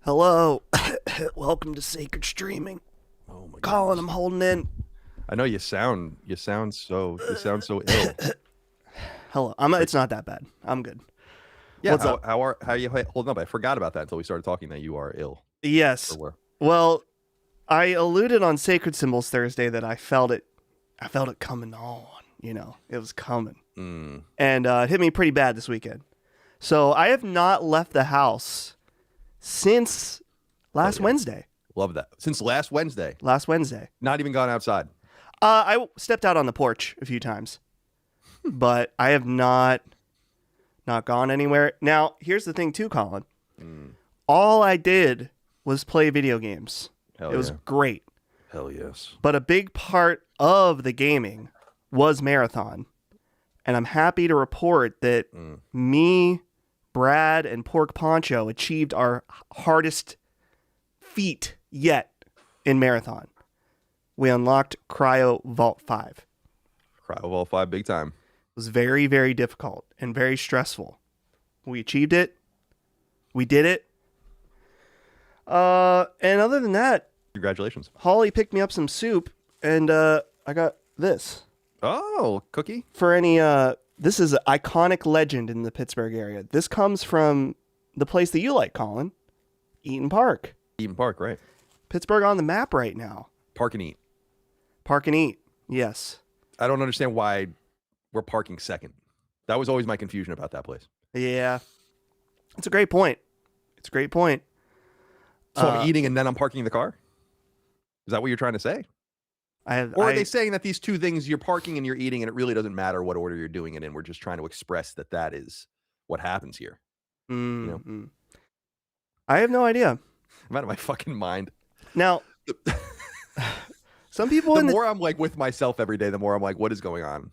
Hello. Welcome to Sacred Streaming. Oh my Colin, goodness. I'm holding in. I know you sound so ill. Hello. It's not that bad. I'm good. Yeah, What's up? how are you holding up? I forgot about that until we started talking that you are ill. Or Yes. were. Well, I alluded on Sacred Symbols Thursday that I felt it coming on, It was coming. Mm. And it hit me pretty bad this weekend. So, I have not left the house since last Wednesday. Love that. Since last Wednesday. Last Wednesday. Not even gone outside. I stepped out on the porch a few times. But I have not gone anywhere. Now, here's the thing too, Colin. All I did was play video games. Hell it was yeah. great. Hell yes. But a big part of the gaming was marathon. And I'm happy to report that me, Brad, and Pork Poncho achieved our hardest feat yet in marathon. We unlocked Cryo Vault 5. Cryo Vault 5 big time. It was very, very difficult and very stressful. We achieved it. We did it. And other than that, Congratulations. Holly picked me up some soup, and I got this. Oh, cookie? For any, this is an iconic legend in the Pittsburgh area. This comes from the place that you like, Colin, Eaton Park. Eaton Park, right. Pittsburgh on the map right now. Park and eat. Park and eat, yes. I don't understand why we're parking second. That was always my confusion about that place. Yeah. It's a great point. So I'm eating and then I'm parking the car? Is that what you're trying to say? Or are they saying that these two things, you're parking and you're eating, and it really doesn't matter what order you're doing it in? We're just trying to express that that is what happens here. Mm-hmm. I have no idea. I'm out of my fucking mind. Now, some people... The more I'm like with myself every day, the more I'm like, what is going on?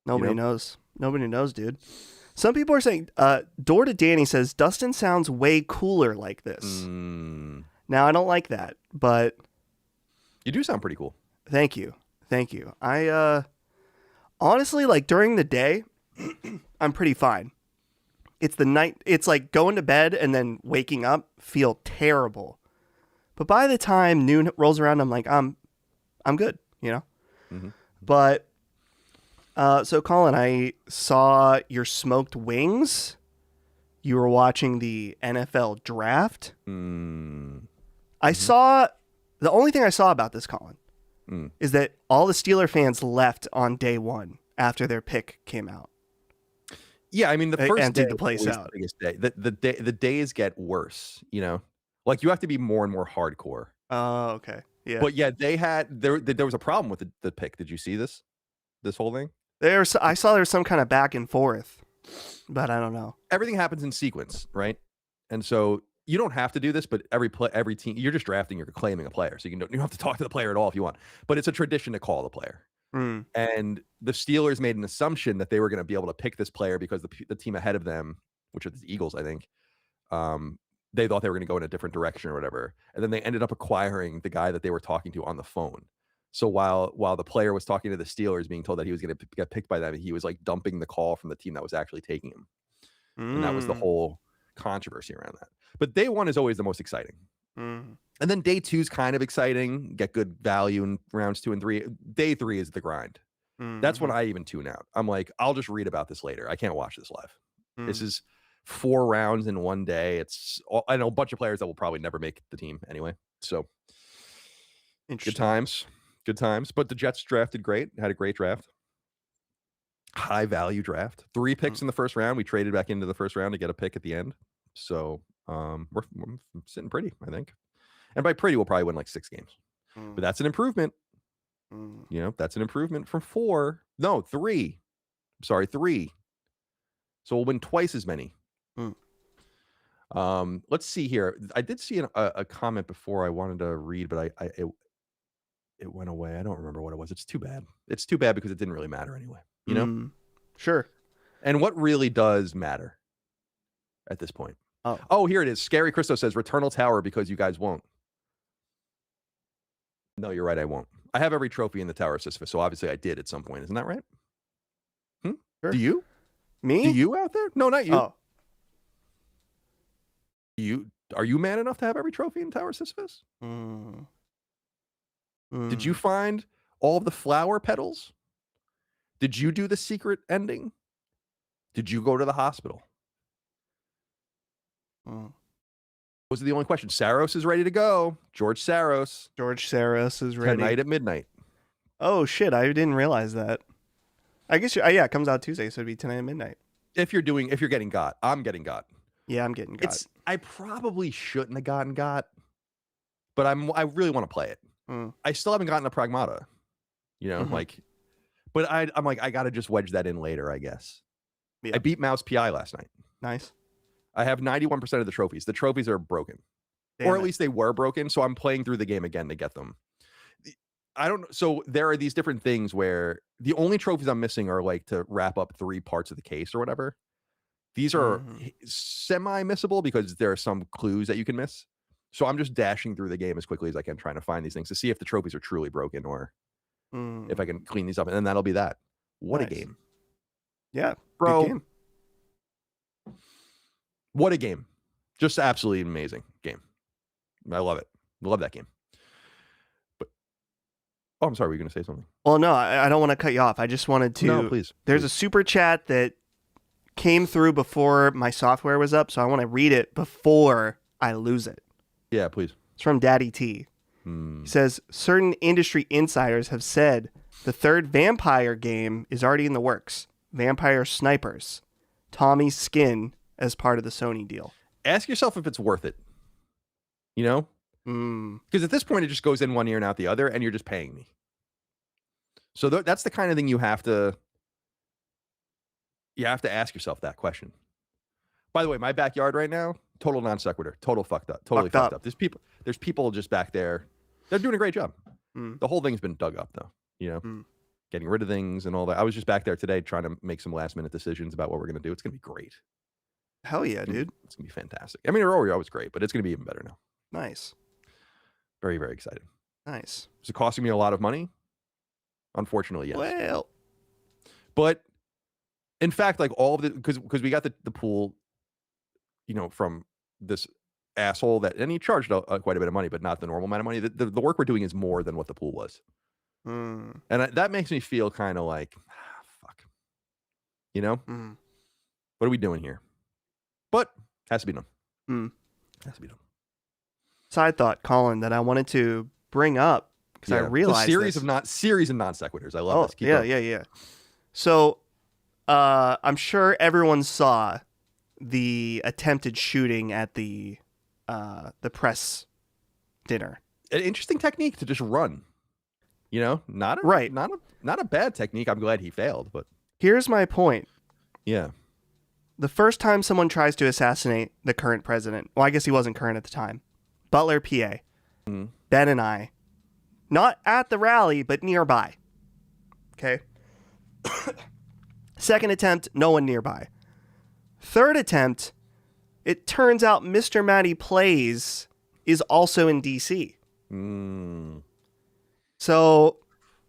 Nobody knows. Nobody knows, dude. Some people are saying, Door to Danny says, Dustin sounds way cooler like this. Now, I don't like that, but... You do sound pretty cool. Thank you. I, honestly, like, during the day, I'm pretty fine. It's the night, it's like going to bed and then waking up feel terrible. But by the time noon rolls around, I'm like, I'm good, Mm-hmm. But, so Colin, I saw your smoked wings. You were watching the NFL draft. I saw, the only thing I saw about this, Colin, is that all the Steeler fans left on day one after their pick came out. Yeah, I mean, the first emptied day the place is out. the biggest day. The days get worse, Like, you have to be more and more hardcore. Oh, okay. Yeah. But yeah, there was a problem with the pick. Did you see this whole thing? I saw there was some kind of back and forth, but I don't know. Everything happens in sequence, right? And so you don't have to do this, but every team, you're just drafting, you're claiming a player. So you don't have to talk to the player at all if you want. But it's a tradition to call the player. And the Steelers made an assumption that they were going to be able to pick this player because the team ahead of them, which are the Eagles, I think, they thought they were going to go in a different direction or whatever. And then they ended up acquiring the guy that they were talking to on the phone. So while the player was talking to the Steelers, being told that he was going to get picked by them, he was like dumping the call from the team that was actually taking him. And that was the whole controversy around that. But day one is always the most exciting. And then day two is kind of exciting, get good value in rounds 2 and 3. Day 3 is the grind. That's when I even tune out. I'm like, I'll just read about this later. I can't watch this live. This is 4 rounds in one day. I know a bunch of players that will probably never make the team anyway. So good times. But the Jets drafted great, had a great draft. High value draft. 3 picks in the first round. We traded back into the first round to get a pick at the end. So we're sitting pretty, I think. And by pretty, we'll probably win like 6 games. But that's an improvement. That's an improvement from 4. No, 3. Sorry, 3. So we'll win twice as many. Let's see here. I did see a comment before I wanted to read, but it went away. I don't remember what it was. It's too bad. It's too bad because it didn't really matter anyway. Sure. And what really does matter at this point? Oh, here it is. Scary Christo says, Returnal Tower because you guys won't. No, you're right. I won't. I have every trophy in the Tower of Sisyphus, so obviously I did at some point. Isn't that right? Sure. Do you? Me? Do you out there? No, not you. Oh. You Are you man enough to have every trophy in Tower of Sisyphus? Did you find all of the flower petals? Did you do the secret ending? Did you go to the hospital? Those are the only questions. Saros is ready to go. George Saros is ready. Tonight at midnight. Oh, shit. I didn't realize that. I guess, yeah, it comes out Tuesday, so it'd be tonight at midnight. If you're getting got. I'm getting got. Yeah, I'm getting got. I probably shouldn't have gotten got, but I really want to play it. I still haven't gotten a Pragmata, but I'm like, I got to just wedge that in later, I guess. Yeah. I beat Mouse PI last night. Nice. I have 91% of the trophies. The trophies are broken. Or at least they were broken, so I'm playing through the game again to get them. I don't know. So there are these different things where the only trophies I'm missing are like to wrap up 3 parts of the case or whatever. These are semi-missable because there are some clues that you can miss. So I'm just dashing through the game as quickly as I can, trying to find these things to see if the trophies are truly broken or if I can clean these up. And then that'll be that. What a game. Yeah. Bro. Good game. What a game. Just absolutely amazing game. I love it. Love that game. But I'm sorry, were you going to say something? Well, no, I don't want to cut you off. I just wanted to. No, please. There's a super chat that came through before my software was up, so I want to read it before I lose it. Yeah, please. It's from Daddy T. He says, certain industry insiders have said the 3rd vampire game is already in the works. Vampire Snipers. Tommy's skin as part of the Sony deal. Ask yourself if it's worth it. Because at this point, it just goes in one ear and out the other, and you're just paying me. So that's the kind of thing you have to ask yourself that question. By the way, my backyard right now, total non sequitur, total fucked up, totally fucked up. There's people just back there. They're doing a great job. The whole thing's been dug up though, getting rid of things and all that. I was just back there today trying to make some last minute decisions about what we're going to do. It's going to be great. Hell yeah, dude. It's going to be fantastic. I mean, we're always great, but it's going to be even better now. Nice. Very, very excited. Nice. Is it costing me a lot of money? Unfortunately, yes. Well. But in fact, like all of the, because we got the pool, from this asshole and he charged quite a bit of money, but not the normal amount of money. The work we're doing is more than what the pool was. And that makes me feel kind of like, fuck. What are we doing here? But has to be done. Has to be done. Side thought, Colin, that I wanted to bring up because I realized series of non sequiturs. I love this. Keep up. Yeah. So, I'm sure everyone saw the attempted shooting at the press dinner. An interesting technique to just run. Not a bad technique. I'm glad he failed, but here's my point. Yeah. The first time someone tries to assassinate the current president, well, I guess he wasn't current at the time, Butler, PA, Ben and I, not at the rally, but nearby. Okay. Second attempt, no one nearby. Third attempt, it turns out Mr. Matty Plays is also in DC. So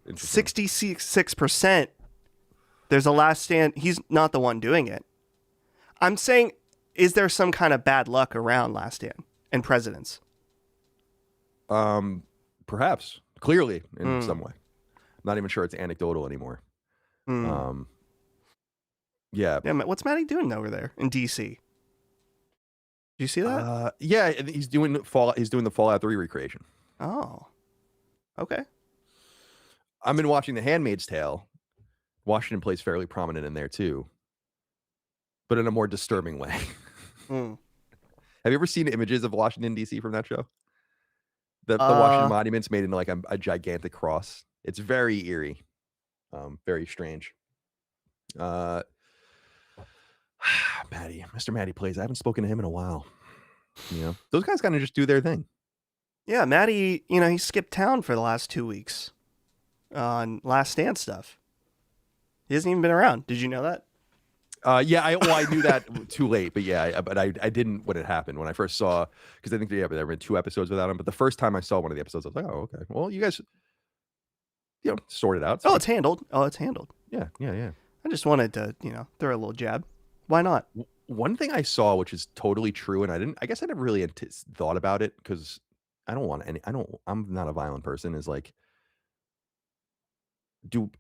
66%, there's a last stand. He's not the one doing it. I'm saying, is there some kind of bad luck around Last Stand and presidents? Perhaps. Clearly, in some way. I'm not even sure it's anecdotal anymore. Yeah. What's Matty doing over there in DC? Did you see that? Yeah, he's doing Fallout. He's doing the Fallout 3 recreation. Oh, okay. I've been watching The Handmaid's Tale. Washington plays fairly prominent in there too, but in a more disturbing way. Have you ever seen images of Washington D.C. from that show? The Washington Monument's made into like a gigantic cross. It's very eerie, very strange. Mr. Matty Plays. I haven't spoken to him in a while. Those guys kind of just do their thing. Yeah, Matty, he skipped town for the last 2 weeks on Last Stand stuff. He hasn't even been around. Did you know that? Yeah, I knew that too late, but yeah, I didn't when it happened. When I first saw, because I think there have been 2 episodes without him, but the first time I saw one of the episodes, I was like, oh, okay. Well, you guys, sort it out. So it's handled. Yeah. Yeah. I just wanted to, throw a little jab. Why not? one thing I saw, which is totally true, and I guess I never really thought about it because I'm not a violent person, is like, do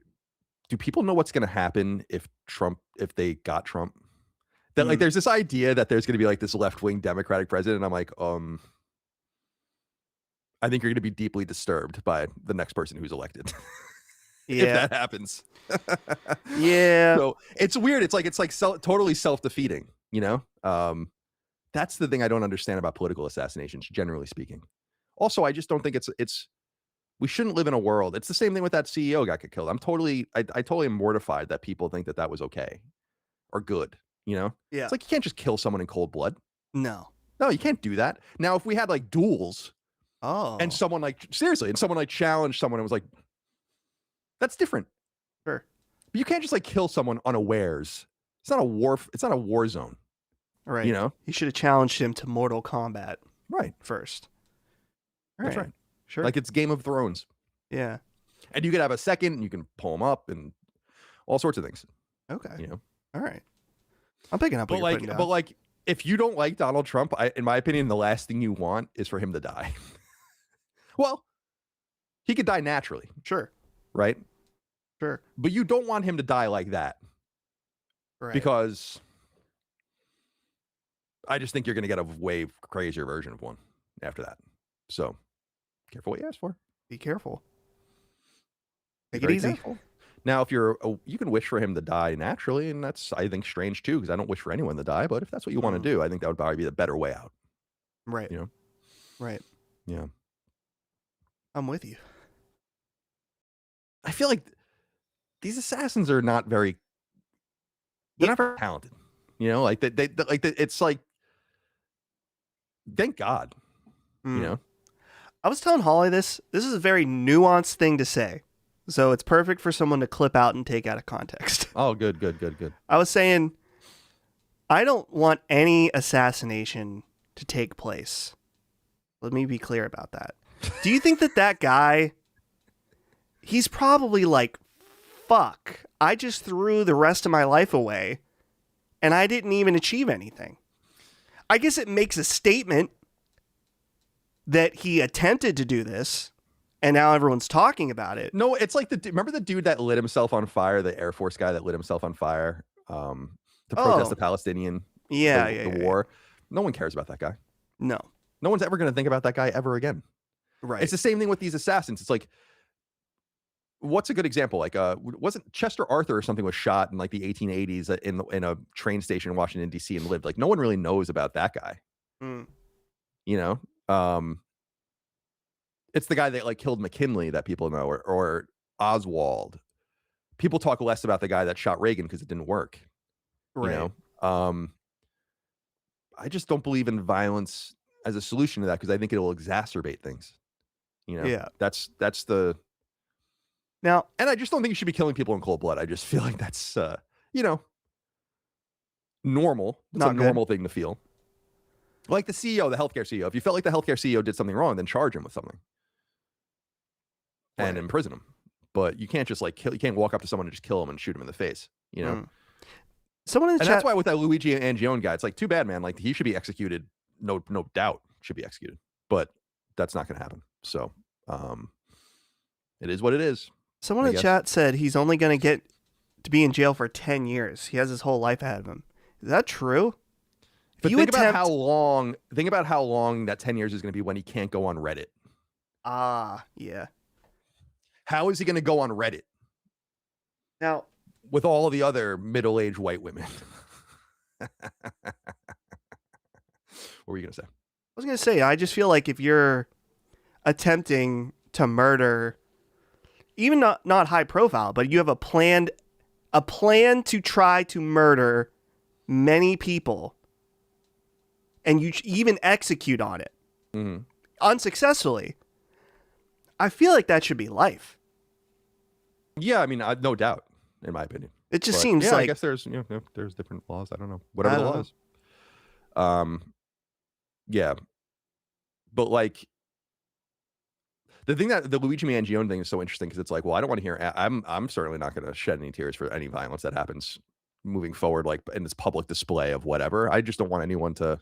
people know what's going to happen if they got Trump? That like, there's this idea that there's going to be like this left-wing Democratic president. And I'm like, I think you're going to be deeply disturbed by the next person who's elected. If that happens. Yeah. So it's weird. It's like totally self-defeating, you know? That's the thing I don't understand about political assassinations, generally speaking. Also, I just don't think we shouldn't live in a world. It's the same thing with that CEO got killed. I totally am mortified that people think that was okay or good, you know? Yeah. It's like, you can't just kill someone in cold blood. No, you can't do that. Now, if we had like duels, and someone like challenged someone and was like, that's different. Sure. But you can't just like kill someone unawares. It's not a war zone. Right. You know? He should have challenged him to Mortal Kombat. Right. First. That's right. Sure. Like it's Game of Thrones. Yeah. And you could have a second and you can pull him up and all sorts of things. Okay. You know? All right. I'm picking up what you're putting down. But like, if you don't like Donald Trump, in my opinion, the last thing you want is for him to die. Well, he could die naturally. Sure. Right? Sure. But you don't want him to die like that. Right. Because I just think you're going to get a way crazier version of one after that. So, careful what you ask for. Be careful. Take it easy. Careful. Now, if you can wish for him to die naturally, and that's, I think, strange too, because I don't wish for anyone to die. But if that's what you want to do, I think that would probably be the better way out. Right. You know? Right. Yeah. I'm with you. I feel like these assassins are not very. They're not very talented. You know, like it's like. Thank God. You know. I was telling Holly this. This is a very nuanced thing to say, so it's perfect for someone to clip out and take out of context. Oh, good. I was saying, I don't want any assassination to take place. Let me be clear about that. Do you think that guy, he's probably like, fuck, I just threw the rest of my life away and I didn't even achieve anything. I guess it makes a statement that he attempted to do this and now everyone's talking about it. No, it's like remember the dude that lit himself on fire, the Air Force guy that lit himself on fire to protest the Palestinian the war. No one cares about that guy. No one's ever going to think about that guy ever again. Right. It's the same thing with these assassins. It's like, what's a good example? Like, wasn't Chester Arthur or something was shot in like the 1880s in a train station in Washington, D.C. and lived? Like, no one really knows about that guy. You know? It's the guy that like killed McKinley that people know, or Oswald. People talk less about the guy that shot Reagan because it didn't work. Right. You know? I just don't believe in violence as a solution to that because I think it will exacerbate things. You know? Yeah. That's the. Now, and I just don't think you should be killing people in cold blood. I just feel like that's, you know, normal. It's a normal thing to feel. Like the CEO, the healthcare CEO. If you felt like the healthcare CEO did something wrong, then charge him with something and imprison him. But you can't just like kill. You can't walk up to someone and just kill him and shoot him in the face. You know. Someone in the chat. That's why with that Luigi Angione guy, it's like too bad, man. Like he should be executed. No doubt should be executed. But that's not going to happen. So, it is what it is. Someone in the chat said he's only going to get to be in jail for 10 years. He has his whole life ahead of him. Is that true? But think about how long that 10 years is going to be when he can't go on Reddit. Yeah. How is he going to go on Reddit? Now, with all of the other middle-aged white women. What were you going to say? I was going to say, I just feel like if you're attempting to murder, even not high profile, but you have a plan to try to murder many people, and you even execute on it unsuccessly, I feel like that should be life. Yeah, I mean, no doubt, in my opinion. It just seems like, I guess there's there's different laws. I don't know. Whatever the law is. Yeah. But like, the thing that the Luigi Mangione thing is so interesting because it's like, well, I don't want to hear. I'm certainly not going to shed any tears for any violence that happens moving forward, like in this public display of whatever. I just don't want anyone to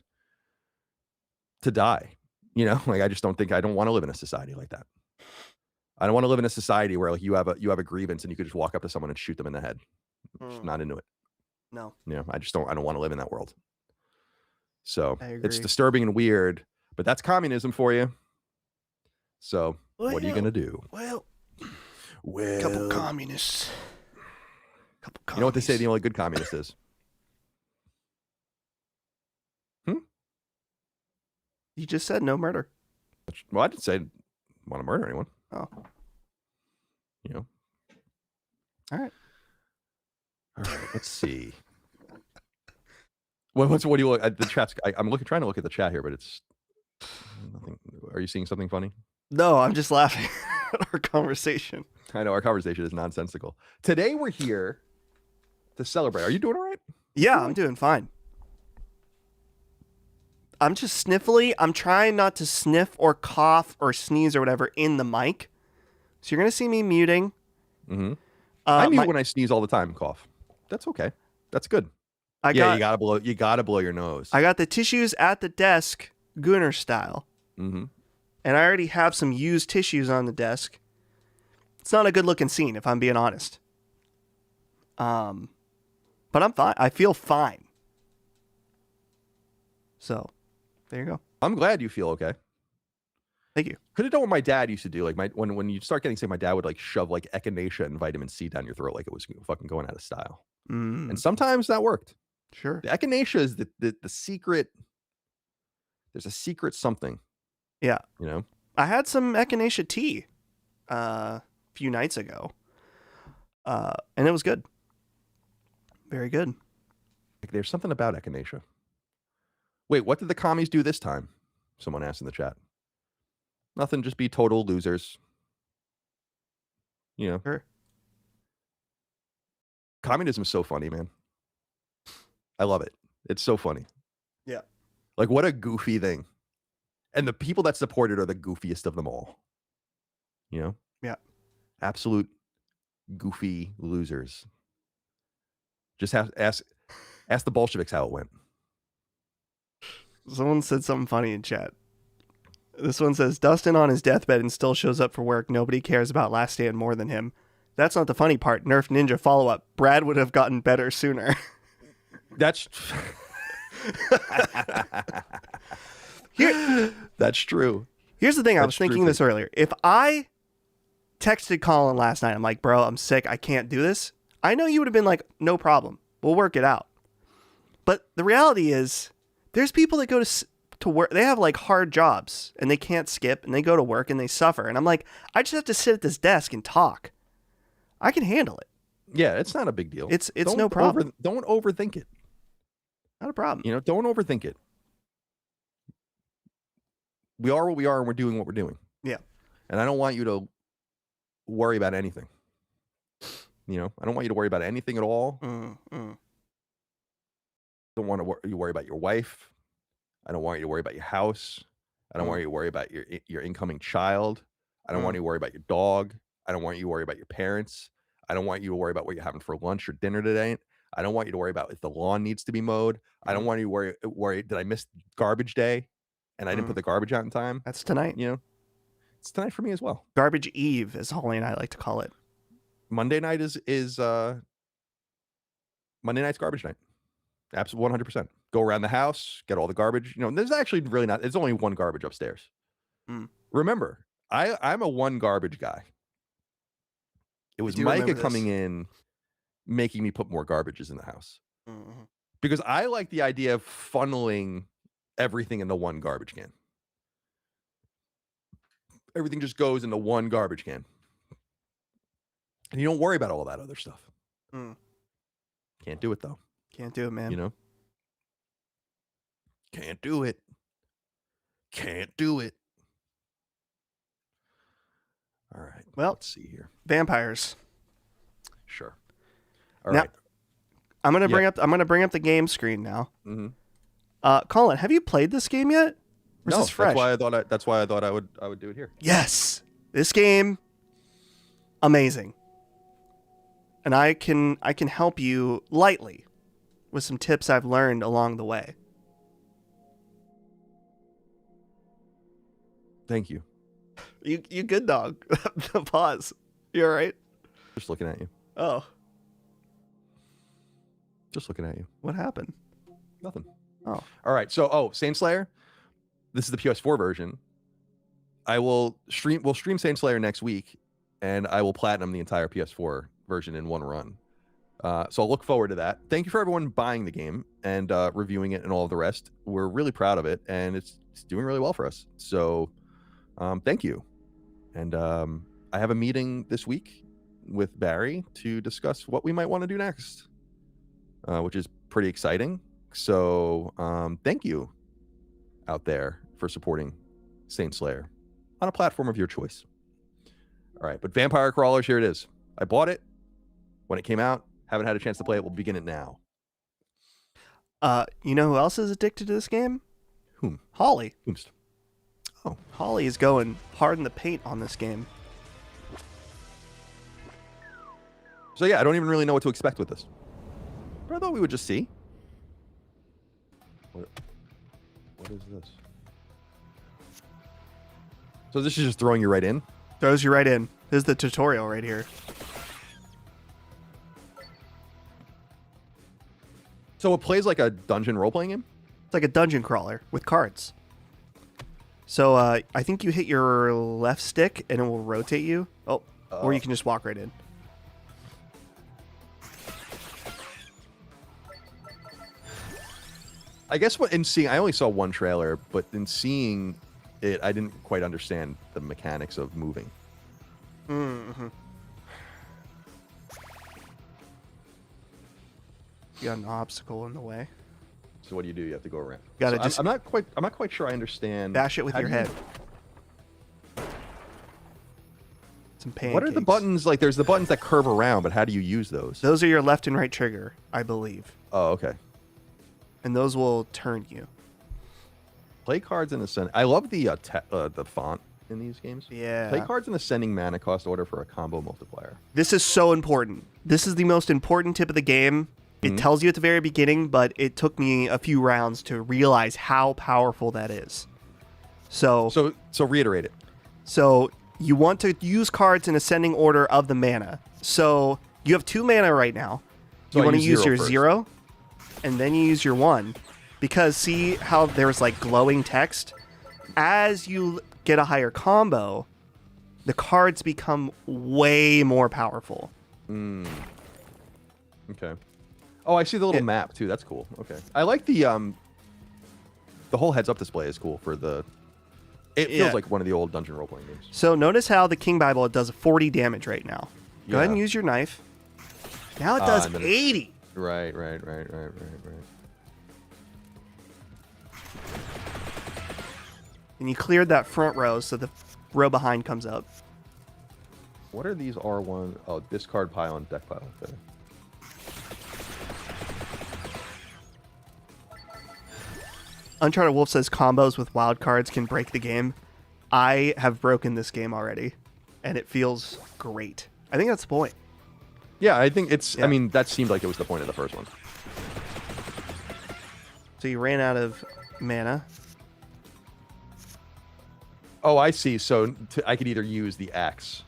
die. You know, like I don't want to live in a society like that. I don't want to live in a society where like you have a grievance and you could just walk up to someone and shoot them in the head. I'm just not into it. No. You know, I don't want to live in that world. So it's agree. disturbing and weird, but that's communism for you. So what are you gonna do? Well, couple communists. You know what they say the only good communist is? You just said no murder. Well, I didn't say I want to murder anyone. Oh. You know. All right. Let's see. What do you look at the chat? I'm trying to look at the chat here, but it's nothing. Are you seeing something funny? No, I'm just laughing at our conversation. I know our conversation is nonsensical. Today we're here to celebrate. Are you doing all right? Yeah, I'm doing fine. I'm just sniffly. I'm trying not to sniff or cough or sneeze or whatever in the mic. So you're going to see me muting. Mm-hmm. I mute when I sneeze all the time, cough. That's okay. That's good. You gotta blow your nose. I got the tissues at the desk, Gunner style. Mm-hmm. And I already have some used tissues on the desk. It's not a good looking scene, if I'm being honest. But I'm fine. I feel fine. So, there you go. I'm glad you feel okay. Thank you. Could have done what my dad used to do. Like when you start getting sick, my dad would like shove like echinacea and vitamin C down your throat like it was fucking going out of style. And sometimes that worked. Sure. The echinacea is the secret. There's a secret something. Yeah. You know? I had some echinacea tea a few nights ago. And it was good. Very good. There's something about echinacea. Wait, what did the commies do this time? Someone asked in the chat. Nothing, just be total losers. You know? Sure. Communism is so funny, man. I love it. It's so funny. Yeah. Like, what a goofy thing. And the people that support it are the goofiest of them all. You know? Yeah. Absolute goofy losers. Just ask the Bolsheviks how it went. Someone said something funny in chat. This one says, Dustin on his deathbed and still shows up for work. Nobody cares about Last Stand more than him. That's not the funny part. Nerf Ninja follow-up. Brad would have gotten better sooner. That's that's true. Here's the thing. I was thinking this earlier. If I texted Colin last night, I'm like, bro, I'm sick. I can't do this. I know you would have been like, no problem. We'll work it out. But the reality is there's people that go to work. They have like hard jobs and they can't skip and they go to work and they suffer. And I'm like, I just have to sit at this desk and talk. I can handle it. Yeah, it's not a big deal. It's no problem. Don't overthink it. Not a problem. You know, don't overthink it. We are what we are and we're doing what we're doing. Yeah. And I don't want you to worry about anything. You know, I don't want you to worry about anything at all. Don't want to worry about your wife. I don't want you to worry about your house. I don't want you to worry about your incoming child. I don't want you to worry about your dog. I don't want you to worry about your parents. I don't want you to worry about what you're having for lunch or dinner today. I don't want you to worry about if the lawn needs to be mowed. I don't want you to worry did I miss garbage day and I didn't put the garbage out in time? That's tonight. You know, it's tonight for me as well. Garbage Eve, as Holly and I like to call it. Monday night is Monday night's garbage night. Absolutely 100%. Go around the house, get all the garbage. You know, there's actually really not. There's only one garbage upstairs. Remember, I'm a one garbage guy. It was Micah coming in, making me put more garbages in the house. Because I like the idea of funneling everything into one garbage can. Everything just goes into one garbage can. And you don't worry about all that other stuff. Can't do it, though. Can't do it, man. You know? Can't do it. Can't do it. All right. Well, let's see here. Vampires. Sure. All right. I'm gonna bring up the game screen now. Colin, have you played this game yet? Or is this fresh? That's why I thought I would do it here. Yes. This game, amazing. And I can help you lightly with some tips I've learned along the way. Thank you. You good, dog. Pause. You all right? Just looking at you. Oh. Just looking at you. What happened? Nothing. Oh. All right. So, Saint Slayer. This is the PS4 version. We'll stream Saint Slayer next week, and I will platinum the entire PS4 version in one run. So I'll look forward to that. Thank you for everyone buying the game and reviewing it and all of the rest. We're really proud of it, and it's doing really well for us. So thank you. And I have a meeting this week with Barry to discuss what we might want to do next, which is pretty exciting. So thank you out there for supporting Saint Slayer on a platform of your choice. All right, but Vampire Crawlers, here it is. I bought it when it came out. Haven't had a chance to play it. We'll begin it now. You know who else is addicted to this game? Whom? Holly. Whomst? Oh. Holly is going hard in the paint on this game. So yeah, I don't even really know what to expect with this. But I thought we would just see. What is this? So this is just throwing you right in? Throws you right in. This is the tutorial right here. So it plays like a dungeon role-playing game? It's like a dungeon crawler with cards. So I think you hit your left stick and it will rotate you. Oh, or you can just walk right in. I guess I only saw one trailer, but in seeing it, I didn't quite understand the mechanics of moving. Mm-hmm. You got an obstacle in the way. So what do? You have to go around. I'm not quite sure I understand. Bash it with your head. Some pancakes. What are the buttons? Like, there's the buttons that curve around, but how do you use those? Those are your left and right trigger, I believe. Oh, okay. And those will turn you. Play cards in ascending. I love the font in these games. Yeah. Play cards in ascending mana cost order for a combo multiplier. This is so important. This is the most important tip of the game. It tells you at the very beginning, but it took me a few rounds to realize how powerful that is. So reiterate it. So you want to use cards in ascending order of the mana. So you have 2 mana right now. So you want to use your first. 0, and then you use your 1. Because see how there's like glowing text? As you get a higher combo, the cards become way more powerful. Okay. Oh, I see the little map too. That's cool. Okay. I like the whole heads up display is cool for the. It feels like one of the old dungeon role playing games. So notice how the King Bible does 40 damage right now. Go ahead and use your knife. Now it does 80. Right. And you cleared that front row, so the row behind comes up. What are these R1? Oh, discard pile and deck pile. Okay. Uncharted Wolf says combos with wild cards can break the game. I have broken this game already, and it feels great. I think that's the point. Yeah, I think it's. Yeah. I mean, that seemed like it was the point of the first one. So you ran out of mana. Oh, I see. So I could either use the X.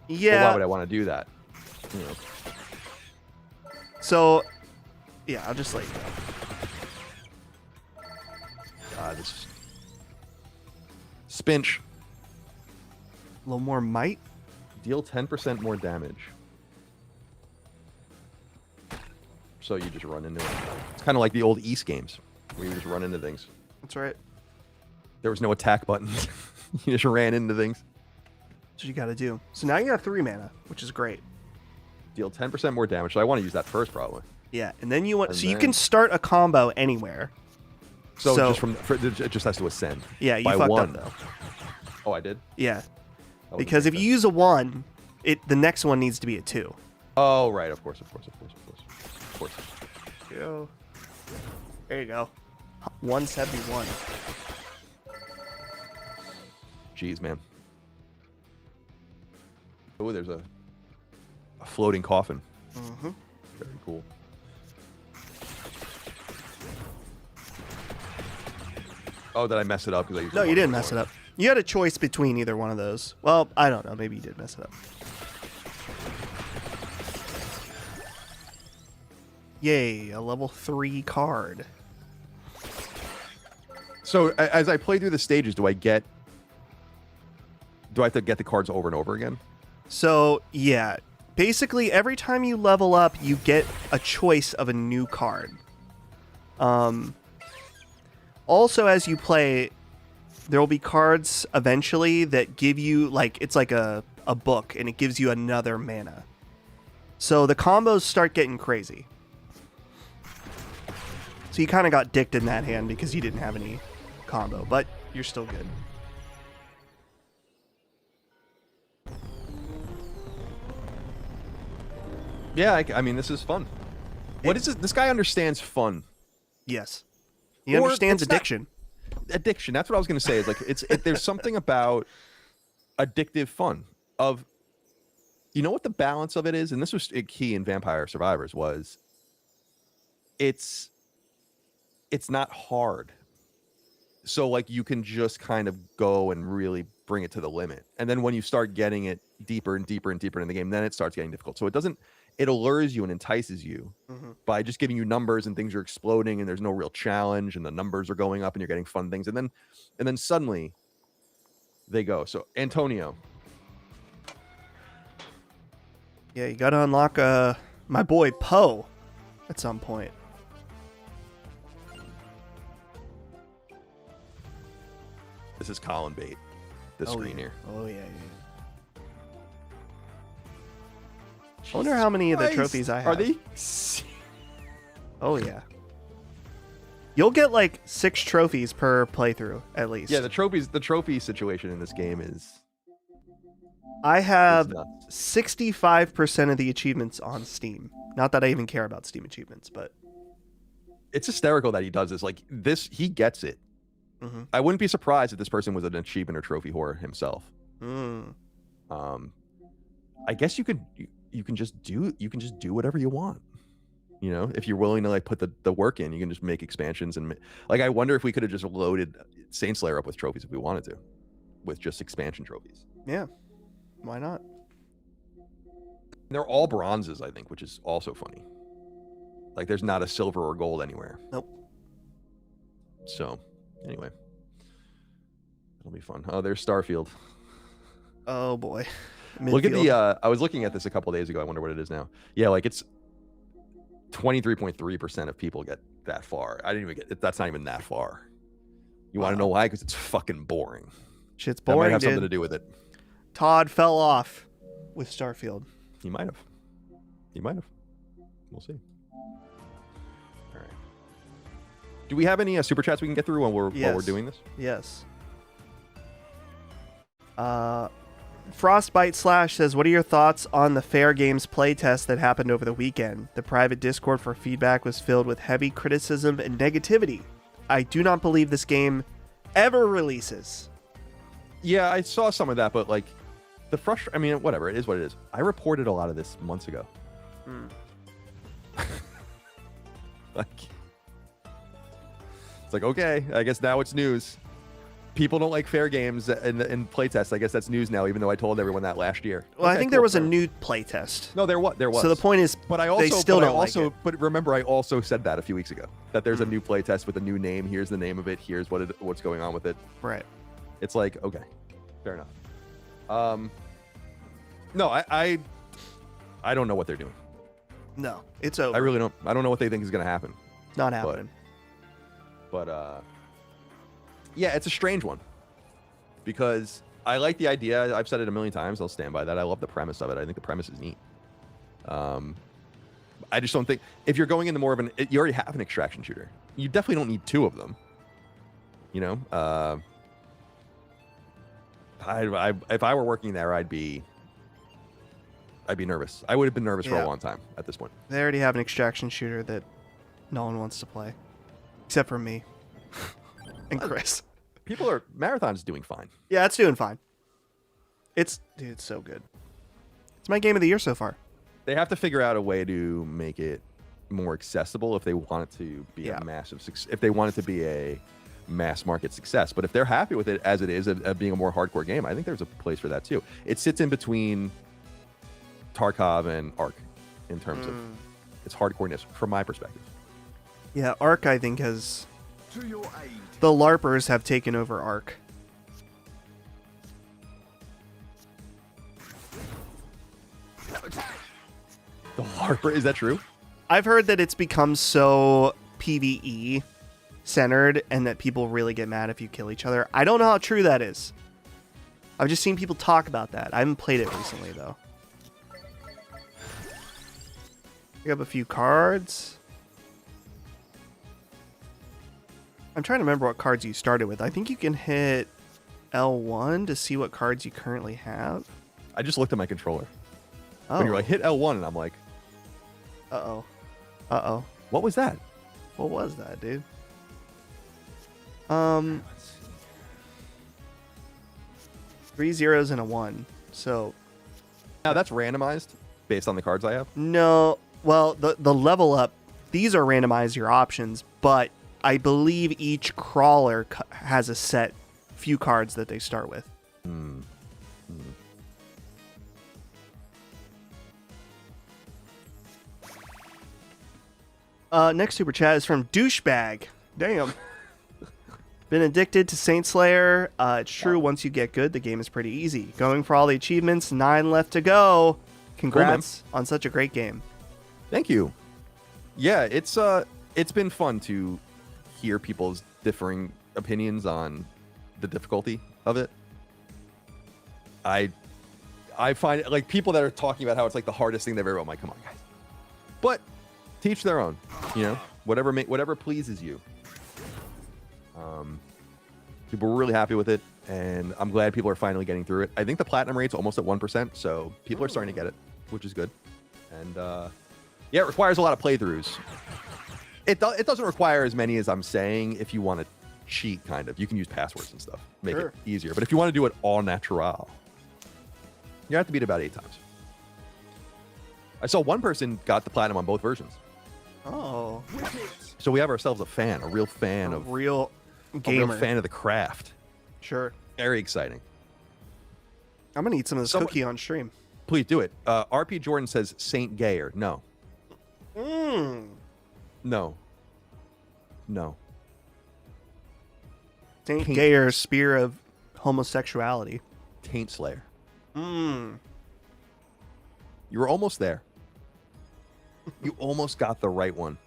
Yeah. Well, why would I want to do that? You know. So, yeah, I'll just like. This Spinch. A little more might. Deal 10% more damage. So you just run into it. It's kind of like the old East games, where you just run into things. That's right. There was no attack button. You just ran into things. That's what you got to do. So now you have 3 mana, which is great. Deal 10% more damage. So I want to use that first, probably. Yeah, and then you want. You can start a combo anywhere. So just it just has to ascend. Yeah, you by fucked 1. up though. Oh, I did? Yeah. Because if you use a 1, the next one needs to be a 2. Oh, right. Of course. Go. There you go. 171. Jeez, man. Oh, there's a floating coffin. Mm-hmm. Very cool. Oh, did I mess it up? Because I used No, you didn't mess it up. You had a choice between either one of those. Well, I don't know. Maybe you did mess it up. Yay, a level 3 card. So as I play through the stages, do I have to get the cards over and over again? So, yeah. Basically, every time you level up, you get a choice of a new card. Also, as you play, there will be cards eventually that give you, like, it's like a book, and it gives you another mana. So the combos start getting crazy. So you kind of got dicked in that hand because you didn't have any combo, but you're still good. Yeah, I mean, this is fun. What is this? This guy understands fun. Yes. He understands addiction. Addiction. That's what I was going to say. Is like there's something about addictive fun of, you know what the balance of it is, and this was key in Vampire Survivors was. It's not hard. So like you can just kind of go and really bring it to the limit. And then when you start getting it deeper and deeper and deeper in the game, then it starts getting difficult. So it allures you and entices you by just giving you numbers and things are exploding and there's no real challenge and the numbers are going up and you're getting fun things. And then suddenly they go. So Antonio. Yeah, you got to unlock my boy Poe at some point. This is Colin bait. This screen here. Oh, yeah. I wonder how many of the trophies I have. Are they? Oh, yeah. You'll get like 6 trophies per playthrough, at least. Yeah, the trophy situation in this game is... I have 65% of the achievements on Steam. Not that I even care about Steam achievements, but... It's hysterical that he does this. Like, he gets it. Mm-hmm. I wouldn't be surprised if this person was an achievement or trophy whore himself. I guess you can just do whatever you want. You know, if you're willing to like put the work in, you can just make expansions and like I wonder if we could have just loaded Saint Slayer up with trophies if we wanted to, with just expansion trophies. Yeah, why not? They're all bronzes, I think, which is also funny. Like there's not a silver or gold anywhere. Nope. So anyway, it'll be fun. Oh, there's Starfield. Oh boy. Midfield. Look at the I was looking at this a couple days ago. I wonder what it is now. Yeah, like it's 23.3% of people get that far. I didn't even get it. That's not even that far. You want to know why? Because it's fucking boring. Shit's boring. That might have something to do with it. Todd fell off with Starfield. He might have. We'll see. All right. Do we have any super chats we can get through while we're doing this? Yes. Frostbite Slash says, what are your thoughts on the Fair Games playtest that happened over the weekend? The private Discord for feedback was filled with heavy criticism and negativity. I do not believe this game ever releases. Yeah, I saw some of that, but like I mean, whatever, it is what it is. I reported a lot of this months ago. Like, it's like, okay, I guess now it's news. People don't like fair games in playtests. I guess that's news now, even though I told everyone that last year. Well, I think there was a new playtest. No, there was. So the point is, they still don't like it. But remember, I also said that a few weeks ago, that there's a new playtest with a new name. Here's the name of it. Here's what's going on with it. Right. It's like, okay, fair enough. No, I don't know what they're doing. No, it's over. I really don't. I don't know what they think is going to happen. Not happening. But yeah, it's a strange one because I like the idea. I've said it a million times. I'll stand by that. I love the premise of it. I think the premise is neat. I just don't think if you're going into more of you already have an extraction shooter. You definitely don't need 2 of them. You know, if I were working there, I'd be nervous. I would have been nervous for a long time at this point. They already have an extraction shooter that no one wants to play, except for me and Chris. Marathon's doing fine. Yeah, it's doing fine. It's so good. It's my game of the year so far. They have to figure out a way to make it more accessible if they want it to be a massive success. If they want it to be mass market success. But if they're happy with it as it is, of being a more hardcore game, I think there's a place for that too. It sits in between Tarkov and Ark in terms of its hardcoreness, from my perspective. Yeah, Ark, I think, has... The LARPers have taken over Ark. The LARPer, is that true? I've heard that it's become so PvE centered and that people really get mad if you kill each other. I don't know how true that is. I've just seen people talk about that. I haven't played it recently, though. Pick up a few cards. I'm trying to remember what cards you started with. I think you can hit L1 to see what cards you currently have. I just looked at my controller. Oh. When you're like, hit L1, and I'm like... Uh-oh. Uh-oh. What was that? What was that, dude? 3 zeros and a 1. So... Now, that's randomized based on the cards I have? No. Well, the level up, these are randomized, your options, but I believe each crawler has a set few cards that they start with. Next super chat is from Douchebag. Damn. Been addicted to Saint Slayer. It's true, once you get good, the game is pretty easy. Going for all the achievements, 9 left to go. Congrats on such a great game. Thank you. Yeah, it's been fun to hear people's differing opinions on the difficulty of it. I find it, like, people that are talking about how it's like the hardest thing they've ever... I'm like, come on, guys. But teach their own, you know, whatever pleases you. People were really happy with it, and I'm glad people are finally getting through it. I think the platinum rate's almost at 1%, so people are starting to get it, which is good. And yeah, it requires a lot of playthroughs. It doesn't require as many as I'm saying. If you want to cheat, kind of, you can use passwords and stuff, make it easier. But if you want to do it all natural, you have to beat it about 8 times. I saw one person got the platinum on both versions. Oh. So we have ourselves a fan, a real fan of real gamer. A real fan of the craft. Sure. Very exciting. I'm gonna eat some of this cookie on stream. Please do it. RP Jordan says Saint Gayer. No. No. No. Saint Gayer, spear of homosexuality. Taint Slayer. You were almost there. You almost got the right one.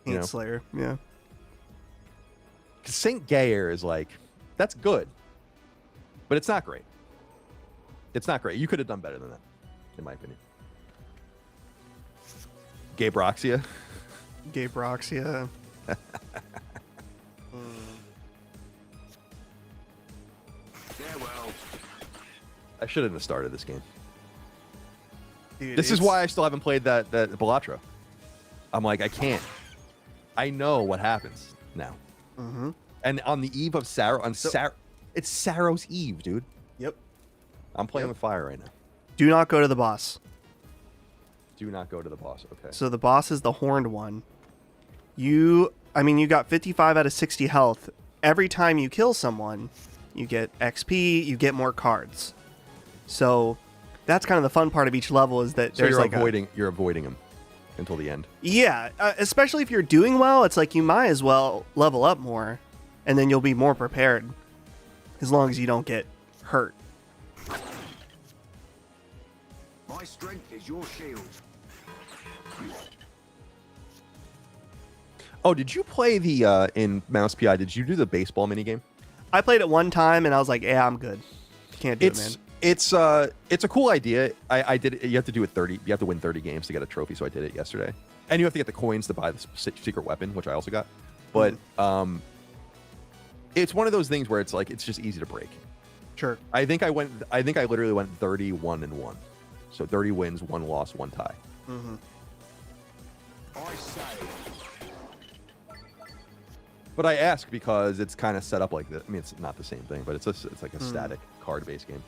Taint Slayer, yeah. Saint Gayer is like, that's good, but it's not great. It's not great. You could have done better than that, in my opinion. Gabroxia. Gabroxia. I shouldn't have started this game. Dude, this is why I still haven't played that Balatro. I'm like, I can't. I know what happens now. And on the eve of Sarrow, it's Sarrow's Eve, dude. Yep. I'm playing with fire right now. Do not go to the boss. Do not go to the boss. Okay. So the boss is the horned one. You got 55 out of 60 health. Every time you kill someone, you get XP, you get more cards. So that's kind of the fun part of each level, is that there's you're avoiding him until the end. Yeah, especially if you're doing well, it's like you might as well level up more, and then you'll be more prepared, as long as you don't get hurt. My strength is your shield. Oh, did you play the in Mouse PI? Did you do the baseball minigame? I played it one time, and I was like, "Yeah, I'm good. Can't do it, man." It's a cool idea. I did it. You have to do it 30. You have to win 30 games to get a trophy. So I did it yesterday, and you have to get the coins to buy the secret weapon, which I also got. But it's one of those things where it's like it's just easy to break. Sure. I think I literally went 31-1. So 30 wins, 1 loss, 1 tie. I say. But I ask because it's kind of set up like that. I mean, it's not the same thing, but it's like a static card-based game.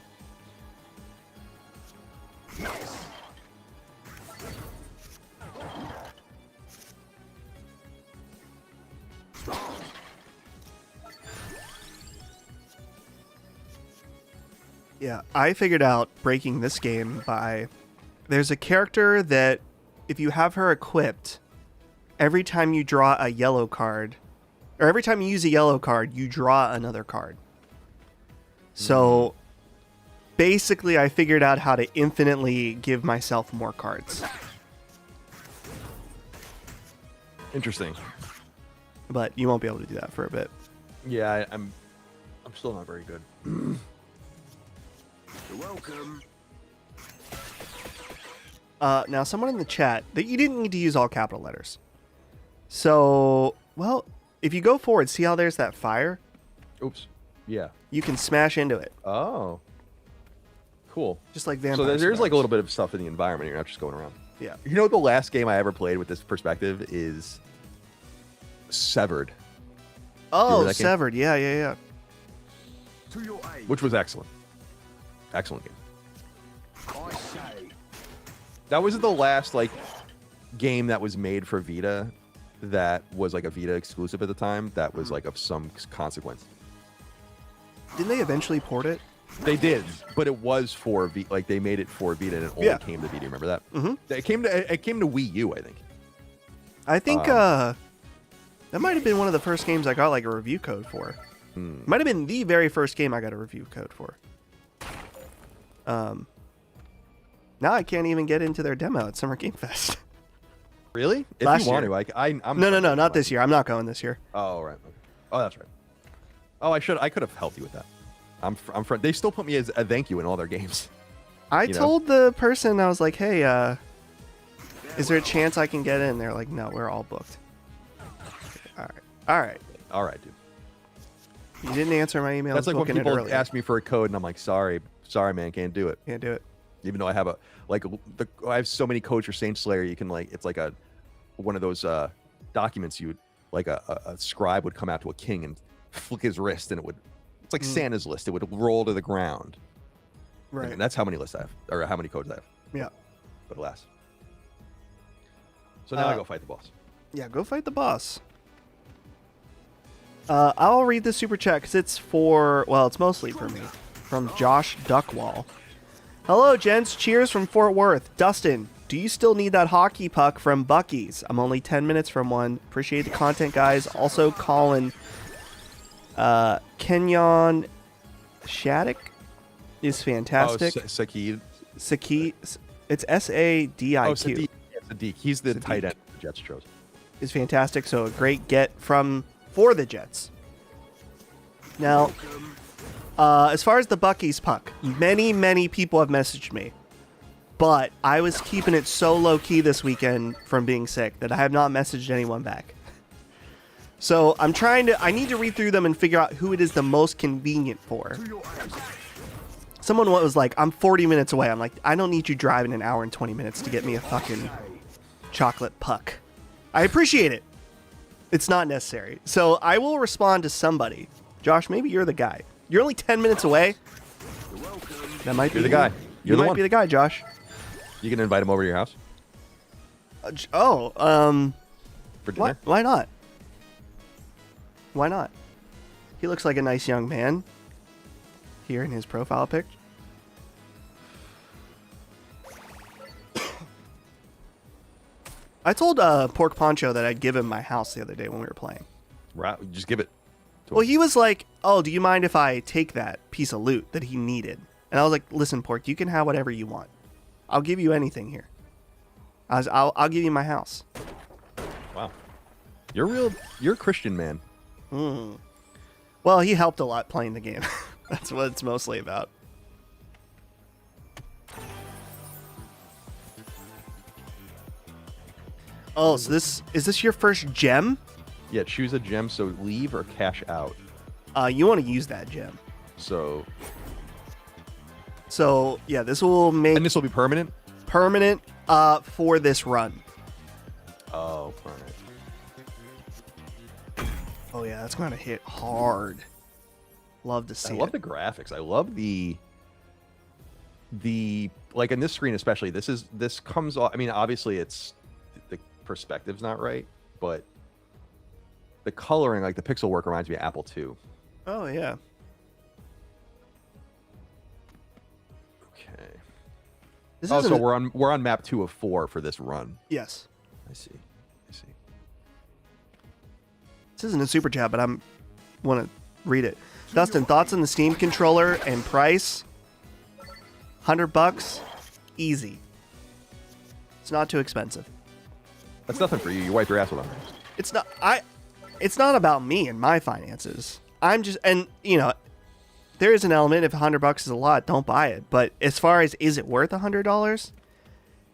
Yes. Yeah, I figured out breaking this game by there's a character that if you have her equipped, every time you draw a yellow card, or every time you use a yellow card, you draw another card. So basically, I figured out how to infinitely give myself more cards. Interesting. But you won't be able to do that for a bit. Yeah, I'm still not very good. You're welcome. Now, someone in the chat, that you didn't need to use all capital letters. So, well, if you go forward, see how there's that fire? Oops. Yeah. You can smash into it. Oh. Cool. Just like vampire So there's cigars. like a little bit of stuff in the environment. You're not just going around. Yeah. You know, the last game I ever played with this perspective is Severed. Oh, that game? Severed. Yeah. To your aid. Which was excellent. Excellent game. I say. That was the last like game that was made for Vita that was like a Vita exclusive at the time that was like of some consequence. Didn't they eventually port it? They did, but it was for Vita. Like they made it for Vita and it only Yeah. came to Vita. Remember that? Mm-hmm. It came to Wii U, I think. I think that might have been one of the first games I got like a review code for. Might have been the very first game I got a review code for. Now I can't even get into their demo at Summer Game Fest. Really? If Last you want year. to, I'm No, not this year. I'm not going this year. Oh right. Okay. Oh, that's right. Oh, I could have helped you with that. I'm friend. They still put me as a thank you in all their games. I You know? told the person, I was like, hey, is there a chance I can get in? They're like, no, we're all booked. All right. All right, dude. You didn't answer my email. That's like when booking it people earlier. ask me for a code and I'm like, sorry, man, can't do it. Can't do it. Even though I have I have so many codes for Saint Slayer, you can like, it's like one of those documents you would, like a scribe would come out to a king and flick his wrist and it's like Santa's list. It would roll to the ground. Right. And that's how many lists I have, or how many codes I have. Yeah. But alas. So now I go fight the boss. Yeah, go fight the boss. I'll read the super chat because it's it's mostly for me. From Josh Duckwall. Hello, gents. Cheers from Fort Worth. Dustin, do you still need that hockey puck from Bucky's? I'm only 10 minutes from one. Appreciate the content, guys. Also, Colin. Kenyon Shattuck is fantastic. Oh, Sakid. Saki, it's Sadiq. Oh, Sadiq. Yeah, Sadiq. He's the Sadiq. tight end the Jets chose. Is fantastic. So a great get for the Jets. Now, as far as the Bucky's puck, many people have messaged me, but I was keeping it so low key this weekend from being sick that I have not messaged anyone back. So I need to read through them and figure out who it is the most convenient for. To your aid. Someone was like, I'm 40 minutes away. I'm like, I don't need you driving an hour and 20 minutes to get me a fucking chocolate puck. I appreciate it. It's not necessary. So I will respond to somebody. Josh, maybe you're the guy. You're only 10 minutes away. You're welcome. That might be You're the guy. You You're the might one. be the guy, Josh. You can invite him over to your house for dinner. Why not? Why not? He looks like a nice young man here in his profile pic. I told Pork Poncho that I'd give him my house the other day when we were playing. Right, just give it. Well, he was like, oh, do you mind if I take that piece of loot that he needed? And I was like, listen, Pork, you can have whatever you want. I'll give you anything here. I'll give you my house. Wow, you're a Christian man. Well, he helped a lot playing the game. That's what it's mostly about. Oh, so is this your first gem? Yeah, choose a gem. So leave or cash out. You want to use that gem. So Yeah, this will make and this will be permanent. permanent for this run. Oh, permanent. Oh yeah, that's gonna hit hard. Love to see I love it. the graphics. I love the like in this screen especially. This comes off. I mean, obviously it's the perspective's not right, but the coloring, like the pixel work, reminds me of Apple II. Oh yeah. This Oh, isn't so a- we're on map 2 of 4 for this run. Yes. I see. This isn't a super chat, but I'm want to read it. Dustin, thoughts on the Steam controller and price? $100, easy. It's not too expensive. That's nothing for you. You wipe your ass with them. It's not. It's not about me and my finances. I'm just, and there is an element. If $100 is a lot, don't buy it. But as far as is it worth $100?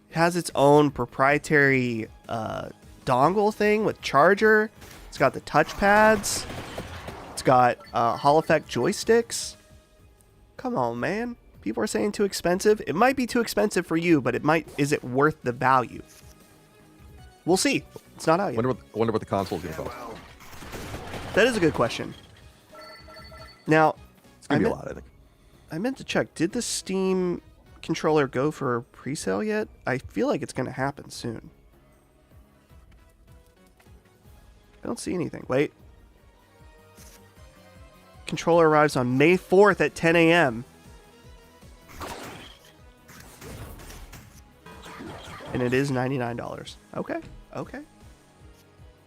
It has its own proprietary dongle thing with charger. It's got the touch pads. It's got Hall effect joysticks. Come on, man. People are saying too expensive. It might be too expensive for you, but it might. Is it worth the value? We'll see. It's not out yet. Wonder what the console's gonna cost. That is a good question. Now, It's gonna be a lot, I think. I meant to check. Did the Steam controller go for pre-sale yet? I feel like it's going to happen soon. I don't see anything. Wait. Controller arrives on May 4th at 10 a.m. And it is $99. Okay.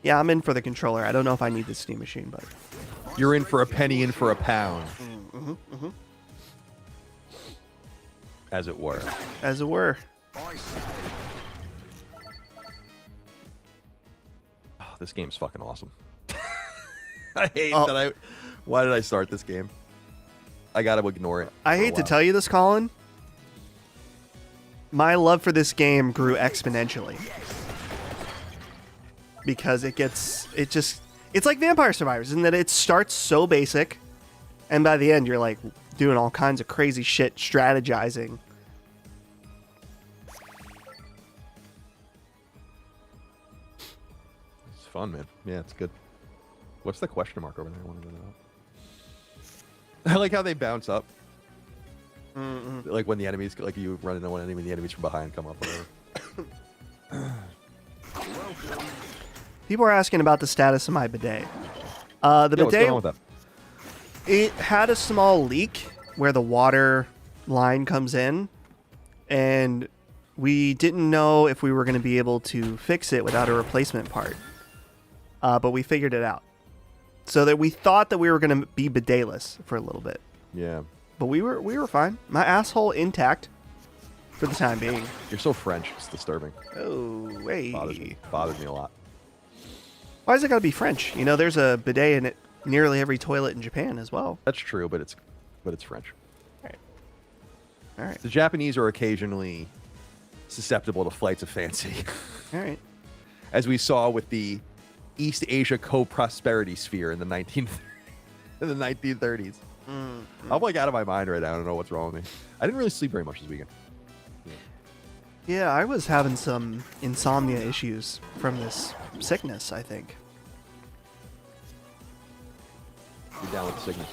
Yeah, I'm in for the controller. I don't know if I need the Steam machine, but... You're in for a penny, in for a pound. As it were. As it were. Oh, this game's fucking awesome. I hate that Why did I start this game? I gotta ignore it. I hate to tell you this, Colin. My love for this game grew exponentially. Because it's like Vampire Survivors in that it starts so basic, and by the end you're like doing all kinds of crazy shit, strategizing. It's fun, man. Yeah, it's good. What's the question mark over there? I want to know. I like how they bounce up. Like when the enemies, like you run into one enemy, and the enemies from behind come up. People are asking about the status of my bidet. The bidet, What's going on with that? it had a small leak where the water line comes in, and we didn't know if we were going to be able to fix it without a replacement part. But we figured it out. So that we thought that we were going to be bidetless for a little bit. Yeah. But we were fine. My asshole intact for the time being. You're so French. It's disturbing. Oh, hey. Bothers me a lot. Why is it got to be French? There's a bidet in it, nearly every toilet in Japan as well. That's true, but it's French. All right. The Japanese are occasionally susceptible to flights of fancy. All right. As we saw with the East Asia co-prosperity sphere in the 1930s. I'm like out of my mind right now. I don't know what's wrong with me. I didn't really sleep very much this weekend. Yeah, I was having some insomnia issues from this sickness, I think. You're down with the sickness.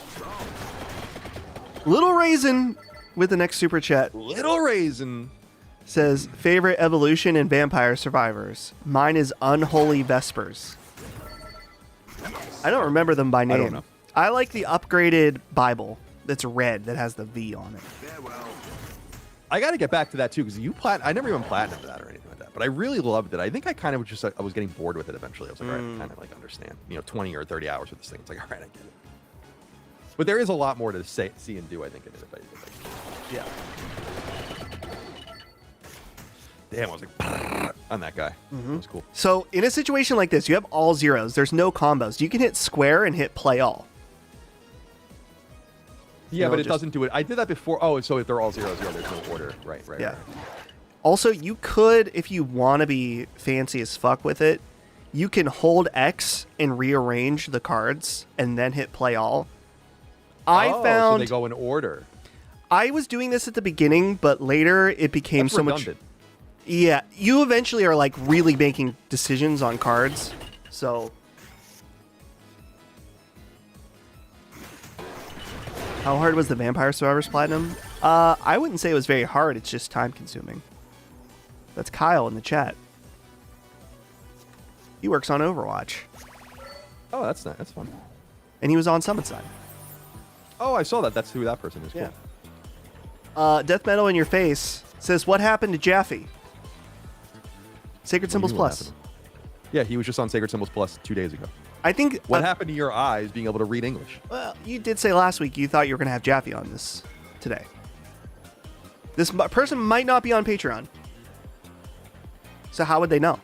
Little Raisin with the next super chat Little Raisin says, favorite evolution in Vampire Survivors. Mine is Unholy Vespers. I don't remember them by name. I don't know. I like the upgraded Bible that's red that has the V on it. I got to get back to that too because I never even platinumed that or anything like that. But I really loved it. I think I kind of I was getting bored with it eventually. I was like, all right, I kind of like understand. 20 or 30 hours with this thing. It's like, all right, I get it. But there is a lot more to see and do, I think, in it. Yeah. Damn, I was like, on that guy. That was cool. So in a situation like this, you have all zeros. There's no combos. You can hit square and hit play all. Yeah, No, but it just- doesn't do it. I did that before. Oh, so if they're all zeros, yeah, there's no order. Right. Yeah. Right. Also, you could, if you want to be fancy as fuck with it, you can hold X and rearrange the cards and then hit play all. So found they go in order. I was doing this at the beginning, but later it became That's so redundant. much. Yeah, you eventually are like really making decisions on cards. So how hard was the Vampire Survivors Platinum? I wouldn't say it was very hard. It's just time consuming. That's Kyle in the chat. He works on Overwatch, Oh, that's nice. That's fun. and he was on Summit Side. Oh, I saw that. That's who that person is. Cool. Yeah. Death Metal in Your Face Says, what happened to Jaffe? Sacred Symbols What do you mean, what Plus. happened? Yeah, he was just on Sacred Symbols Plus 2 days ago. I think... What happened to your eyes being able to read English? Well, you did say last week you thought you were going to have Jaffe on this today. This person might not be on Patreon. So how would they know?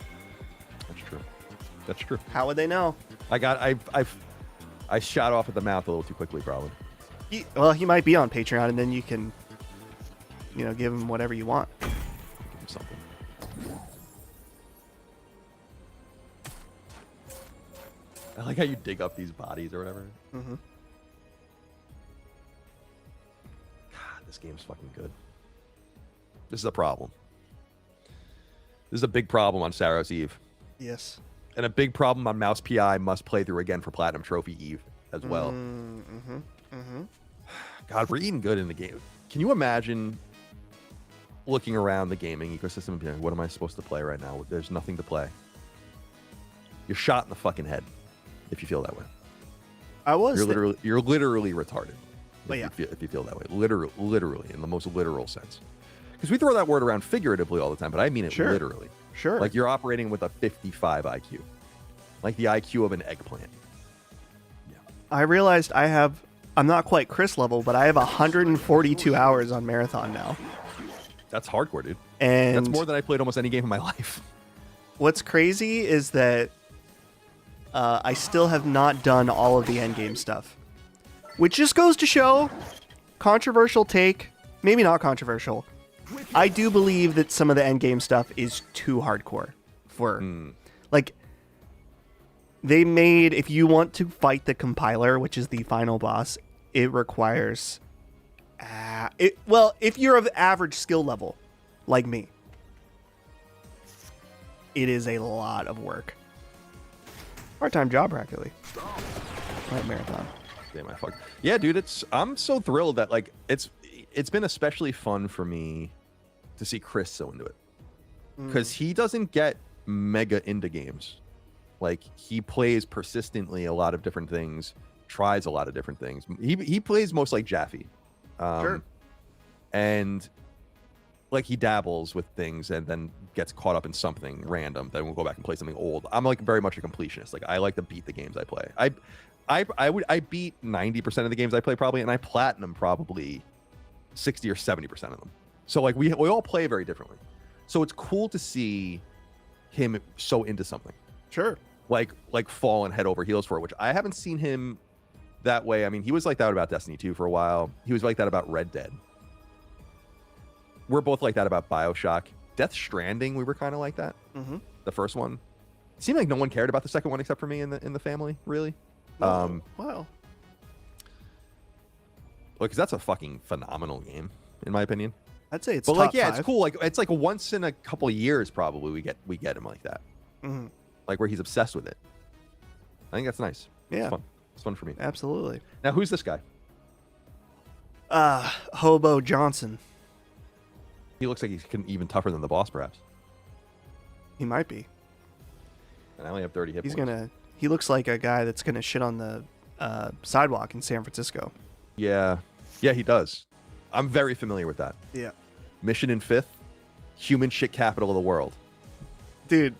That's true. That's true. How would they know? I shot off at the mouth a little too quickly, probably. He might be on Patreon, and then you can, give him whatever you want. Give him something. I like how you dig up these bodies or whatever. Mm-hmm. God, this game's fucking good. This is a problem. This is a big problem on Saros Eve. Yes. And a big problem on Mouse PI must play through again for Platinum Trophy Eve as well. Mm-hmm. Mm-hmm. God, we're eating good in the game. Can you imagine looking around the gaming ecosystem and being like, what am I supposed to play right now? There's nothing to play. You're shot in the fucking head if you feel that way. You're literally retarded. If you feel that way. Literally, in the most literal sense. Because we throw that word around figuratively all the time, but I mean it literally. Sure. Like you're operating with a 55 IQ. Like the IQ of an eggplant. Yeah. I realized I'm not quite Chris level, but I have 142 hours on Marathon now. That's hardcore, dude. And that's more than I played almost any game in my life. What's crazy is that I still have not done all of the endgame stuff. Which just goes to show, controversial take, maybe not controversial. I do believe that some of the endgame stuff is too hardcore for, like, they made, if you want to fight the compiler, which is the final boss, it requires, if you're of average skill level, like me, it is a lot of work. Part-time job, practically. Right, Marathon. Damn, I fucked. Yeah, dude, I'm so thrilled that, like, it's been especially fun for me to see Chris so into it. Because he doesn't get mega into games. Like, he plays persistently a lot of different things, tries a lot of different things. He plays most like Jaffe. Sure. And, like, he dabbles with things and then gets caught up in something random. Then we'll go back and play something old. I'm, like, very much a completionist. Like, I like to beat the games I play. I beat 90% of the games I play probably, and I platinum probably 60 or 70% of them. So, like, we all play very differently. So it's cool to see him so into something. Sure. Like falling head over heels for it, which I haven't seen him that way. I mean, he was like that about Destiny 2 for a while. He was like that about Red Dead. We're both like that about BioShock. Death Stranding, we were kind of like that. Mm-hmm. The first one. It seemed like no one cared about the second one except for me in the family, really. Wow. Because that's a fucking phenomenal game, in my opinion. I'd say it's but top like, yeah, 5. it's cool. Like, it's like once in a couple of years, probably we get him like that. Mm-hmm. Like where he's obsessed with it. I think that's nice. Yeah, it's fun. It's fun for me. Absolutely. Now, who's this guy? Hobo Johnson. He looks like he's even tougher than the boss, perhaps. He might be. And I only have 30 hit points. He looks like a guy that's gonna shit on the sidewalk in San Francisco. Yeah, he does. I'm very familiar with that. Yeah. Mission in 5th, human shit capital of the world. Dude,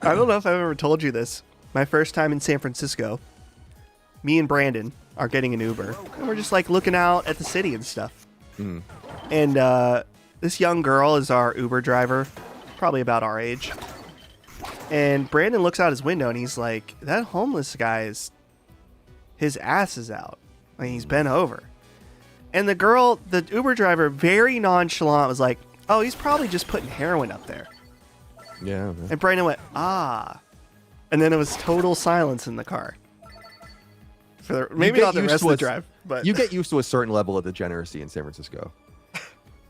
I don't know if I've ever told you this. My first time in San Francisco, me and Brandon are getting an Uber, and we're just like looking out at the city and stuff. And this young girl is our Uber driver, probably about our age. And Brandon looks out his window and he's like, that homeless guy his ass is out. Like, he's bent over. And the Uber driver, very nonchalant, was like, oh, he's probably just putting heroin up there. Yeah. Man. And Brandon went, ah. And then it was total silence in the car. Maybe not the rest of the drive, but you get used to a certain level of degeneracy in San Francisco.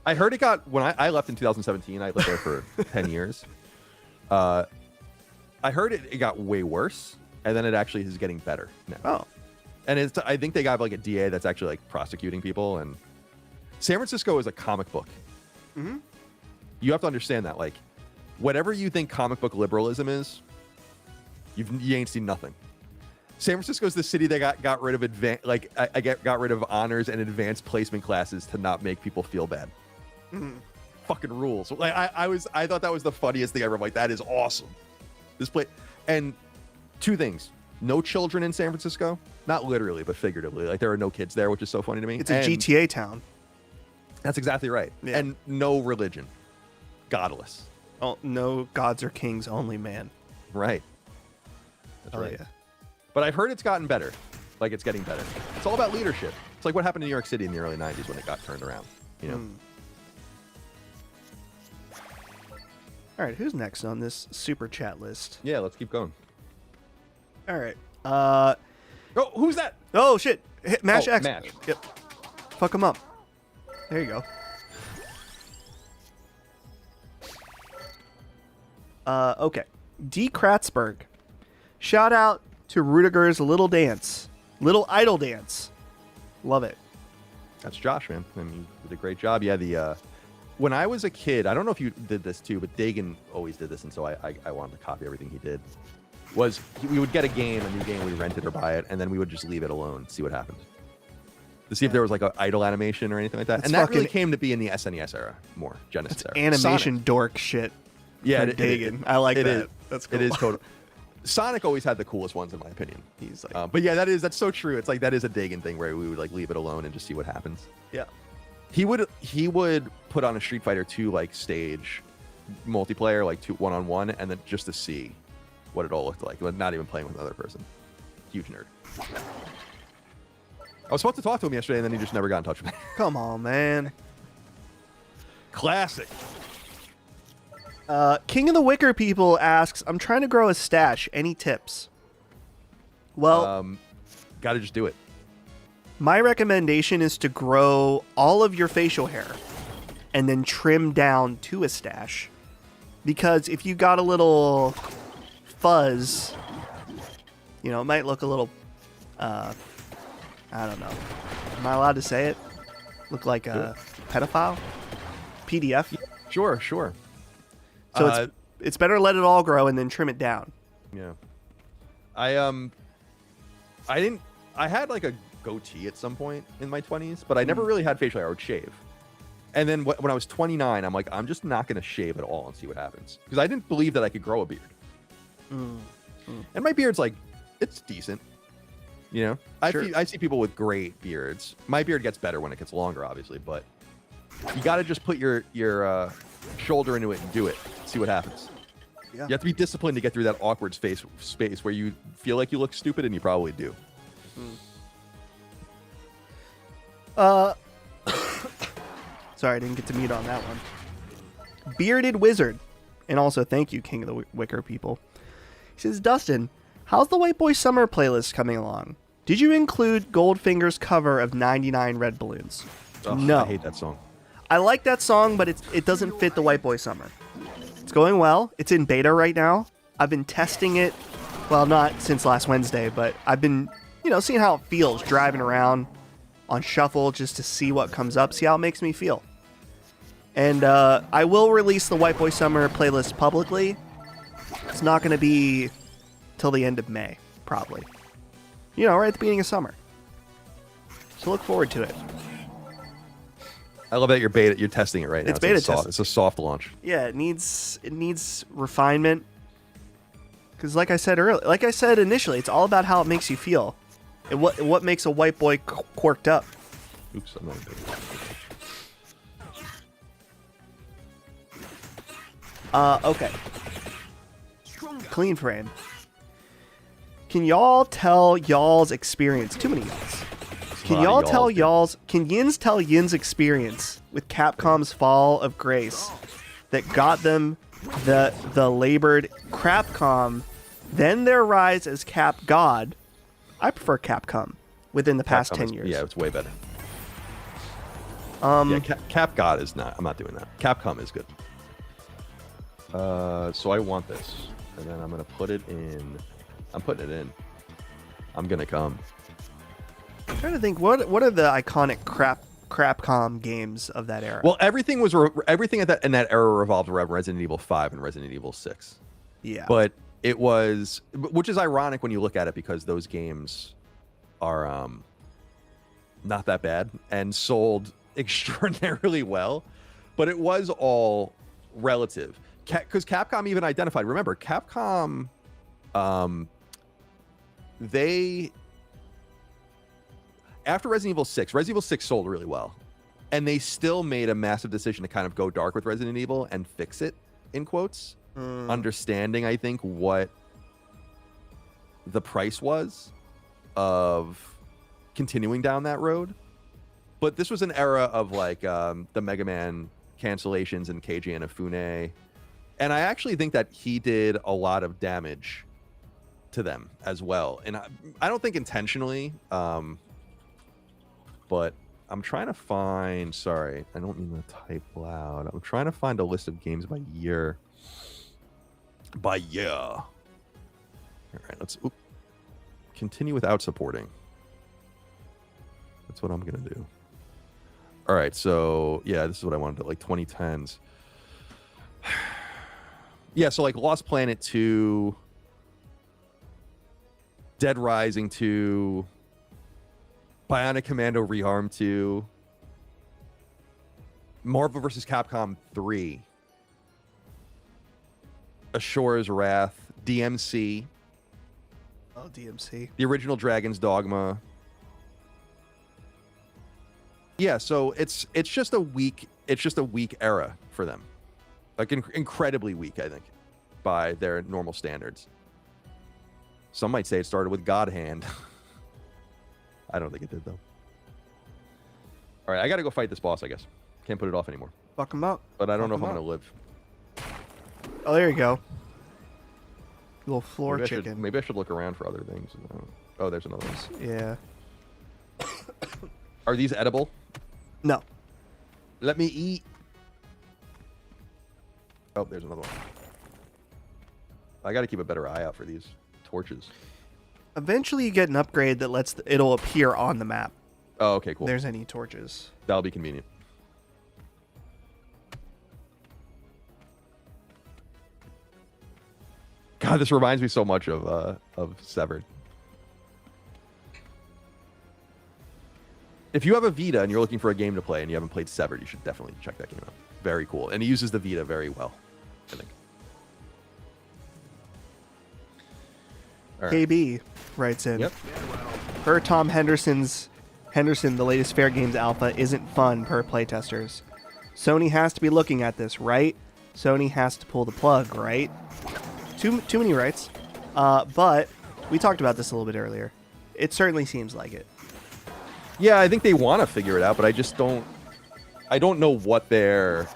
I heard it got, when I left in 2017, I lived there for 10 years. I heard it got way worse, and then it actually is getting better now. Oh. And I think they got like a DA that's actually like prosecuting people. And San Francisco is a comic book. Mm-hmm. You have to understand that. Like, whatever you think comic book liberalism is, you ain't seen nothing. San Francisco is the city that got rid of got rid of honors and advanced placement classes to not make people feel bad. Mm-hmm. fucking rules. Like I thought that was the funniest thing ever. I'm like, that is awesome. This play, and two things: no children in San Francisco, not literally but figuratively. Like there are no kids there, which is so funny to me. It's a GTA town. That's exactly right. Yeah. And no religion, godless. Oh, no gods or kings, only man. Right. That's Oh right. yeah. But I've heard it's gotten better. Like it's getting better. It's all about leadership. It's like what happened in New York City in the early 90s when it got turned around. You know. All right, who's next on this super chat list? Yeah, let's keep going. All right. Oh, who's that? Oh shit! Mash X. Mash. Yep. Fuck him up. There you go. Okay. D. Kratzberg. Shout out to Rudiger's Little Dance. Little Idol Dance. Love it. That's Josh, man. I mean, you did a great job. Yeah, the when I was a kid, I don't know if you did this too, but Dagan always did this, and so I wanted to copy everything he did. We would get a new game, we rent it or buy it, and then we would just leave it alone, see what happened. To see if there was like an idle animation or anything like that. That's and that really fucking- came to be in the SNES era more, Genesis era. Animation Sonic. dork shit. Yeah, from Dagan. I like it that. is. That's cool. It is total. Sonic always had the coolest ones in my opinion. He's like, But yeah, that's so true. It's like that is a Dagan thing where we would like leave it alone and just see what happens. yeah. He would put on a Street Fighter 2 like stage multiplayer, like 1-on-1, and then just to see what it all looked like, not even playing with another person. Huge nerd. I was supposed to talk to him yesterday, and then he just never got in touch with me. Come on, man. Classic. King of the Wicker People asks, I'm trying to grow a stash. Any tips? Well, Got to just do it. my recommendation is to grow all of your facial hair and then trim down to a stash. Because if you got a little fuzz, you know, it might look a little, I don't know. Am I allowed to say it? Look like a pedophile? PDF? Sure. So it's better to let it all grow and then trim it down. Yeah. I had like a goatee at some point in my 20s, but I never really had facial hair. I would shave. And then when I was 29, I'm like, I'm just not going to shave at all and see what happens. Because I didn't believe that I could grow a beard. And my beard's like, it's decent. You know? Sure. I see people with great beards. My beard gets better when it gets longer, obviously, but you got to just put your shoulder into it and do it. See what happens. Yeah. You have to be disciplined to get through that awkward space where you feel like you look stupid, and you probably do. Sorry, I didn't get to mute on that one. Bearded Wizard. And also, thank you, King of the Wicker People. He says, Dustin, how's the White Boy Summer playlist coming along? Did you include Goldfinger's cover of 99 Red Balloons? Ugh, No. I hate that song. I like that song, but it doesn't fit the White Boy Summer. It's going well. It's in beta right now. I've been testing it. Well, not since last Wednesday, but I've been, seeing how it feels driving around on shuffle just to see what comes up, see how it makes me feel. And I will release the White Boy Summer playlist publicly. It's not going to be till the end of May, probably. Right at the beginning of summer. So look forward to it. I love that you're testing it right now. It's beta soft, testing. It's a soft launch. Yeah, it needs refinement. Because like I said initially, it's all about how it makes you feel. And what makes a white boy quirked up. Oops, I'm not doing it. Okay. Clean frame. Can y'all tell y'all's experience? Too many y'alls. Can y'all tell y'all's? Can Yins tell Yin's experience with Capcom's Fall of Grace that got them the labored Crapcom, then their rise as Cap God? I prefer Capcom within the past 10 years. Yeah, it's way better. Cap God is not. I'm not doing that. Capcom is good. So I want this, and then I'm gonna put it in. I'm putting it in. I'm gonna come. I'm trying to think what are the iconic Crapcom games of that era? Well, everything in that era revolved around Resident Evil 5 and Resident Evil 6. Yeah. But it was, which is ironic when you look at it, because those games are not that bad and sold extraordinarily well. But it was all relative. Because Capcom even identified, remember, Capcom, they, after Resident Evil 6 sold really well. And they still made a massive decision to kind of go dark with Resident Evil and fix it, in quotes. Understanding, I think, what the price was of continuing down that road. But this was an era of like the Mega Man cancellations and Keiji Inafune. And I actually think that he did a lot of damage to them as well. And I don't think intentionally, but I'm trying to find, sorry, I don't mean to type loud. I'm trying to find a list of games by year. By year. All right, let's continue without supporting. That's what I'm going to do. All right, so yeah, this is what I wanted to, like 2010s. Yeah, so like Lost Planet 2, Dead Rising 2, Bionic Commando Rearm 2, Marvel vs. Capcom 3, Asura's Wrath, DMC. Oh, DMC. The original Dragon's Dogma. Yeah, so it's just a weak era for them. Like incredibly weak, I think, by their normal standards. Some might say it started with God Hand. I don't think it did though. All right, I got to go fight this boss, I guess. Can't put it off anymore. Fuck him up. But I don't know Fuck if I'm him going to live. Oh, there you go. Little floor chicken. Maybe I should look around for other things. Oh, there's another one. Yeah. Are these edible? No. Let me eat. Oh, there's another one. I got to keep a better eye out for these torches. Eventually you get an upgrade that lets it'll appear on the map. Oh, okay, cool. There's any torches. That'll be convenient. God, this reminds me so much of Severed. If you have a Vita and you're looking for a game to play and you haven't played Severed, you should definitely check that game out. Very cool. And he uses the Vita very well, I think. All right. KB writes in. Yep. Per Tom Henderson, the latest Fair Games alpha isn't fun per playtesters. Sony has to be looking at this, right? Sony has to pull the plug, right? Too many rights. But we talked about this a little bit earlier. It certainly seems like it. Yeah, I think they want to figure it out, but I just don't. I don't know what they're.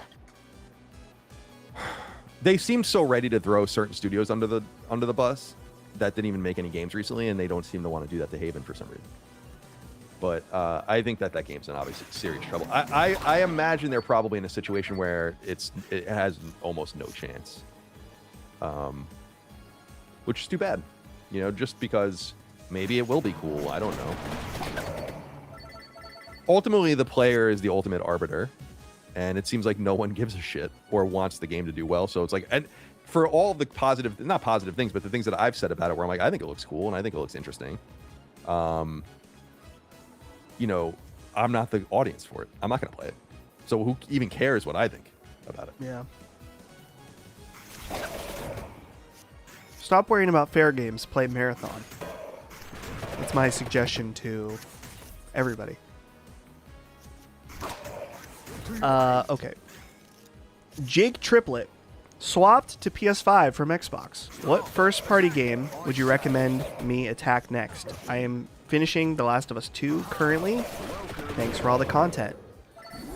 They seem so ready to throw certain studios under the bus that didn't even make any games recently, and they don't seem to want to do that to Haven for some reason. But I think that game's in obviously serious trouble. I imagine they're probably in a situation where it has almost no chance. Which is too bad, you know, just because maybe it will be cool. I don't know. Ultimately, the player is the ultimate arbiter, and it seems like no one gives a shit or wants the game to do well. So it's like, and for all the positive, not positive things, but the things that I've said about it, where I'm like, I think it looks cool and I think it looks interesting. You know, I'm not the audience for it. I'm not going to play it. So who even cares what I think about it? Yeah. Stop worrying about Fair Games. Play Marathon. That's my suggestion to everybody. Okay. Jake Triplet swapped to PS5 from Xbox. What first-party game would you recommend me attack next? I am finishing The Last of Us 2 currently. Thanks for all the content.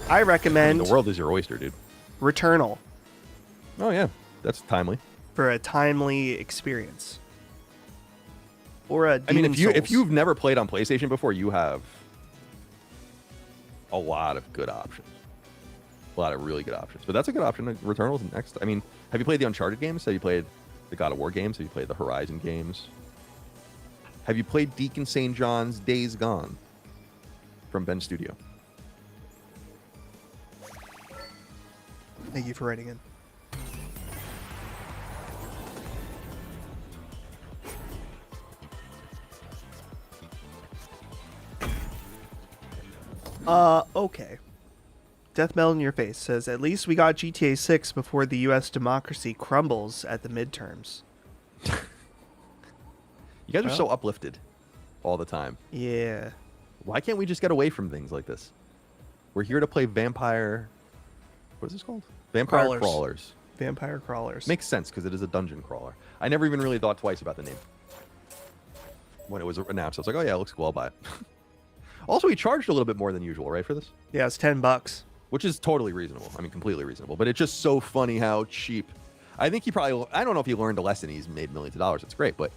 I recommend... The world is your oyster, dude. Returnal. Oh, yeah. That's timely. For a timely experience. Or a I mean, Demon's Souls. if you've never played on PlayStation before, you have a lot of good options. A lot of really good options. But that's a good option. Returnal's next. I mean, have you played the Uncharted games? Have you played the God of War games? Have you played the Horizon games? Have you played Deacon St. John's Days Gone from Ben Studio? Thank you for writing in. Okay. Death Meld in Your Face says, at least we got GTA 6 before the U.S. democracy crumbles at the midterms. You guys are so uplifted all the time. Yeah. Why can't we just get away from things like this? We're here to play vampire... What is this called? Vampire Crawlers. Vampire Crawlers. Makes sense because it is a dungeon crawler. I never even really thought twice about the name. When it was announced, I was like, oh yeah, it looks cool, I'll buy it. Also, he charged a little bit more than usual, right, for this? Yeah, it's $10. Which is totally reasonable. I mean, completely reasonable. But it's just so funny how cheap. I think he probably... I don't know if he learned a lesson. He's made millions of dollars. It's great, but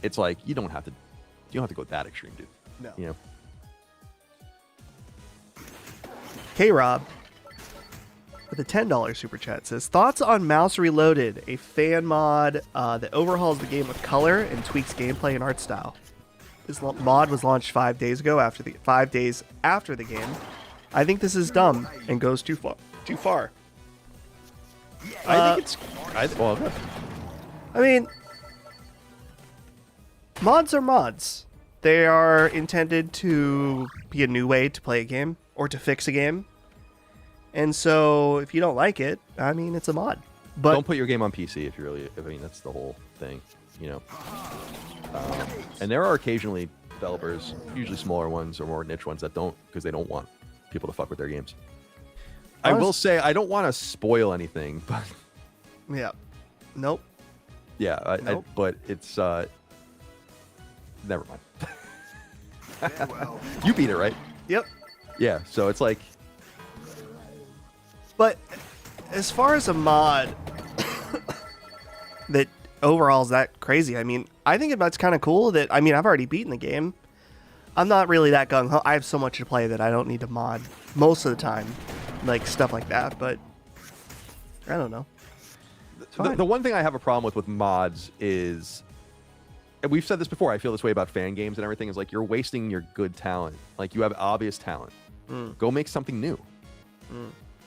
it's like, you don't have to go that extreme, dude. No. You know? K-Rob, with a $10 super chat, says, thoughts on Mouse Reloaded, a fan mod that overhauls the game with color and tweaks gameplay and art style. This mod was launched 5 days ago, 5 days after the game. I think this is dumb and goes too far. I think it's... I mean, mods are mods. They are intended to be a new way to play a game or to fix a game. And so if you don't like it, I mean, it's a mod. But don't put your game on PC if you really... I mean, that's the whole thing, you know? And there are occasionally developers, usually smaller ones or more niche ones, that don't, because they don't want people to fuck with their games. I will say, I don't want to spoil anything, but... Yeah. Nope. Yeah, Nope. but it's... Never mind. Farewell. You beat it, right? Yep. Yeah, so it's like... But as far as a mod that overall's that crazy, I mean, I think that's kind of cool that, I mean, I've already beaten the game. I'm not really that gung-ho. I have so much to play that I don't need to mod most of the time, like stuff like that, but I don't know. The one thing I have a problem with mods is, and we've said this before, I feel this way about fan games and everything, is like you're wasting your good talent. Like you have obvious talent. Go make something new.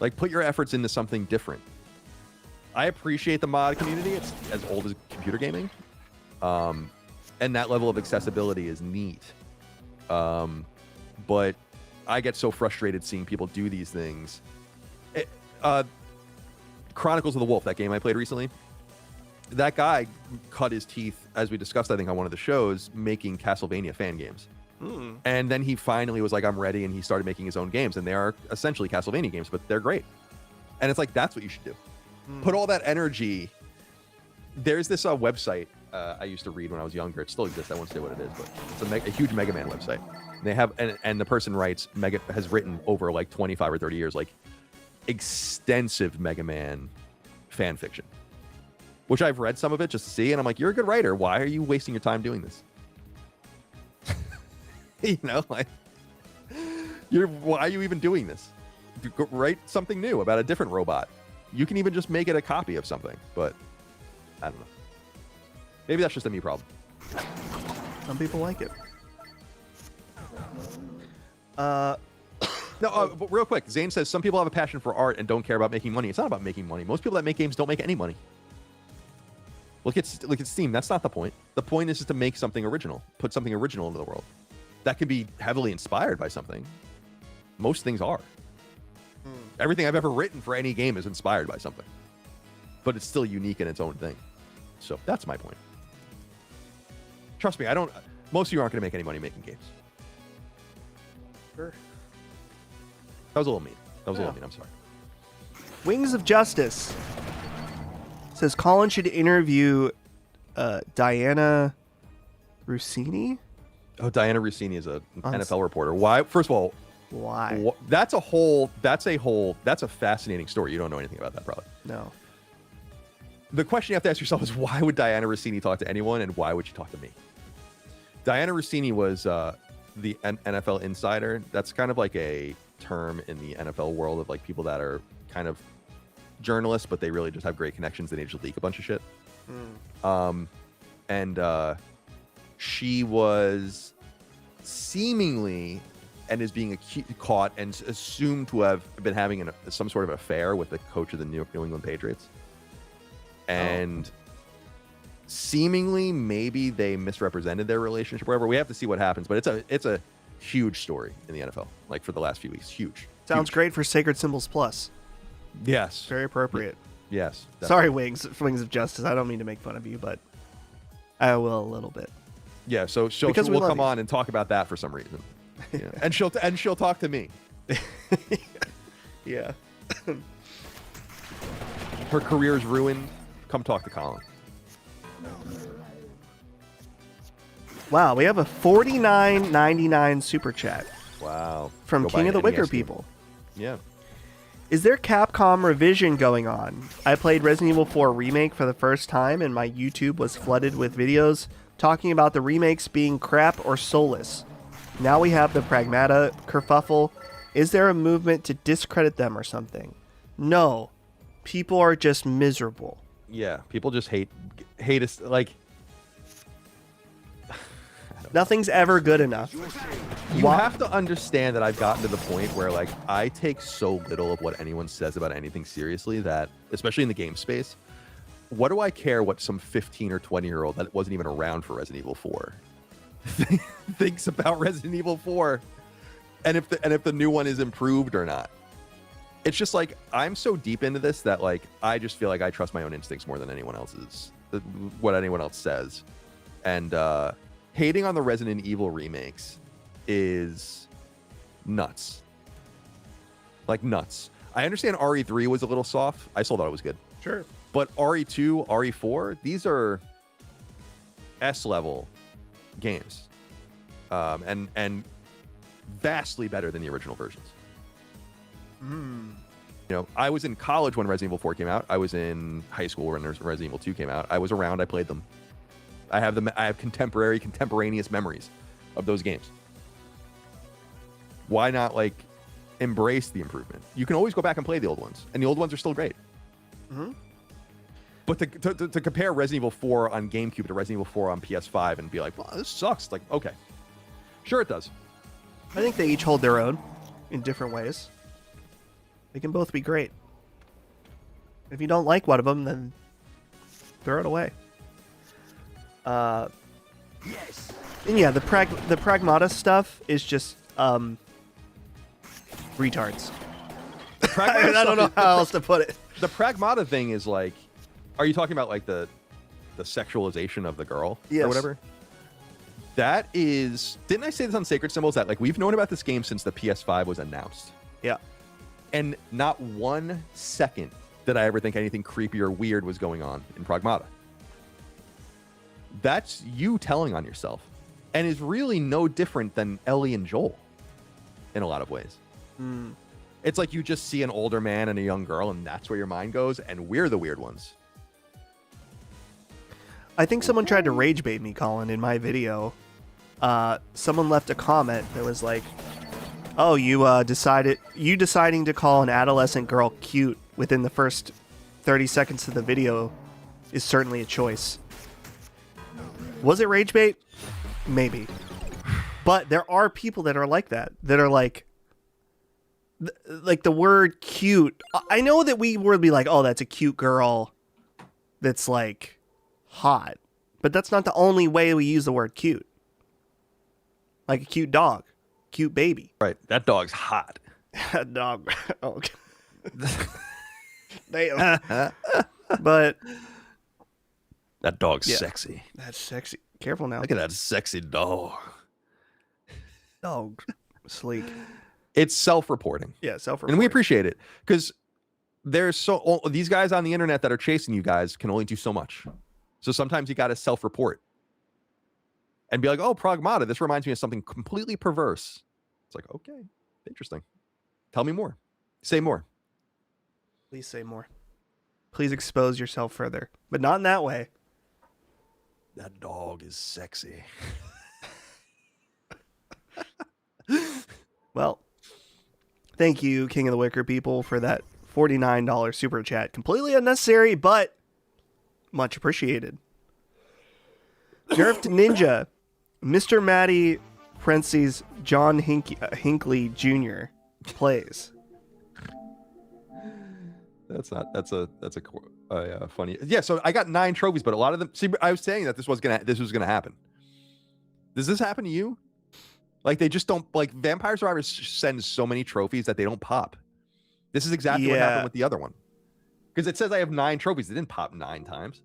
Like put your efforts into something different. I appreciate the mod community. It's as old as computer gaming. And that level of accessibility is neat. But I get so frustrated seeing people do these things. Chronicles of the Wolf, that game I played recently, that guy cut his teeth, as we discussed, I think, on one of the shows, making Castlevania fan games. And then he finally was like, I'm ready, and he started making his own games, and they are essentially Castlevania games, but they're great. And it's like, that's what you should do. Put all that energy. There's this website I used to read when I was younger. It still exists. I won't say what it is, but it's a huge Mega Man website. They have, and the person has written over like 25 or 30 years, like extensive Mega Man fan fiction, which I've read some of it just to see, and I'm like, you're a good writer. Why are you wasting your time doing this? You know, like, why are you even doing this? Write something new about a different robot. You can even just make it a copy of something, but I don't know. Maybe that's just a me problem. Some people like it. No, but real quick, Zane says some people have a passion for art and don't care about making money. It's not about making money. Most people that make games don't make any money. Look at Steam. That's not the point. The point is just to make something original. Put something original into the world. That can be heavily inspired by something. Most things are. Everything I've ever written for any game is inspired by something. But it's still unique in its own thing. So that's my point. Trust me, most of you aren't going to make any money making games. Sure. That was a little mean. I'm sorry. Wings of Justice says Colin should interview Diana Rossini. Oh, Diana Rossini is an NFL reporter. Why? First of all, why? That's a fascinating story. You don't know anything about that, probably. No. The question you have to ask yourself is, why would Diana Rossini talk to anyone, and why would she talk to me? Diana Rossini was the NFL insider. That's kind of like a term in the NFL world of like people that are kind of journalists, but they really just have great connections and they just leak a bunch of shit. She was seemingly and is being caught and assumed to have been having some sort of affair with the coach of the New England Patriots. And seemingly maybe they misrepresented their relationship or whatever. We have to see what happens, but it's a huge story in the NFL, like for the last few weeks. Huge. Sounds Huge. great for Sacred Symbols Plus. Yes. Very appropriate. Yes. Sorry, Wings of Justice. I don't mean to make fun of you, but I will a little bit. Yeah. So Because we we'll love come you. on and talk about that for some reason. Yeah. and she'll talk to me. Yeah. Her career's ruined. Come talk to Colin. Wow, we have a $49.99 super chat Wow. from Go buy King of an the Wicker NES game. people. Yeah. Is there Capcom revision going on? I played Resident Evil 4 Remake for the first time, and my YouTube was flooded with videos talking about the remakes being crap or soulless. Now we have the Pragmata kerfuffle. Is there a movement to discredit them or something? No. People are just miserable. Yeah. People just hate us. Like, Nothing's ever good enough. you Why- have to understand that I've gotten to the point where, like, I take so little of what anyone says about anything seriously that, especially in the game space, what do I care what some 15 or 20-year-old that wasn't even around for Resident Evil 4 thinks about Resident Evil 4, and if the new one is improved or not? It's just like, I'm so deep into this that, like, I just feel like I trust my own instincts more than anyone else's, what anyone else says. And hating on the Resident Evil remakes is nuts. Like, nuts. I understand RE3 was a little soft. I still thought it was good. Sure. But RE2, RE4, these are S-level games. And vastly better than the original versions. You know, I was in college when Resident Evil 4 came out. I was in high school when Resident Evil 2 came out. I was around. I played them. I have contemporaneous memories of those games. Why not, like, embrace the improvement? You can always go back and play the old ones, and the old ones are still great. But to compare Resident Evil 4 on GameCube to Resident Evil 4 on PS5 and be like, well, this sucks. Like, okay. Sure it does. I think they each hold their own in different ways. They can both be great. If you don't like one of them, then throw it away. Yes. And yeah, the Pragmata stuff is just retards. I don't know how else to put it. The Pragmata thing is like, are you talking about like the sexualization of the girl Yes. or whatever? That is, didn't I say this on Sacred Symbols that, like, we've known about this game since the PS5 was announced, Yeah. and not 1 second did I ever think anything creepy or weird was going on in Pragmata. That's you telling on yourself, and is really no different than Ellie and Joel in a lot of ways. It's like you just see an older man and a young girl, and that's where your mind goes, and we're the weird ones. I think someone tried to rage bait me, Colin, in my video. Someone left a comment that was like, "Oh, you deciding to call an adolescent girl cute within the first 30 seconds of the video is certainly a choice." Was it rage bait? Maybe. But there are people that are like that. That are like the word cute. I know that we would be like, "Oh, that's a cute girl." That's like hot, but that's not the only way we use the word cute. Like a cute dog, cute baby. Right, that dog's hot. Dog. Oh. Damn. But That dog's Yeah. sexy. that's sexy. Careful now. Look at that sexy dog. Dog. Sleek. It's self-reporting. Yeah, self-reporting. And we appreciate it, because there's these guys on the internet that are chasing you guys can only do so much. So sometimes you got to self-report and be like, "Oh, Pragmata, this reminds me of something completely perverse." It's like, okay, interesting. Tell me more. Say more. Please say more. Please expose yourself further, but not in that way. That dog is sexy. Well, thank you, King of the Wicker people, for that $49 super chat. Completely unnecessary, but much appreciated. Nerfed Ninja, Mr. Matty, parentheses, John Hinckley Jr. plays. That's a funny. Yeah, so I got 9 trophies, but a lot of them. See, I was saying that this was gonna happen. Does this happen to you? Like they just don't like Vampire Survivors sends so many trophies that they don't pop. This is exactly what happened with the other one. Because it says I have 9 trophies. It didn't pop 9 times.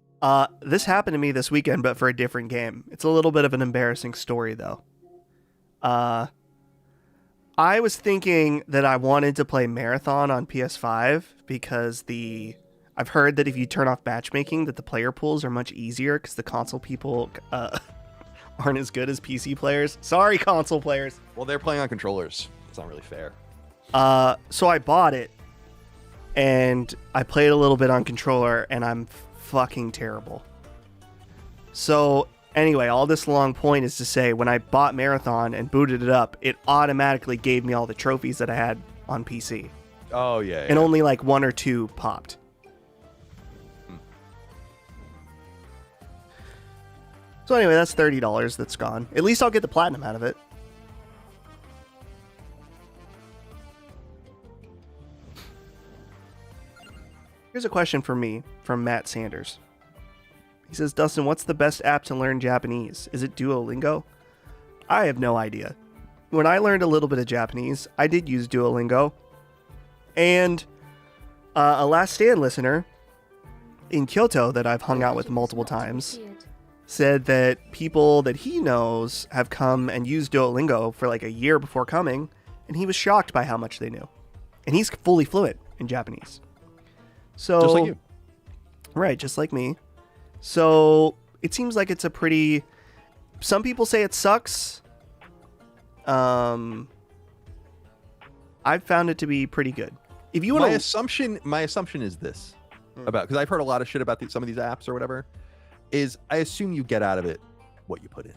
This happened to me this weekend, but for a different game. It's a little bit of an embarrassing story, though. I was thinking that I wanted to play Marathon on PS5 because I've heard that if you turn off matchmaking, that the player pools are much easier because the console people aren't as good as PC players. Sorry, console players. Well, they're playing on controllers. It's not really fair. So I bought it, and I played a little bit on controller, and I'm fucking terrible. So anyway, all this long point is to say, when I bought Marathon and booted it up, it automatically gave me all the trophies that I had on PC. Oh, yeah. And only like 1 or 2 popped. So anyway, that's $30 that's gone. At least I'll get the platinum out of it. Here's a question for me from Matt Sanders. He says, Dustin, what's the best app to learn Japanese? Is it Duolingo? I have no idea. When I learned a little bit of Japanese, I did use Duolingo. And a Last Stand listener in Kyoto that I've hung out with multiple times said that people that he knows have come and used Duolingo for like a year before coming, and he was shocked by how much they knew. And he's fully fluent in Japanese. So, just like you. Right, just like me. So it seems like it's a pretty... Some people say it sucks. I've found it to be pretty good. If you want my assumption is this about, because I've heard a lot of shit about some of these apps or whatever, is I assume you get out of it what you put in,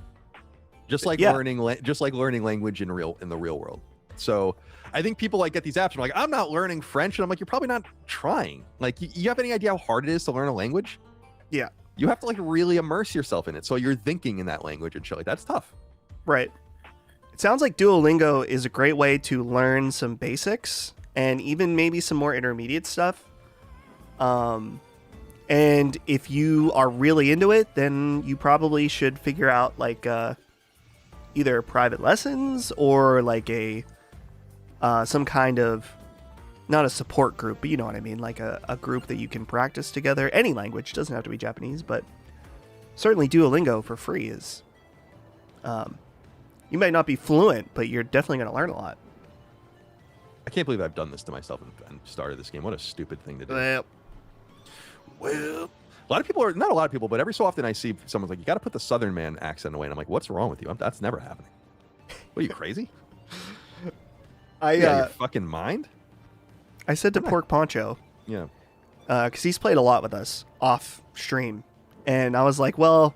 just like learning language in the real world. So I think people like get these apps and are like, I'm not learning French, and I'm like, you're probably not trying. Like, you have any idea how hard it is to learn a language? Yeah, you have to like really immerse yourself in it, so you're thinking in that language and shit. Like, that's tough. Right. It sounds like Duolingo is a great way to learn some basics and even maybe some more intermediate stuff. And if you are really into it, then you probably should figure out like either private lessons or like a some kind of, not a support group, but you know what I mean, like a group that you can practice together. Any language, doesn't have to be Japanese, but certainly Duolingo for free is... you might not be fluent, but you're definitely going to learn a lot. I can't believe I've done this to myself and started this game. What a stupid thing to do. Well, a lot of people not a lot of people, but every so often I see someone's like, you got to put the Southern man accent away. And I'm like, what's wrong with you? That's never happening. What are you, crazy? Your fucking mind? I said to Pork Poncho. Yeah. Because he's played a lot with us off stream. And I was like, well,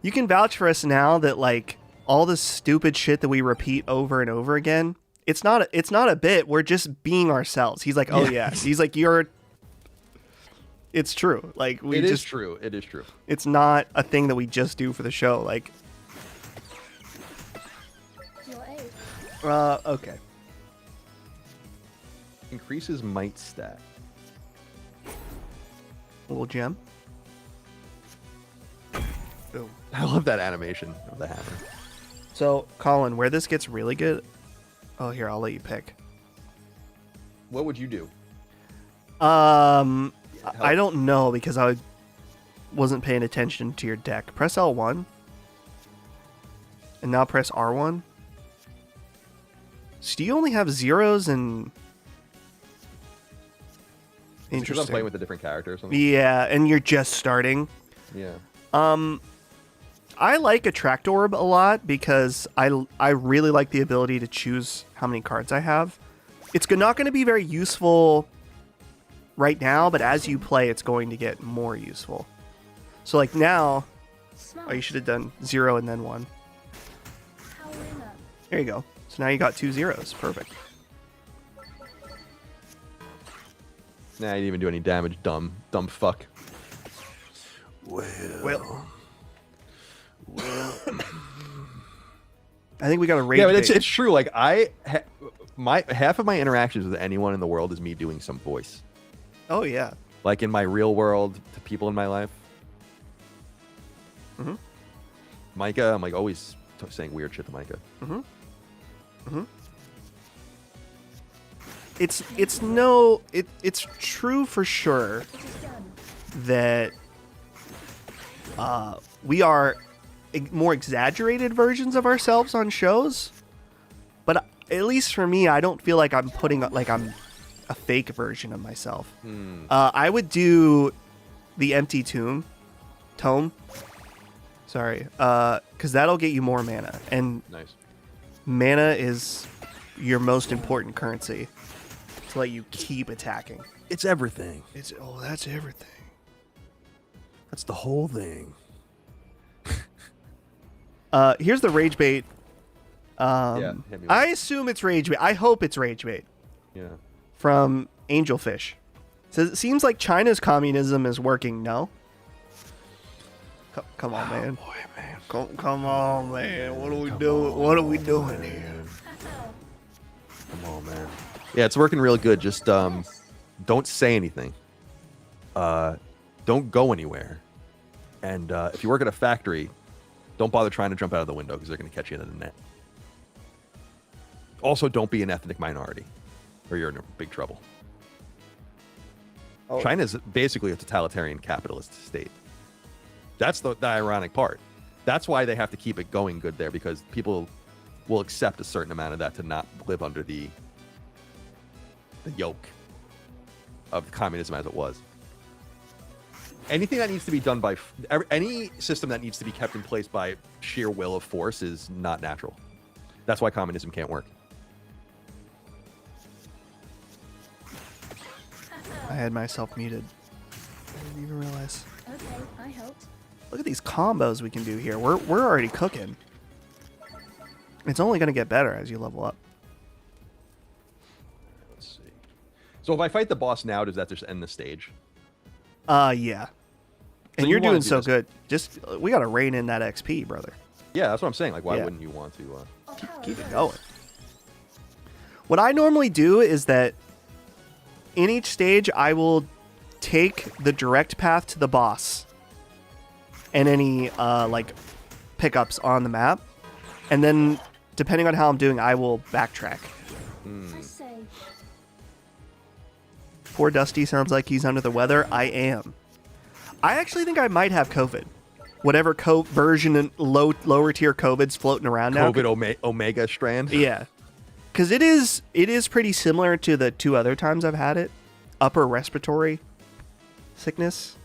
you can vouch for us now that like all this stupid shit that we repeat over and over again, it's not a bit. We're just being ourselves. He's like, oh yeah. He's like, it's true. Like It is true. It's not a thing that we just do for the show. Like, okay. Increases might stat. Little gem. Boom. I love that animation of the hammer. So, Colin, where this gets really good... Oh, here, I'll let you pick. What would you do? I don't know because I wasn't paying attention to your deck. Press L1. And now press R1. So do you only have zeros and... Because I'm playing with a different character or something? Yeah, and you're just starting. Yeah. I like Attract Orb a lot because I really like the ability to choose how many cards I have. It's not going to be very useful right now, but as you play, it's going to get more useful. So like now, you should have done 0 and then 1. There you go. So now you got 2 zeros. Perfect. Nah, you didn't even do any damage, dumb fuck. Well. I think we got a rage. Yeah, but it's true. Like half of my interactions with anyone in the world is me doing some voice. Oh yeah. Like in my real world to people in my life. Mm-hmm. Micah, I'm like always saying weird shit to Micah. Mm-hmm. It's true for sure that we are more exaggerated versions of ourselves on shows, but at least for me, I don't feel like I'm I'm a fake version of myself. I would do the empty tome. Sorry, because that'll get you more mana, and Nice. mana is your most important currency to let you keep attacking. It's everything. That's everything. That's the whole thing. Here's the rage bait. Yeah, hit me with I it. assume it's rage bait. I hope it's rage bait Yeah. from Angelfish. Says it seems like China's communism is working. No. Come on, man. Boy, man. Come on, man. What are we doing? What are we doing here? Come on, man. Yeah, it's working real good. Just don't say anything. Don't go anywhere. And if you work at a factory, don't bother trying to jump out of the window because they're going to catch you in the net. Also, don't be an ethnic minority or you're in big trouble. Oh. China's basically a totalitarian capitalist state. That's the ironic part. That's why they have to keep it going good there, because people will accept a certain amount of that to not live under the yoke of communism as it was. Anything that needs to be done by any system that needs to be kept in place by sheer will of force is not natural. That's why communism can't work. I had myself muted. I didn't even realize. Okay, I helped. Look at these combos we can do here. We're already cooking. It's only going to get better as you level up. Let's see. So if I fight the boss now, does that just end the stage? Yeah. And you you're wanna doing do so this. good. Just we got to rein in that XP, brother. Yeah, that's what I'm saying. Like, why Yeah. wouldn't you want to? Keep it going. What I normally do is that in each stage, I will take the direct path to the boss and any like pickups on the map, and then depending on how I'm doing, I will backtrack. I say. Poor Dusty sounds like he's under the weather. I am. I actually think I might have COVID. Whatever version and lower tier COVID's floating around now. COVID Omega strand. Yeah. Because it is pretty similar to the two other times I've had it. Upper respiratory sickness.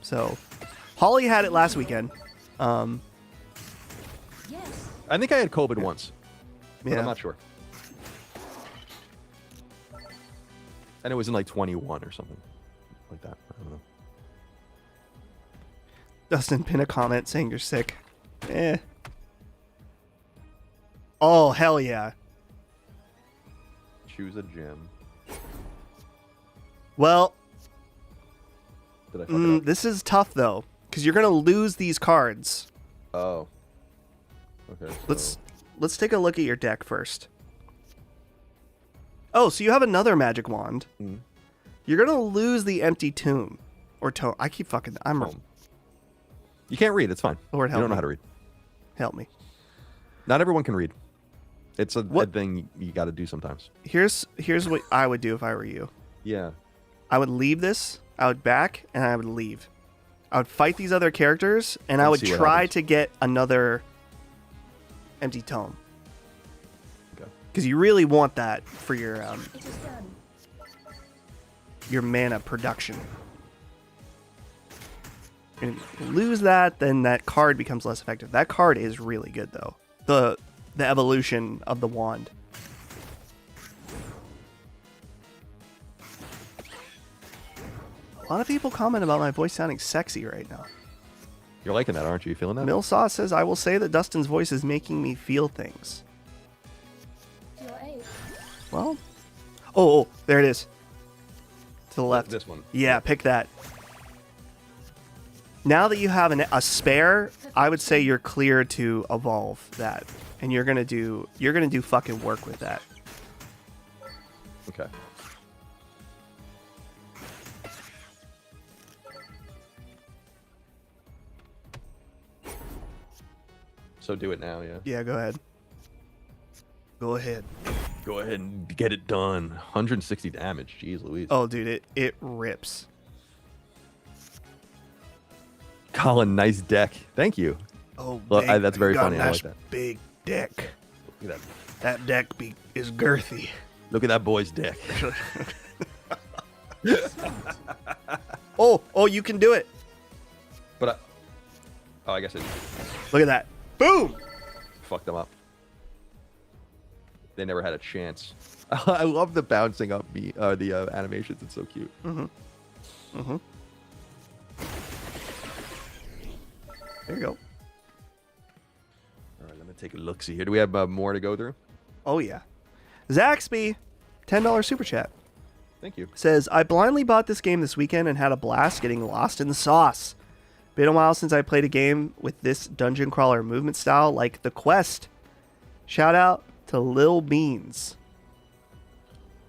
So, Holly had it last weekend. Yes. I think I had COVID once, but Yeah. I'm not sure. And it was in like 21 or something like that. I don't know. Dustin pin a comment saying you're sick. Eh. Oh, hell yeah. Choose a gym. Well, Did I fuck it up? this is tough though, because you're gonna lose these cards. Oh. Okay. Let's take a look at your deck first. Oh, so you have another magic wand. Mhm. You're gonna lose the empty tomb or tome. I keep fucking. I'm Home. You can't read. It's fine. Lord You help don't know me. how to read. Help me. Not everyone can read. It's a What- thing you got to do sometimes. Here's what I would do if I were you. Yeah. I would leave this. I would back, and I would leave. I would fight these other characters, and I And would see what try happens. to get another empty tome. Okay. Because you really want that for your It is done. your mana production. And if you lose that, then that card becomes less effective. That card is really good though. The evolution of the wand. A lot of people comment about my voice sounding sexy right now. You're liking that, aren't you? You feeling that? Millsaw says, I will say that Dustin's voice is making me feel things. Your aid. Well, oh, there it is. To the left. This one. Yeah, pick that. Now that you have a spare, I would say you're clear to evolve that, and you're gonna do fucking work with that. Okay. So do it now, yeah. Yeah, go ahead. Go ahead. Go ahead and get it done. 160 damage. Jeez Louise. Oh, dude, it rips. Colin, nice deck. Thank you. Oh, Well, big- that's very you got funny. a I nice like that. big deck. Look at That deck is girthy. Look at that boy's deck. Oh, you can do it. But I guess I Look at that. Boom. fucked them up. They never had a chance. I love the bouncing up the animations. It's so cute. There you go. All right, let me take a look. See here. Do we have more to go through? Oh, yeah. Zaxby, $10 super chat. Thank you. Says, I blindly bought this game this weekend and had a blast getting lost in the sauce. Been a while since I played a game with this dungeon crawler movement style like The Quest. Shout out to Lil Beans.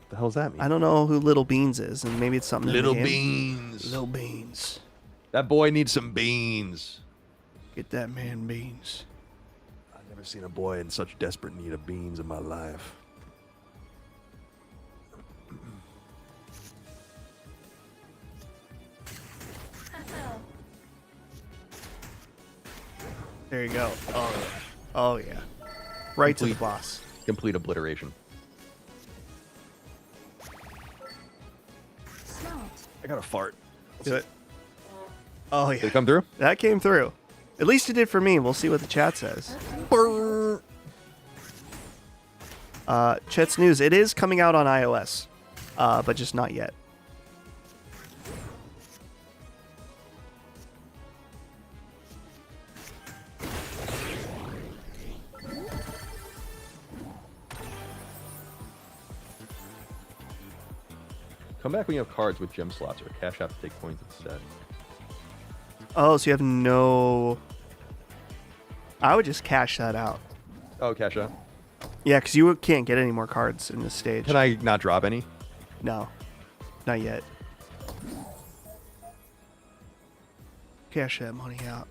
What the hell does that mean? I don't know who Little Beans is, and maybe it's something Little in the game. beans. Little Beans. That boy needs some beans. Get that man beans. I've never seen a boy in such desperate need of beans in my life. There you go. Oh yeah. Right to the Complete. boss. Complete obliteration. Smart. I got a fart. Do it. Oh Did yeah. it come through? That came through. At least it did for me. We'll see what the chat says. Chet's news. It is coming out on iOS, but just not yet. Come back when you have cards with gem slots or cash out to take coins instead. Oh, so you have no... I would just cash that out. Oh, cash out. Yeah, because you can't get any more cards in this stage. Can I not drop any? No. Not yet. Cash that money out.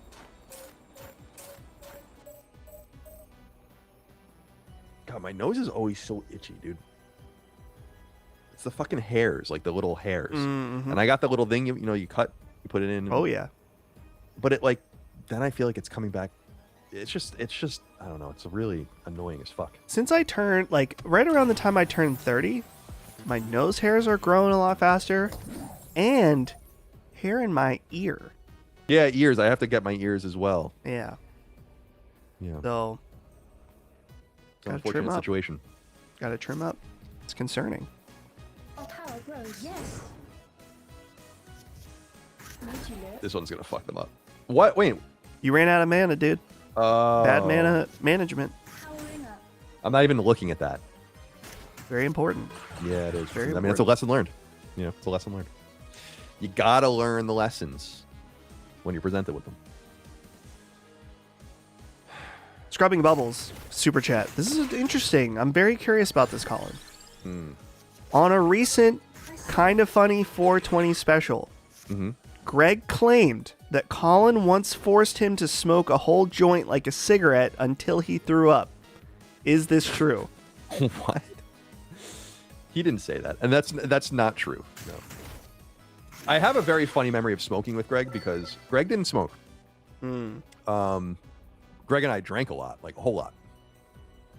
God, my nose is always so itchy, dude. It's the fucking hairs, like the little hairs. Mm-hmm. And I got the little thing, you know, you cut, you put it in. Oh, yeah. But it like, then I feel like it's coming back. It's just, I don't know. It's really annoying as fuck. Since I turned, like, right around the time I turned 30, my nose hairs are growing a lot faster. And hair in my ear. Yeah, ears. I have to get my ears as well. Yeah. Yeah. So, It's an gotta trim unfortunate up. situation. gotta trim up. It's concerning. Our power grows. Yes. Modular. This one's going to fuck them up. What? Wait. You ran out of mana, dude. Bad mana management. Powering up. I'm not even looking at that. Very important. Yeah, it is. Very I mean, it's a important. lesson learned. You know, it's a lesson learned. You gotta learn the lessons when you're presented with them. Scrubbing Bubbles, super chat. This is interesting. I'm very curious about this, Colin. On a recent kind of funny 420 special, Greg claimed that Colin once forced him to smoke a whole joint like a cigarette until he threw up. Is this true? What? He didn't say that, and that's not true. No. I have a very funny memory of smoking with Greg because Greg didn't smoke. Greg and I drank a lot, like a whole lot.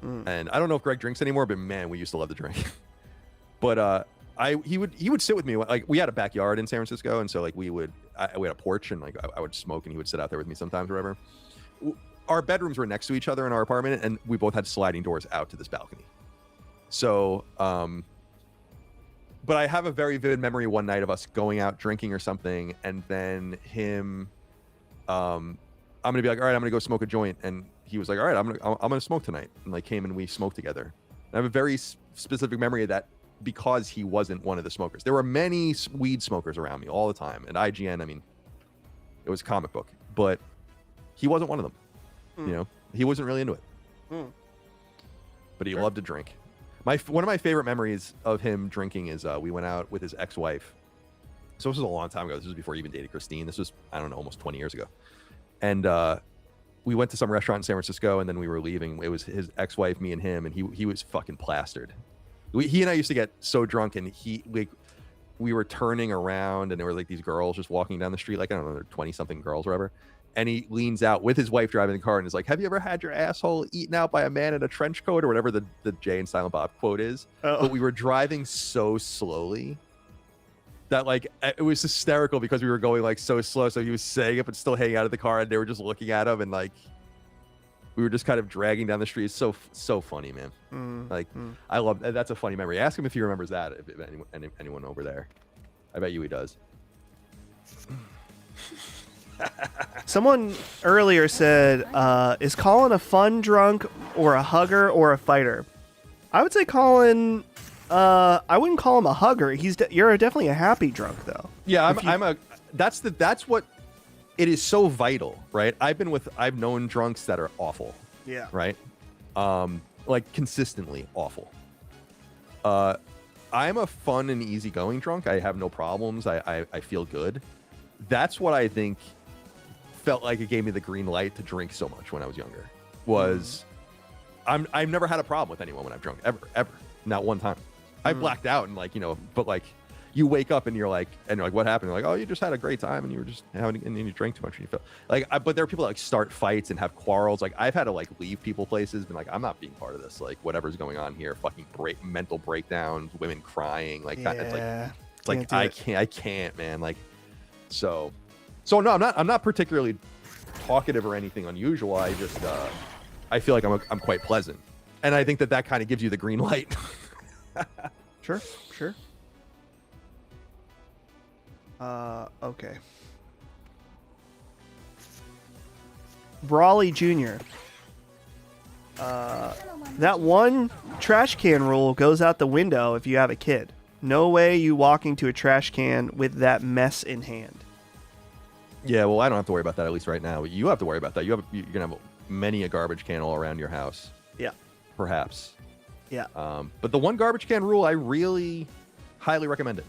And I don't know if Greg drinks anymore, but man, we used to love to drink. But he would sit with me. Like we had a backyard in San Francisco, and so like we had a porch, and like I would smoke, and he would sit out there with me sometimes, or whatever. Our bedrooms were next to each other in our apartment, and we both had sliding doors out to this balcony. So, but I have a very vivid memory one night of us going out drinking or something, and then him, I'm gonna be like, all right, I'm gonna go smoke a joint, and he was like, all right, I'm gonna smoke tonight, and like came and we smoked together. And I have a very specific memory of that because he wasn't one of the smokers. There were many weed smokers around me all the time, and IGN, I mean, it was a comic book, but he wasn't one of them. You know, he wasn't really into it, but he loved to drink. One of my favorite memories of him drinking is we went out with his ex-wife. So this was a long time ago. This was before he even dated Christine. This was, I don't know, almost 20 years ago. And we went to some restaurant in San Francisco, and then we were leaving. It was his ex-wife, me and him, and he was fucking plastered. He and I used to get so drunk, and we were turning around, and there were like these girls just walking down the street, like I don't know, they're 20-something girls or whatever. And he leans out with his wife driving the car and is like, "Have you ever had your asshole eaten out by a man in a trench coat?" or whatever the Jay and Silent Bob quote is. Oh. But we were driving so slowly that like it was hysterical because we were going like so slow. So he was saying it, but still hanging out of the car, and they were just looking at him, and like we were just kind of dragging down the street. It's so funny, man. I love that's a funny memory. Ask him if he remembers that. If anyone over there, I bet you he does. Someone earlier said, is Colin a fun drunk or a hugger or a fighter? I would say Colin, I wouldn't call him a hugger. You're definitely a happy drunk though. Yeah, that's what it is so vital, right? I've known drunks that are awful. Yeah. Right? Like consistently awful. I'm a fun and easygoing drunk. I have no problems. I feel good. That's what I think felt like it gave me the green light to drink so much when I was younger. I've never had a problem with anyone when I've drunk, ever, not one time. I blacked out and but like you wake up and you're like, what happened? You're like, oh, you just had a great time and you were just having, and then you drank too much and you feel like, but there are people that like start fights and have quarrels. Like I've had to like leave people places, been like, I'm not being part of this. Like whatever's going on here, fucking mental breakdowns, women crying, like Yeah, it's like I can't, man. Like so no, I'm not particularly talkative or anything unusual. I just I feel like I'm quite pleasant, and I think that kind of gives you the green light. Sure. Okay. Brawley Jr. That one trash can rule goes out the window if you have a kid. No way you walking to a trash can with that mess in hand. Yeah, well, I don't have to worry about that, at least right now. You have to worry about that. You're going to have many a garbage can all around your house. Yeah. Perhaps. Yeah. But the one garbage can rule, I really highly recommend it.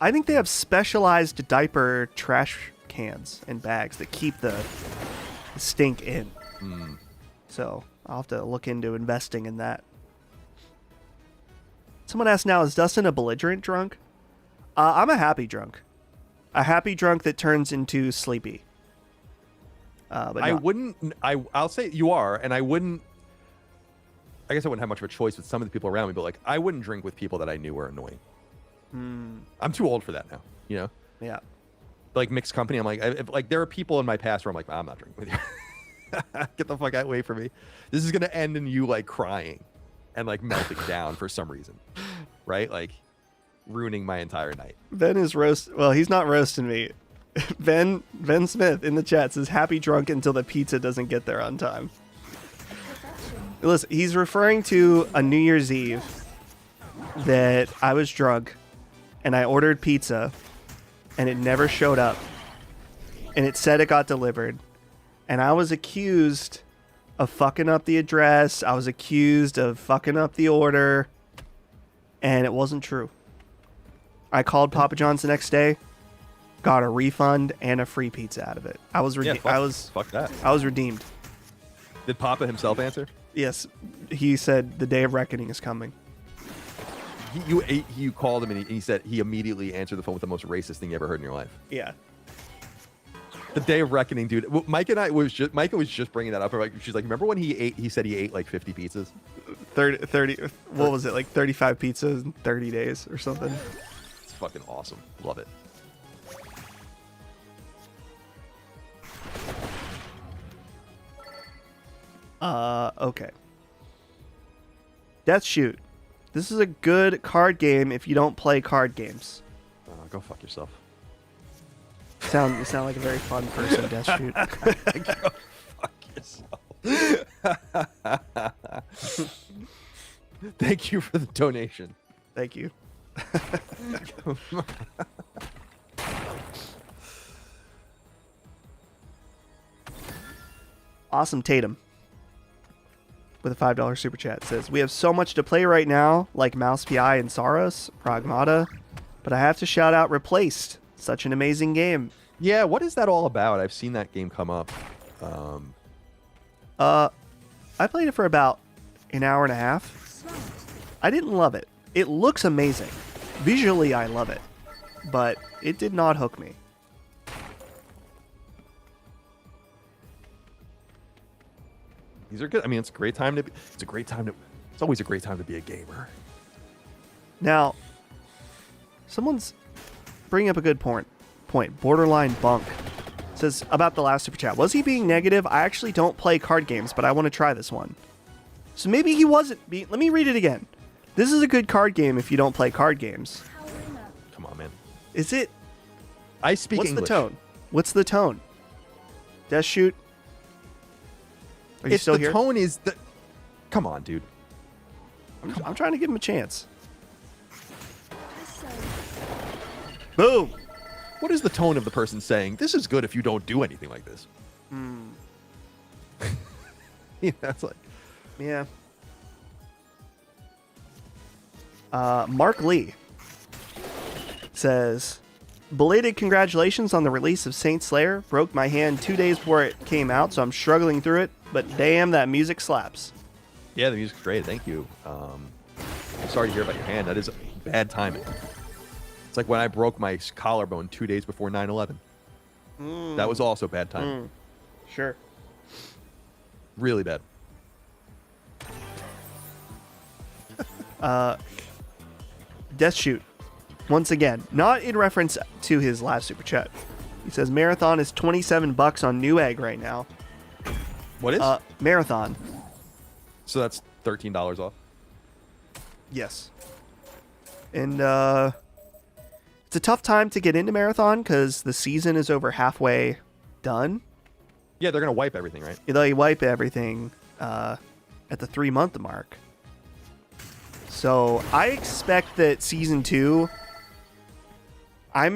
I think they have specialized diaper trash cans and bags that keep the stink in. So I'll have to look into investing in that. Someone asked now, is Dustin a belligerent drunk? I'm a happy drunk. A happy drunk that turns into sleepy. But I no. wouldn't. I'll say you are, and I wouldn't. I guess I wouldn't have much of a choice with some of the people around me, but like I wouldn't drink with people that I knew were annoying. I'm too old for that now. You know. Yeah. Like mixed company, I'm like, there are people in my past where I'm like, I'm not drinking with you. Get the fuck away from me. This is gonna end in you like crying and like melting down for some reason, right? Like ruining my entire night. Ben is well, he's not roasting me. Ben Smith in the chat says happy drunk until the pizza doesn't get there on time. Listen, he's referring to a New Year's Eve that I was drunk and I ordered pizza and it never showed up. And it said it got delivered. And I was accused of fucking up the address. I was accused of fucking up the order. And it wasn't true. I called Papa John's the next day, got a refund and a free pizza out of it. I was fuck that. I was redeemed. Did Papa himself answer? Yes, he said the day of reckoning is coming. You called him and he said he immediately answered the phone with the most racist thing you ever heard in your life. Yeah. The day of reckoning, dude. Micah was just bringing that up. She's like, remember when he said he ate like 50 pizzas? 30 what was it, like 35 pizzas in 30 days or something? It's fucking awesome. Love it. Okay. Death Shoot. This is a good card game if you don't play card games. Go fuck yourself. You sound like a very fun person, Death Shoot. Go fuck yourself. Thank you for the donation. Thank you. Awesome Tatum with a $5 super chat says, we have so much to play right now, like Mouse PI and Saros, Pragmata, but I have to shout out Replaced. Such an amazing game. Yeah, what is that all about? I've seen that game come up. I played it for about an hour and a half. Smart. I didn't love it. It looks amazing. Visually, I love it. But it did not hook me. These are good. I mean, it's a great time to be. It's always a great time to be a gamer. Now, someone's bringing up a good point. Borderline Bunk says about the last super chat. Was he being negative? I actually don't play card games, but I want to try this one. So maybe he wasn't being... Let me read it again. This is a good card game if you don't play card games. Powering up. Come on, man. Is it... I speak What's English. the tone? What's the tone? Death Shoot? Are you If still the here? tone is the... Come on, dude. I'm trying to give him a chance. So, Boom! What is the tone of the person saying, this is good if you don't do anything like this? Yeah, that's like... Yeah. Mark Lee says, belated congratulations on the release of Saint Slayer. Broke my hand 2 days before it came out, so I'm struggling through it. But damn, that music slaps. Yeah, the music's great. Thank you. I'm sorry to hear about your hand. That is bad timing. It's like when I broke my collarbone 2 days before 9/11. That was also bad timing. Sure. Really bad. Death Shoot. Once again, not in reference to his last super chat. He says Marathon is $27 on Newegg right now. What is? Marathon. So that's $13 off. Yes. And it's a tough time to get into Marathon because the season is over halfway done. Yeah, they're gonna wipe everything, right? They wipe everything at the 3-month mark. So I expect that season 2, I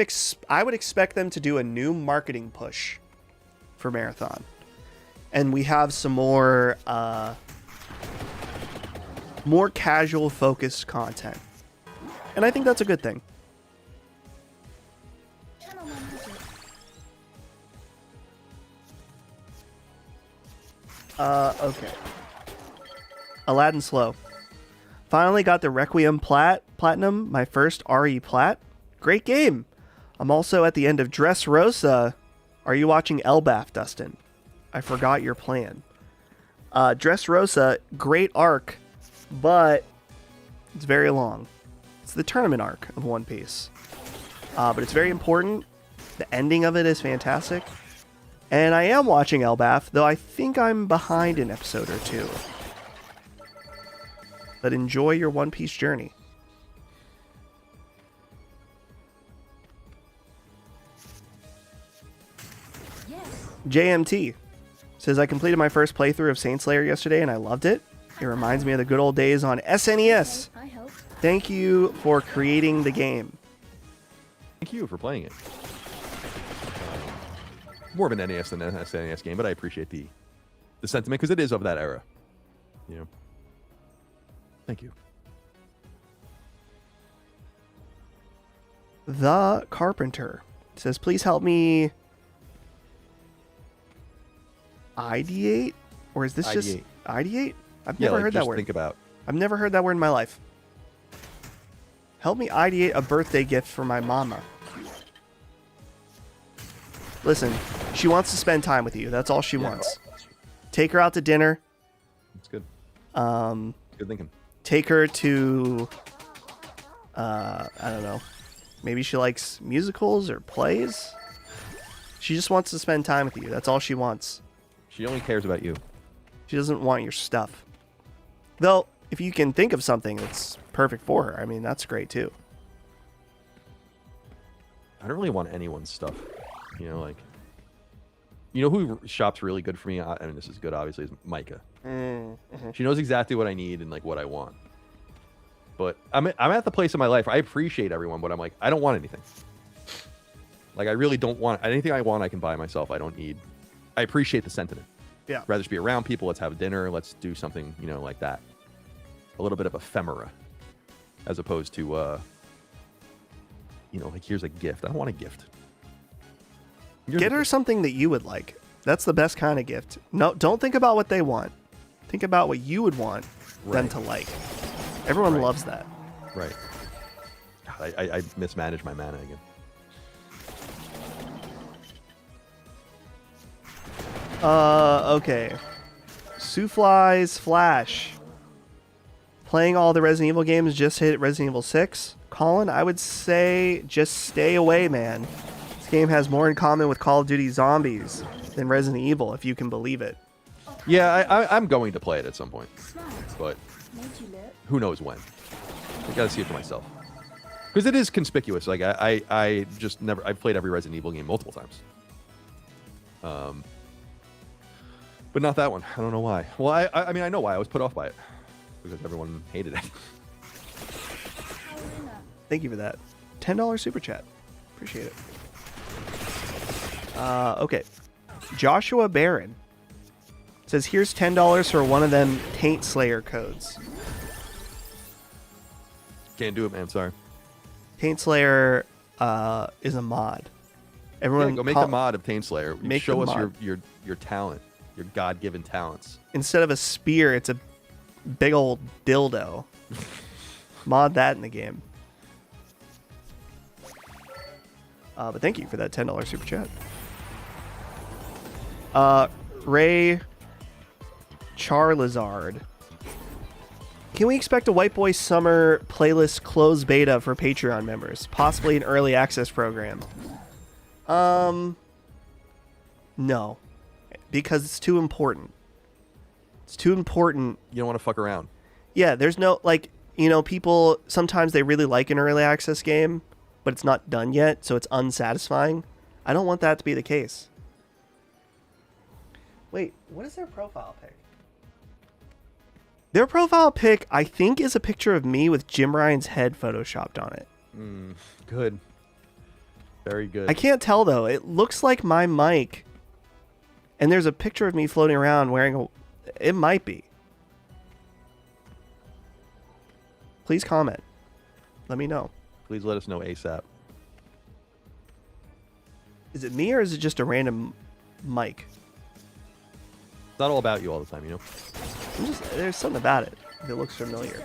would expect them to do a new marketing push for Marathon. And we have some more casual focused content. And I think that's a good thing. channel 100. Okay. Aladdin Slow. Finally got the Requiem Platinum, my first RE Plat. Great game. I'm also at the end of Dressrosa. Are you watching Elbaf, Dustin? I forgot your plan. Dressrosa, great arc, but it's very long. It's the tournament arc of One Piece. But it's very important. The ending of it is fantastic. And I am watching Elbaf, though I think I'm behind an episode or two. But enjoy your One Piece journey. Yes. JMT says, I completed my first playthrough of Saint Slayer yesterday and I loved it. It reminds me of the good old days on SNES. I hope. Thank you for creating the game. Thank you for playing it. More of an NES than an SNES game, but I appreciate the sentiment because it is of that era. You know. Thank you. The Carpenter says, please help me ideate? Or is this just ideate? I've never heard that just word. Think about. I've never heard that word in my life. Help me ideate a birthday gift for my mama. Listen, she wants to spend time with you. That's all she wants. Take her out to dinner. That's good. Good thinking. Take her to, I don't know. Maybe she likes musicals or plays. She just wants to spend time with you. That's all she wants. She only cares about you. She doesn't want your stuff. Though, if you can think of something that's perfect for her, I mean, that's great too. I don't really want anyone's stuff. You know, like, you know who shops really good for me? I mean, this is good, obviously, is Micah. She knows exactly what I need and like what I want. But I'm at the place in my life. I appreciate everyone, but I'm like, I don't want anything. Like, I really don't want anything. I want, I can buy myself. I don't need. I appreciate the sentiment. Yeah. Rather just be around people. Let's have dinner. Let's do something, you know, like that. A little bit of ephemera, as opposed to, you know, like here's a gift. I don't want a gift. Get her something that you would like. That's the best kind of gift. No, don't think about what they want. Think about what you would want them to like. Everyone loves that. Right. God, I mismanaged my mana again. Okay. Soufly's Flash. Playing all the Resident Evil games, just hit Resident Evil 6. Colin, I would say just stay away, man. This game has more in common with Call of Duty Zombies than Resident Evil, if you can believe it. Yeah, I'm going to play it at some point, Smart. but Made you look. who knows when. I gotta see it for myself. Because it is conspicuous. Like, I just never... I've played every Resident Evil game multiple times. But not that one. I don't know why. Well, I mean, I know why. I was put off by it. Because everyone hated it. Thank you for that. $10 super chat. Appreciate it. Okay. Joshua Barron says, here's $10 for one of them Taint Slayer codes. Can't do it, man. Sorry. Taint Slayer is a mod. Everyone Yeah, go make the mod of Taint Slayer. Make Show the us mod. your talent. Your God-given talents. Instead of a spear, it's a big old dildo. Mod that in the game. But thank you for that $10 super chat. Ray Charlizard. Can we expect a White Boy Summer playlist closed beta for Patreon members? Possibly an early access program. No. Because it's too important. It's too important. You don't want to fuck around. Yeah, there's no, like, you know, people, sometimes they really like an early access game, but it's not done yet, so it's unsatisfying. I don't want that to be the case. Wait, what is their profile pic? Their profile pic, I think, is a picture of me with Jim Ryan's head photoshopped on it. Good. Very good. I can't tell, though. It looks like my mic. And there's a picture of me floating around wearing a... It might be. Please comment. Let me know. Please let us know ASAP. Is it me or is it just a random mic? It's not all about you all the time, you know? There's something about it that looks familiar.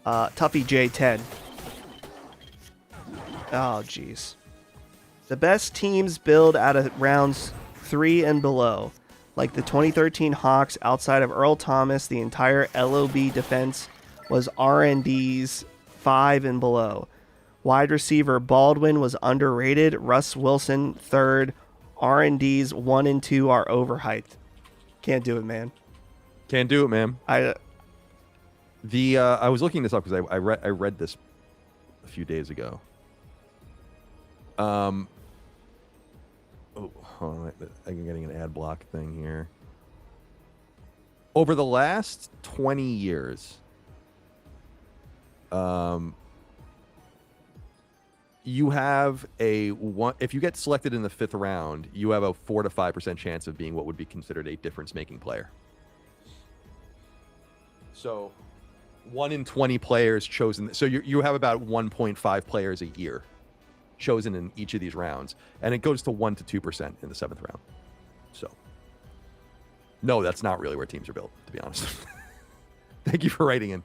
Tuffy J10. Oh, jeez. The best teams build out of rounds 3 and below. Like the 2013 Hawks, outside of Earl Thomas, the entire LOB defense was R&D's 5 and below. Wide receiver Baldwin was underrated. Russ Wilson, 3rd. R&D's 1 and 2 are overhyped. Can't do it, man. Can't do it, man. I was looking this up because I read this a few days ago. Oh, hold on, I'm getting an ad block thing here. Over the last 20 years, you have if you get selected in the 5th round, you have a 4 to 5% chance of being what would be considered a difference-making player. So 1 in 20 players chosen. So you have about 1.5 players a year chosen in each of these rounds, and it goes to 1 to 2% in the 7th round. So no, that's not really where teams are built, to be honest. Thank you for writing in.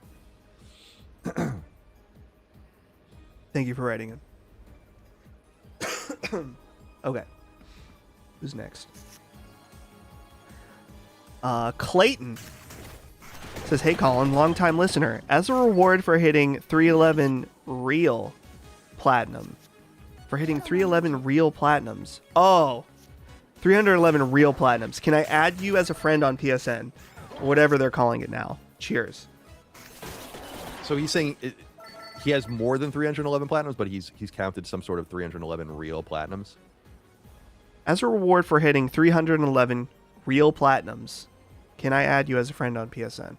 Thank you for writing in. Okay. Who's next? Clayton says, hey Colin, longtime listener. As a reward for hitting 311 real platinum. For hitting 311 real platinums. Oh, 311 real platinums. Can I add you as a friend on PSN? Whatever they're calling it now. Cheers. So he's saying he has more than 311 platinums, but he's counted some sort of 311 real platinums. As a reward for hitting 311 real platinums, can I add you as a friend on PSN?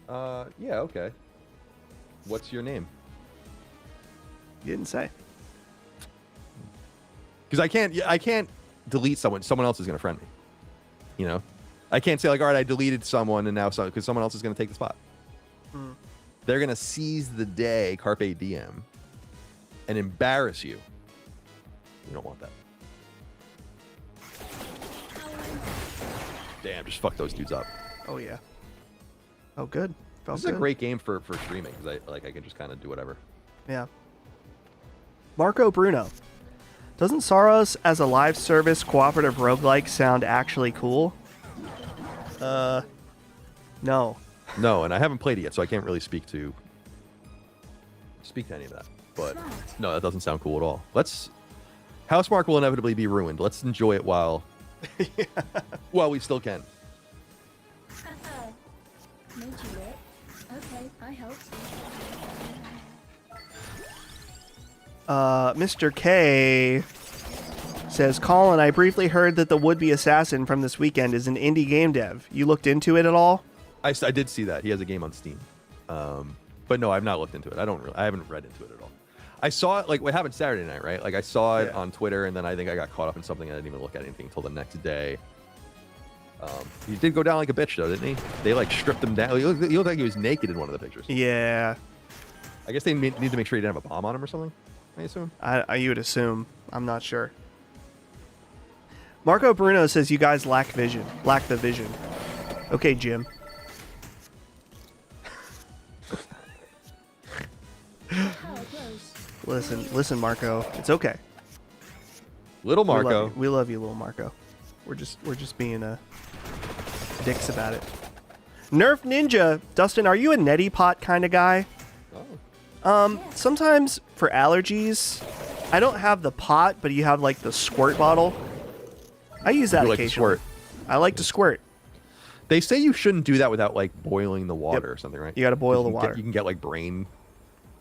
Yeah, okay. What's your name? You didn't say. Because I can't delete someone. Someone else is going to friend me. You know, I can't say like, all right, I deleted someone and now because someone else is going to take the spot. They're going to seize the day, carpe diem, and embarrass you You don't want that. Damn, just fuck those dudes up. Oh yeah. Oh good. Felt This is good. a great game for streaming because I can just kind of do whatever. Yeah. Marco Bruno. Doesn't Saros as a live service cooperative roguelike sound actually cool? No. No, and I haven't played it yet, so I can't really speak to any of that. But no, that doesn't sound cool at all. Housemark will inevitably be ruined. Let's enjoy it while we still can. Made you it. Okay, I helped. Mr. K says, Colin, I briefly heard that the would-be assassin from this weekend is an indie game dev. You looked into it at all? I did see that. He has a game on Steam. But no, I've not looked into it. I haven't read into it at all. I saw it, like, what happened Saturday night, right? Like, I saw it on Twitter, and then I think I got caught up in something. I didn't even look at anything until the next day. He did go down like a bitch, though, didn't he? They, like, stripped him down. He looked like he was naked in one of the pictures. Yeah. I guess they need to make sure he didn't have a bomb on him or something, I assume. You would assume. I'm not sure. Marco Bruno says you guys lack the vision. Okay, Jim. How it goes. Listen, Marco. It's okay. Little Marco. We love you, little Marco. We're just being dicks about it. Nerf Ninja, Dustin, are you a neti pot kind of guy? Oh. Sometimes for allergies, I don't have the pot, but you have like the squirt bottle. I use that You like to occasionally. squirt. I like to squirt. They say you shouldn't do that without, like, boiling the water or something, right? You got to boil the You can water. You can get, like, brain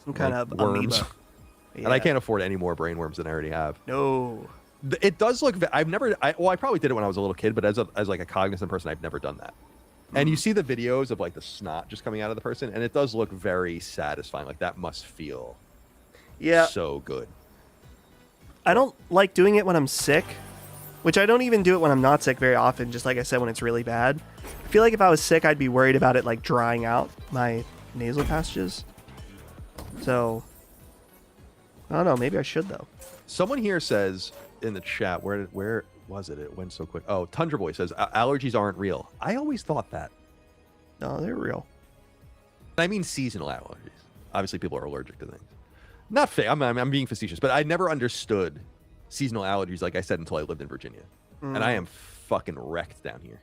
Some kind like, of worms. amoeba. Yeah. And I can't afford any more brain worms than I already have. No. It does look. I probably did it when I was a little kid, but as like a cognizant person, I've never done that. And you see the videos of, like, the snot just coming out of the person, and it does look very satisfying. Like, that must feel so good. I don't like doing it when I'm sick, which I don't even do it when I'm not sick very often, just like I said, when it's really bad. I feel like if I was sick, I'd be worried about it, like, drying out my nasal passages. So, I don't know. Maybe I should, though. Someone here says in the chat, where was it? It went so quick. Oh, Tundra Boy says allergies aren't real. I always thought that. No, they're real. I mean seasonal allergies. Obviously, people are allergic to things. Not fake. I'm being facetious, but I never understood seasonal allergies, like I said, until I lived in Virginia, and I am fucking wrecked down here.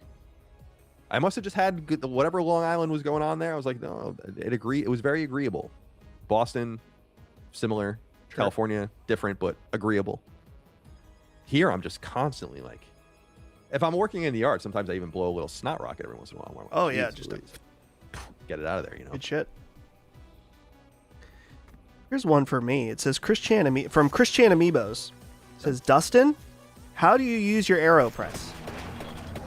I must have just had whatever Long Island was going on there. I was like, no, it was very agreeable. Boston, similar. Sure. California, different, but agreeable. Here, I'm just constantly like, if I'm working in the yard, sometimes I even blow a little snot rocket every once in a while. Oh, yeah, just get it out of there, you know. Good shit. Here's one for me. It says from Christian Amiibos. It says, Dustin, how do you use your AeroPress?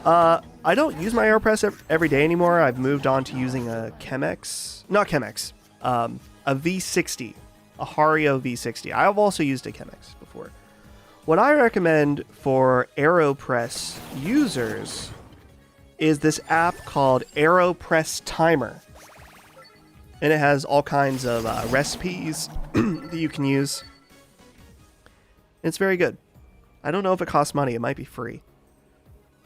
I don't use my AeroPress every day anymore. I've moved on to using a a V60, a Hario V60. I've also used a Chemex before. What I recommend for AeroPress users is this app called AeroPress Timer. And it has all kinds of recipes that you can use. It's very good. I don't know if it costs money. It might be free.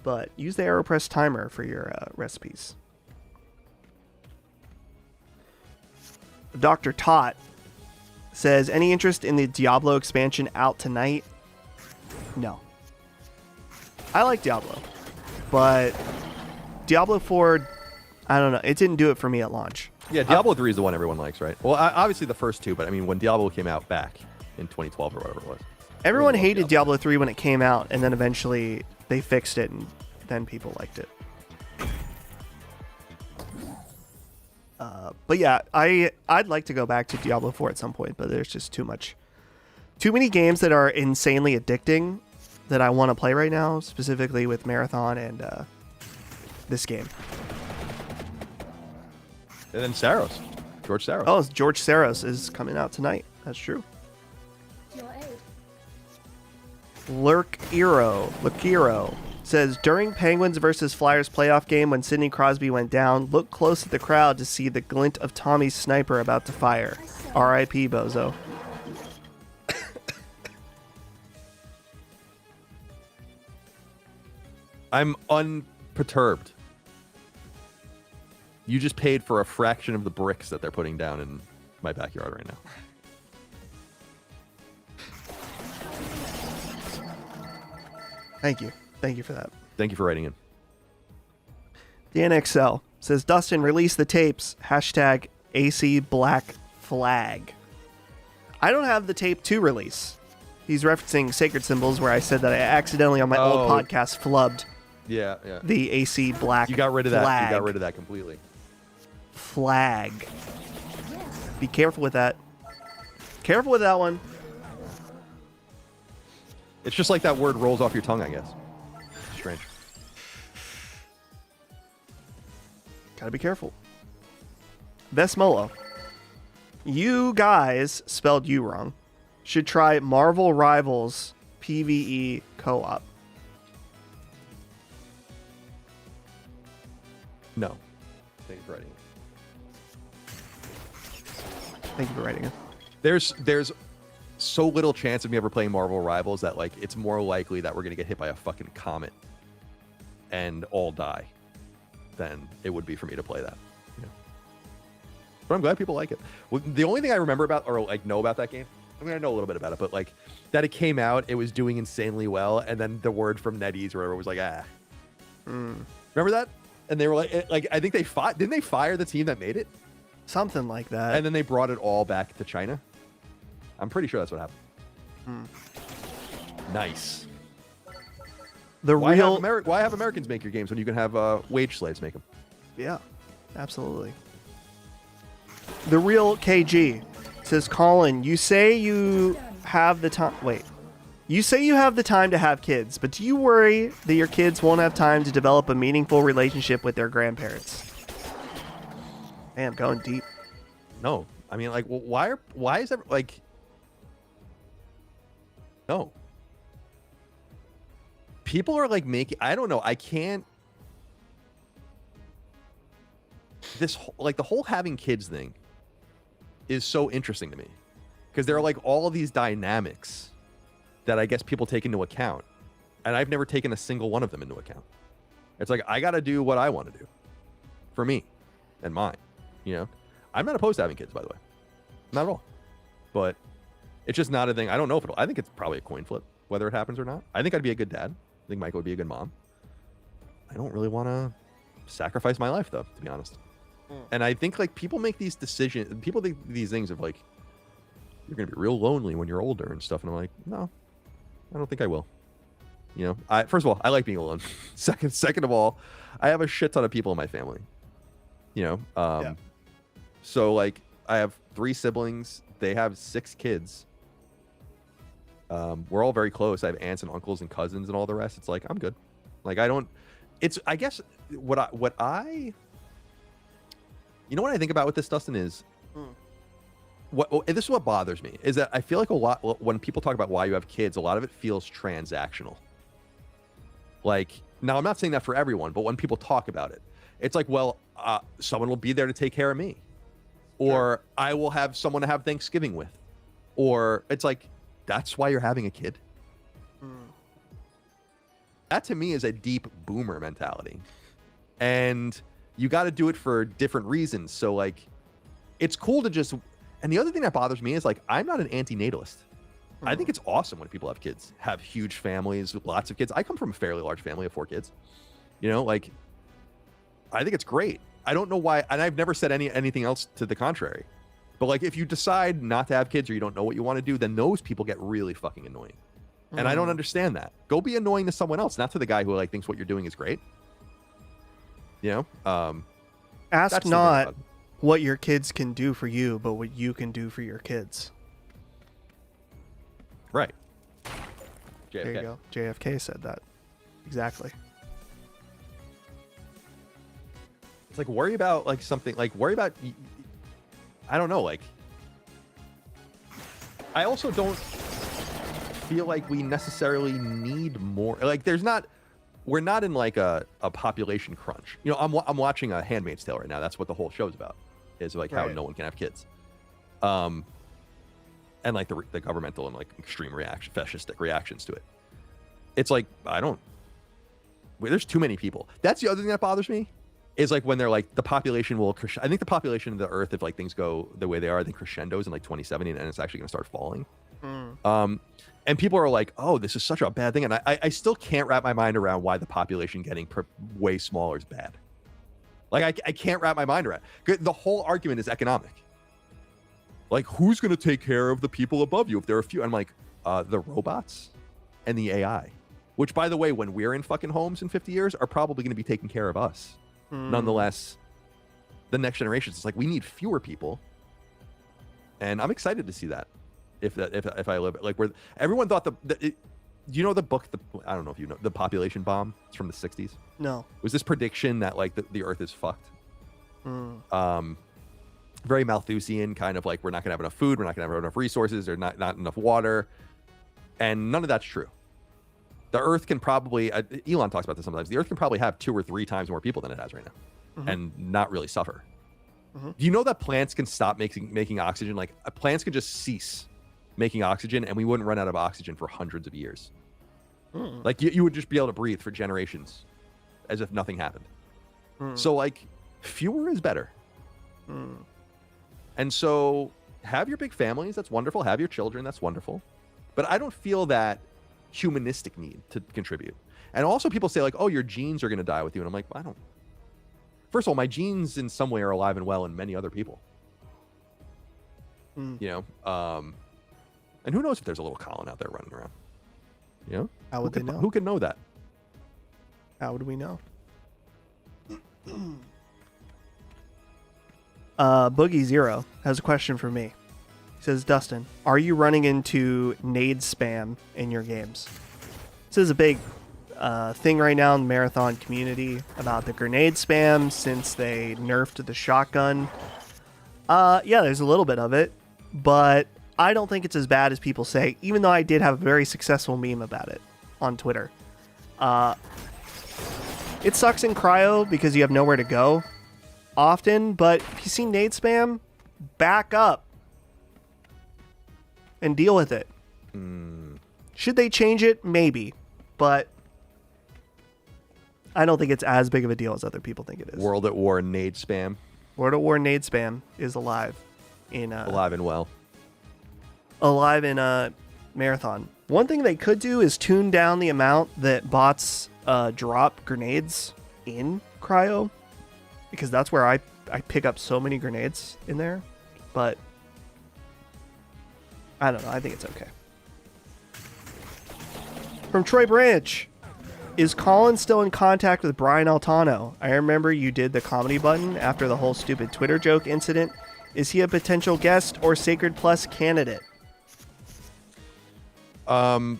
But use the AeroPress Timer for your recipes. Dr. Tot says, any interest in the Diablo expansion out tonight? No. I like Diablo. But Diablo 4, I don't know. It didn't do it for me at launch. Yeah, Diablo 3 is the one everyone likes, right? Well, obviously the first two, but I mean, when Diablo came out back in 2012 or whatever it was. Everyone hated Diablo 3 when it came out, and then eventually they fixed it, and then people liked it. But yeah, I'd like to go back to Diablo 4 at some point, but there's just too many games that are insanely addicting that I want to play right now, specifically with Marathon and this game. And then Saros. George Saros. Oh, George Saros is coming out tonight. That's true. Your aid. Lurkiro says, during Penguins versus Flyers playoff game when Sidney Crosby went down, look close at the crowd to see the glint of Tommy's sniper about to fire. R.I.P. Bozo. I'm unperturbed. You just paid for a fraction of the bricks that they're putting down in my backyard right now. Thank you. Thank you for that. Thank you for writing in. DNXL says, Dustin, release the tapes. Hashtag AC Black Flag. I don't have the tape to release. He's referencing Sacred Symbols, where I said that I accidentally on my old podcast flubbed Yeah. the AC Black You got rid of that. Flag. You got rid of that completely. Flag. Be careful with that. Careful with that one. It's just like that word rolls off your tongue, I guess. Strange. Gotta be careful. Vesmolo. You guys spelled you wrong. Should try Marvel Rivals PvE co-op. No. Thank you for writing it. Thank you for writing it. There's so little chance of me ever playing Marvel Rivals that like it's more likely that we're gonna get hit by a fucking comet and all die than it would be for me to play that. You know? But I'm glad people like it. Well, the only thing I remember about or like know about that game, I mean I know a little bit about it, but like that it came out, it was doing insanely well, and then the word from NetEase or whatever was like Remember that? And they were like I think they fought. Didn't they fire the team that made it? Something like that. And then they brought it all back to China. I'm pretty sure that's what happened. Nice. Why have Americans make your games when you can have wage slaves make them? Yeah, absolutely. The real KG says, Colin, you say you have the time. Wait. You say you have the time to have kids, but do you worry that your kids won't have time to develop a meaningful relationship with their grandparents? Man, I'm going deep. No. I mean, like, why is that, like... No. People are, like, making... I don't know. I can't... This, like, the whole having kids thing is so interesting to me. Because there are, like, all of these dynamics that I guess people take into account. And I've never taken a single one of them into account. It's like, I got to do what I want to do. For me. And mine. You know? I'm not opposed to having kids, by the way. Not at all. But it's just not a thing. I don't know if it'll... I think it's probably a coin flip, whether it happens or not. I think I'd be a good dad. I think Michael would be a good mom. I don't really want to sacrifice my life, though, to be honest. And I think, like, people make these decisions... People think these things of, like, you're going to be real lonely when you're older and stuff. And I'm like, no, I don't think I will. You know, first of all, I like being alone. Second of all, I have a shit ton of people in my family. You know? So, like, I have 3 siblings. They have 6 kids. We're all very close. I have aunts and uncles and cousins and all the rest. It's like, I'm good. Like, I don't... It's... I guess what I... You know what I think about with this, Dustin, is... This is what bothers me, is that I feel like a lot... When people talk about why you have kids, a lot of it feels transactional. Like, now, I'm not saying that for everyone, but when people talk about it, it's like, well, someone will be there to take care of me. Or I will have someone to have Thanksgiving with. Or it's like, that's why you're having a kid? That to me is a deep boomer mentality. And you got to do it for different reasons. So, like, it's cool to just... And the other thing that bothers me is, like, I'm not an anti-natalist. I think it's awesome when people have kids, have huge families, lots of kids. I come from a fairly large family of 4 kids. You know, like, I think it's great. I don't know why, and I've never said anything else to the contrary. But, like, if you decide not to have kids or you don't know what you want to do, then those people get really fucking annoying. And I don't understand that. Go be annoying to someone else, not to the guy who, like, thinks what you're doing is great. You know? Ask not what your kids can do for you, but what you can do for your kids. Right. JFK. There you go. JFK said that. Exactly. It's like, worry about, like, something, like, worry about, I don't know, like, I also don't feel like we necessarily need more, like, we're not in, like, a population crunch. You know, I'm watching a Handmaid's Tale right now. That's what the whole show's about, is, like, how no one can have kids. And, like, the governmental and, like, extreme fascistic reactions to it. It's like, there's too many people. That's the other thing that bothers me. Is like when they're like the population will. I think the population of the Earth, if like things go the way they are, I think crescendos in like 2070, and it's actually going to start falling. And people are like, "Oh, this is such a bad thing," and I still can't wrap my mind around why the population getting way smaller is bad. Like I can't wrap my mind around it. The whole argument is economic. Like, who's going to take care of the people above you if there are a few? I'm like, the robots and the AI, which, by the way, when we're in fucking homes in 50 years, are probably going to be taking care of us. Nonetheless, the next generations, it's like we need fewer people, and I'm excited to see that. If I live like where everyone thought you know the book, I don't know if you know, The Population Bomb. It's from the 60s. No. It was this prediction that like the Earth is fucked. Very Malthusian, kind of like we're not gonna have enough food, we're not gonna have enough resources, there's not enough water, and none of that's true. The Earth can probably, Elon talks about this sometimes, the Earth can probably have 2 or 3 times more people than it has right now, and not really suffer. Do you know that plants can stop making oxygen? Like plants could just cease making oxygen, and we wouldn't run out of oxygen for hundreds of years. Like you would just be able to breathe for generations, as if nothing happened. So like, fewer is better. And so, have your big families. That's wonderful. Have your children. That's wonderful. But I don't feel that humanistic need to contribute. And also people say like, oh, your genes are going to die with you. And I'm like, I don't. First of all, my genes in some way are alive and well in many other people. You know? And who knows if there's a little Colin out there running around? You know? How would they know? Who can know that? How would we know? Boogie Zero has a question for me. He says, Dustin, are you running into nade spam in your games? This is a big thing right now in the marathon community about the grenade spam since they nerfed the shotgun. Yeah, there's a little bit of it, but I don't think it's as bad as people say, even though I did have a very successful meme about it on Twitter. It sucks in cryo because you have nowhere to go often, but if you see nade spam, back up and deal with it. Should they change it? Maybe, but I don't think it's as big of a deal as other people think it is. World at War nade spam. World at War nade spam is alive in alive and well. Alive in a marathon. One thing they could do is tune down the amount that bots drop grenades in cryo, because that's where I pick up so many grenades in there. But I don't know. I think it's okay. From Troy Branch, is Colin still in contact with Brian Altano? I remember you did the comedy button after the whole stupid Twitter joke incident. Is he a potential guest or Sacred Plus candidate? I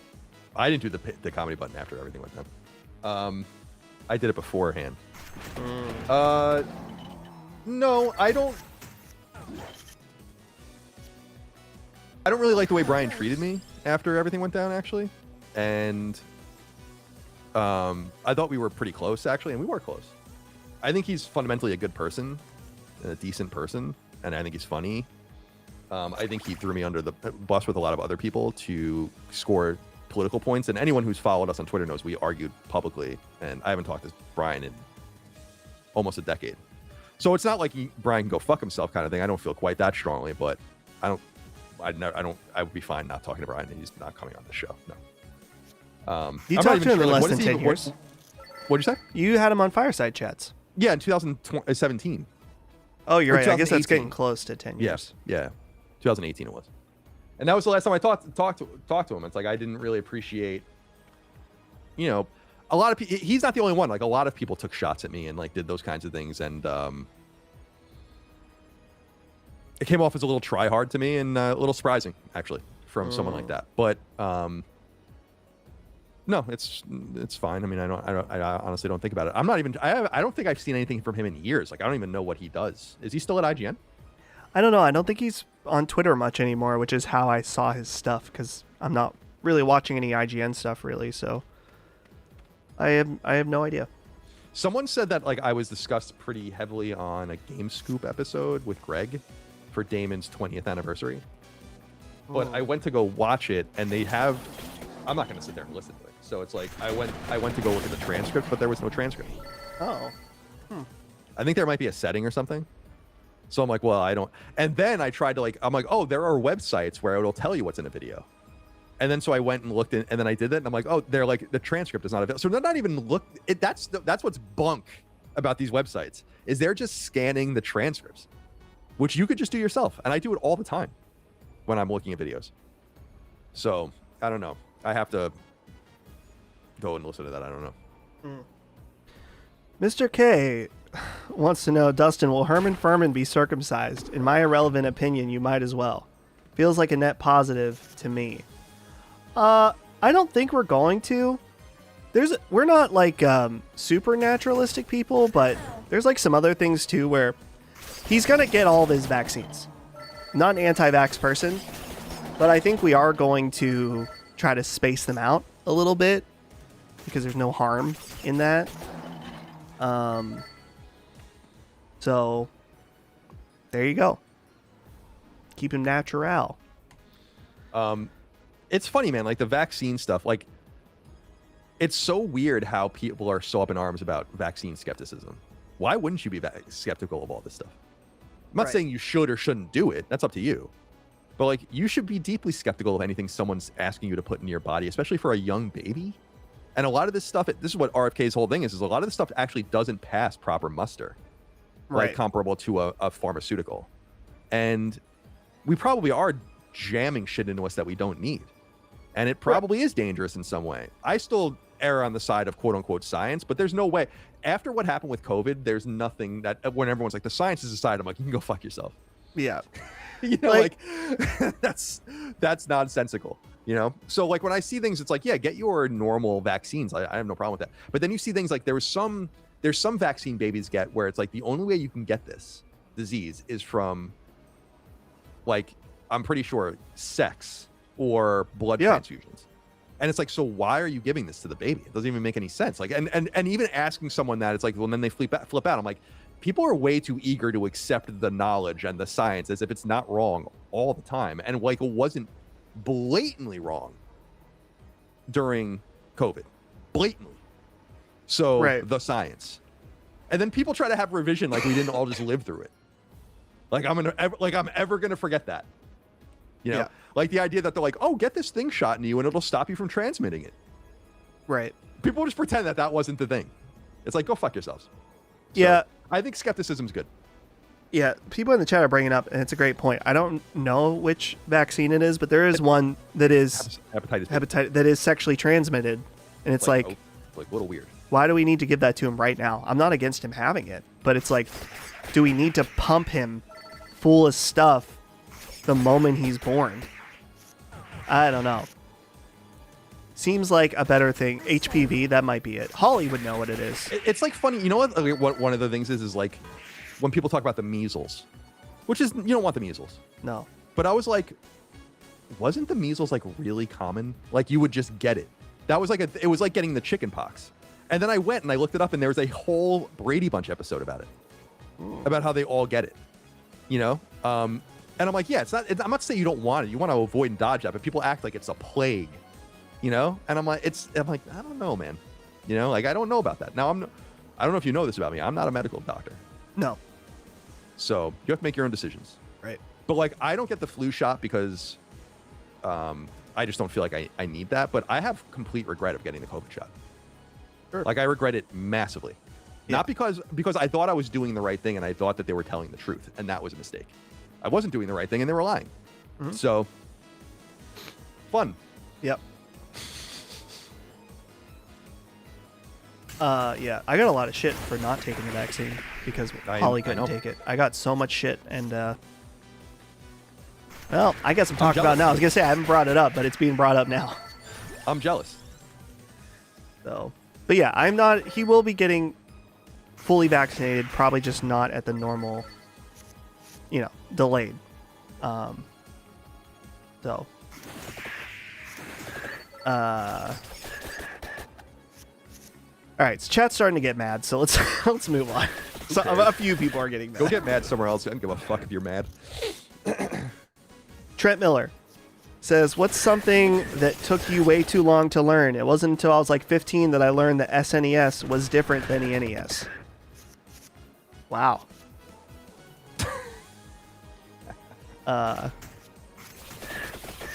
didn't do the comedy button after everything went down. I did it beforehand. No, I don't really like the way Brian treated me after everything went down, actually. And I thought we were pretty close, actually, and we were close. I think he's fundamentally a good person, a decent person, and I think he's funny. I think he threw me under the bus with a lot of other people to score political points. And anyone who's followed us on Twitter knows we argued publicly. And I haven't talked to Brian in almost a decade. So it's not like Brian can go fuck himself kind of thing. I don't feel quite that strongly, but I would be fine not talking to Brian. He's not coming on the show. No. You talked to him in less than 10 years. What'd you say? You had him on Fireside Chats. Yeah, in 2017. Oh, you're right. I guess that's getting close to 10 years. Yeah. 2018 it was. And that was the last time I talked to him. It's like I didn't really appreciate, you know, a lot of people. He's not the only one. Like a lot of people took shots at me and like did those kinds of things, and it came off as a little try hard to me and a little surprising actually from someone like that. But no, it's fine. I mean, I honestly don't think about it. I don't think I've seen anything from him in years. Like I don't even know what he does. Is he still at IGN? I don't know. I don't think he's on Twitter much anymore, which is how I saw his stuff, because I'm not really watching any IGN stuff really. So I have no idea. Someone said that like I was discussed pretty heavily on a Game Scoop episode with Greg for Damon's 20th anniversary. But I went to go watch it, and they have. I'm not going to sit there and listen to it. So it's like I went to go look at the transcript, but there was no transcript. Oh. I think there might be a setting or something. So I'm like, well, I don't. And then I tried to I'm like, oh, there are websites where it'll tell you what's in a video. And then so I went and looked in, and then I did that, and I'm like, oh, they're like, the transcript is not available. So they're not even that's what's bunk about these websites, is they're just scanning the transcripts, which you could just do yourself. And I do it all the time when I'm looking at videos. So I don't know. I have to go and listen to that. I don't know. Mr. K wants to know, Dustin, will Herman Furman be circumcised? In my irrelevant opinion, you might as well. Feels like a net positive to me. I don't think we're going to. We're not like super naturalistic people, but there's like some other things too where he's gonna get all of his vaccines. Not an anti-vax person, but I think we are going to try to space them out a little bit because there's no harm in that. So there you go. Keep him natural. It's funny, man. Like the vaccine stuff, like it's so weird how people are so up in arms about vaccine skepticism. Why wouldn't you be skeptical of all this stuff? I'm not saying you should or shouldn't do it. That's up to you. But like, you should be deeply skeptical of anything someone's asking you to put in your body, especially for a young baby. And a lot of this stuff, this is what RFK's whole thing is a lot of this stuff actually doesn't pass proper muster, like comparable to a pharmaceutical. And we probably are jamming shit into us that we don't need. And it probably is dangerous in some way. I still err on the side of quote unquote science, but there's no way. After what happened with COVID, there's nothing that when everyone's like, the science is aside, I'm like, you can go fuck yourself. Yeah. You know, like that's nonsensical, you know? So like when I see things, it's like, yeah, get your normal vaccines. I have no problem with that. But then you see things like there's some vaccine babies get where it's like the only way you can get this disease is from, like, I'm pretty sure sex or blood transfusions. And it's like, so why are you giving this to the baby? It doesn't even make any sense. Like, and even asking someone that, it's like, well, then they flip out. I'm like, people are way too eager to accept the knowledge and the science as if it's not wrong all the time. And like, it wasn't blatantly wrong during COVID, blatantly. So the science, and then people try to have revision like we didn't all just live through it. Like I'm ever gonna forget that. You know, like the idea that they're like, oh, get this thing shot into you and it'll stop you from transmitting it. Right. People just pretend that wasn't the thing. It's like, go fuck yourselves. So, Yeah. I think skepticism's good. Yeah. People in the chat are bringing up, and it's a great point. I don't know which vaccine it is, but there is one that is hepatitis that is sexually transmitted. And it's like a little weird. Why do we need to give that to him right now? I'm not against him having it, but it's like, do we need to pump him full of stuff the moment he's born? I don't know. Seems like a better thing. HPV, that might be it. Holly would know what it is. It's like funny. You know what one of the things is like when people talk about the measles, which is, you don't want the measles. No. But I was like, wasn't the measles like really common? Like you would just get it. That was like it was like getting the chicken pox. And then I went and I looked it up and there was a whole Brady Bunch episode about it. About how they all get it. You know? And I'm like, yeah, I'm not saying you don't want it. You want to avoid and dodge that, but people act like it's a plague, you know? And I'm like, I don't know, man. You know, like I don't know about that. Now I don't know if you know this about me. I'm not a medical doctor. No. So you have to make your own decisions. Right. But like, I don't get the flu shot because I just don't feel like I need that. But I have complete regret of getting the COVID shot. Sure. Like I regret it massively. Yeah. Not because I thought I was doing the right thing and I thought that they were telling the truth, and that was a mistake. I wasn't doing the right thing and they were lying. Mm-hmm. So fun. Yep. Yeah, I got a lot of shit for not taking the vaccine because Holly couldn't take it. I got so much shit, and well, I guess I'm talking about now. I was gonna say I haven't brought it up, but it's being brought up now. I'm jealous. So, but yeah, I'm not. He will be getting fully vaccinated, probably just not at the normal, you know, delayed. So, all right, so chat's starting to get mad, so let's move on. So, a few people are getting mad. Go get mad somewhere else. I don't give a fuck if you're mad. Trent Miller. Says, what's something that took you way too long to learn? It wasn't until I was like 15 that I learned that SNES was different than the NES. Wow.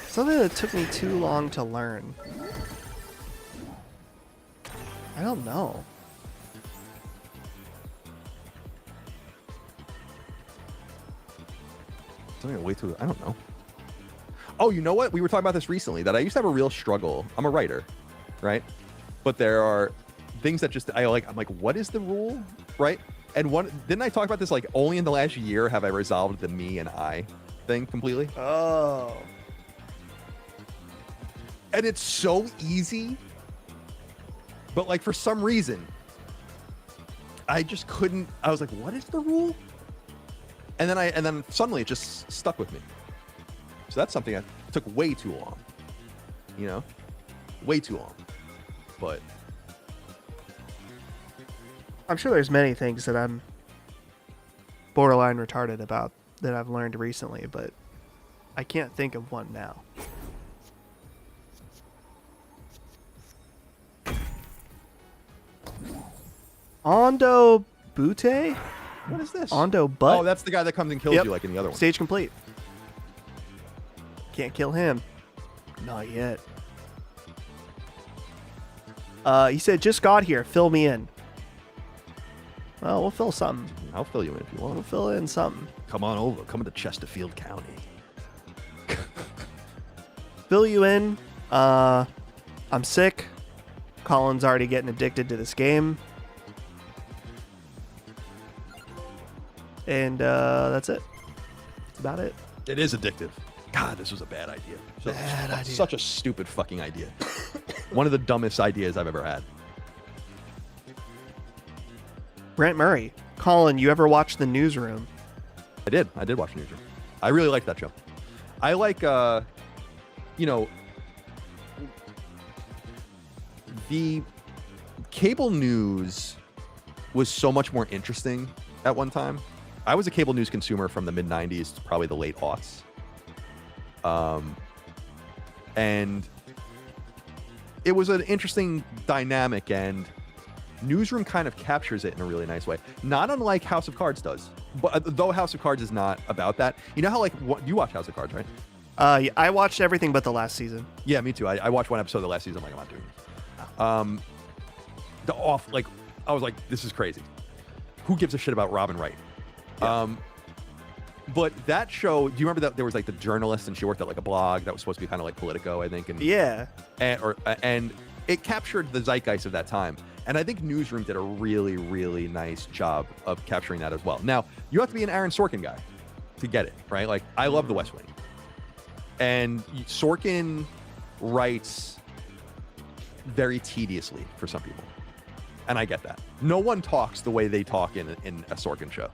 Something that took me too long to learn. I don't know. Something way too. I don't know. Oh, you know what? We were talking about this recently. That I used to have a real struggle. I'm a writer, right? But there are things that just I like. I'm like, what is the rule, right? And didn't I talk about this? Like, only in the last year have I resolved the me and I thing completely. Oh. And it's so easy, but like for some reason, I just couldn't. I was like, what is the rule? And then suddenly it just stuck with me. So that's something that took way too long. You know, way too long. But I'm sure there's many things that I'm borderline retarded about that I've learned recently, but I can't think of one now. Ondo Butte? what is this? Ondo Butt? Oh, that's the guy that comes and kills Yep. you like in the other one. Stage complete. Can't kill him. Not yet. He said, just got here. Fill me in. Well, we'll fill something. I'll fill you in if you want. We'll fill in something. Come on over. Come to Chesterfield County. Fill you in. I'm sick. Colin's already getting addicted to this game. And that's it. That's about it. It is addictive. God, this was a bad idea. Bad idea. Such a stupid fucking idea. One of the dumbest ideas I've ever had. Brent Murray. Colin, you ever watch The Newsroom? I did watch Newsroom. I really like that show. I like, you know, the cable news was so much more interesting at one time. I was a cable news consumer from the mid 90s to probably the late aughts. And it was an interesting dynamic, and Newsroom kind of captures it in a really nice way. Not unlike House of Cards does. But though House of Cards is not about that. You know how, like, you watch House of Cards, right? Yeah, I watched everything but the last season. Yeah, me too. I watched one episode of the last season. I'm like, I'm not doing this. I was like, this is crazy. Who gives a shit about Robin Wright? Yeah. But that show, do you remember that there was like the journalist and she worked at like a blog that was supposed to be kind of like Politico, I think. And yeah. And it captured the zeitgeist of that time. And I think Newsroom did a really, really nice job of capturing that as well. Now, you have to be an Aaron Sorkin guy to get it, right? Like, I love The West Wing. And Sorkin writes very tediously for some people. And I get that. No one talks the way they talk in a Sorkin show.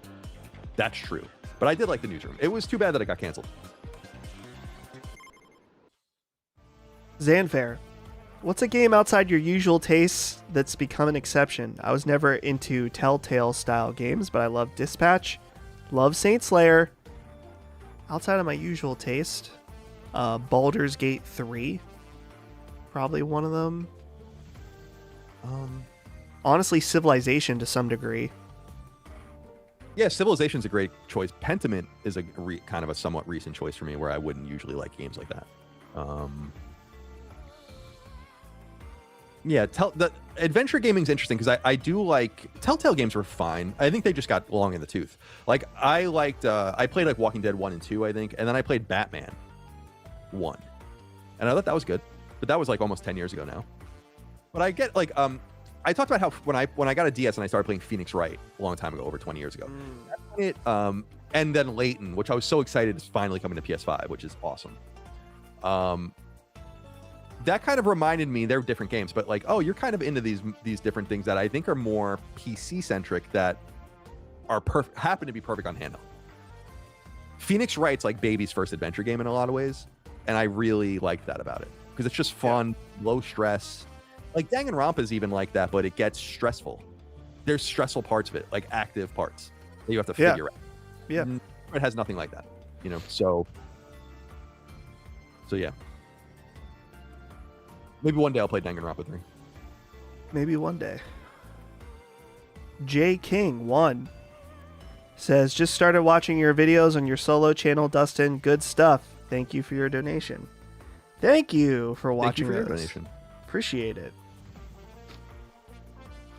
That's true. But I did like The Newsroom. It was too bad that it got canceled. Zanfair. What's a game outside your usual tastes that's become an exception? I was never into Telltale style games, but I love Dispatch, love Saint Slayer. Outside of my usual taste, Baldur's Gate 3, probably one of them. Honestly, Civilization to some degree. Yeah, Civilization's a great choice. Pentiment is a kind of a somewhat recent choice for me, where I wouldn't usually like games like that. Yeah, the adventure gaming's interesting because I do like Telltale games were fine. I think they just got long in the tooth. Like I liked I played like Walking Dead 1 and 2, I think, and then I played Batman 1. And I thought that was good. But that was like almost 10 years ago now. But I get like I talked about how when I got a DS and I started playing Phoenix Wright a long time ago, over 20 years ago. And then Layton, which I was so excited is finally coming to PS5, which is awesome. That kind of reminded me, they're different games, but like, oh, you're kind of into these different things that I think are more PC centric that are happen to be perfect on handheld. Phoenix Wright's like baby's first adventure game in a lot of ways, and I really liked that about it because it's just fun, low stress. Like Danganronpa is even like that, but it gets stressful. There's stressful parts of it, like active parts that you have to figure out. Yeah, it has nothing like that, you know. So So yeah. Maybe one day I'll play Danganronpa 3. Maybe one day. J King 1 says, just started watching your videos on your solo channel, Dustin. Good stuff. Thank you for your donation. Thank you for watching. Thank you for your donation. Appreciate it.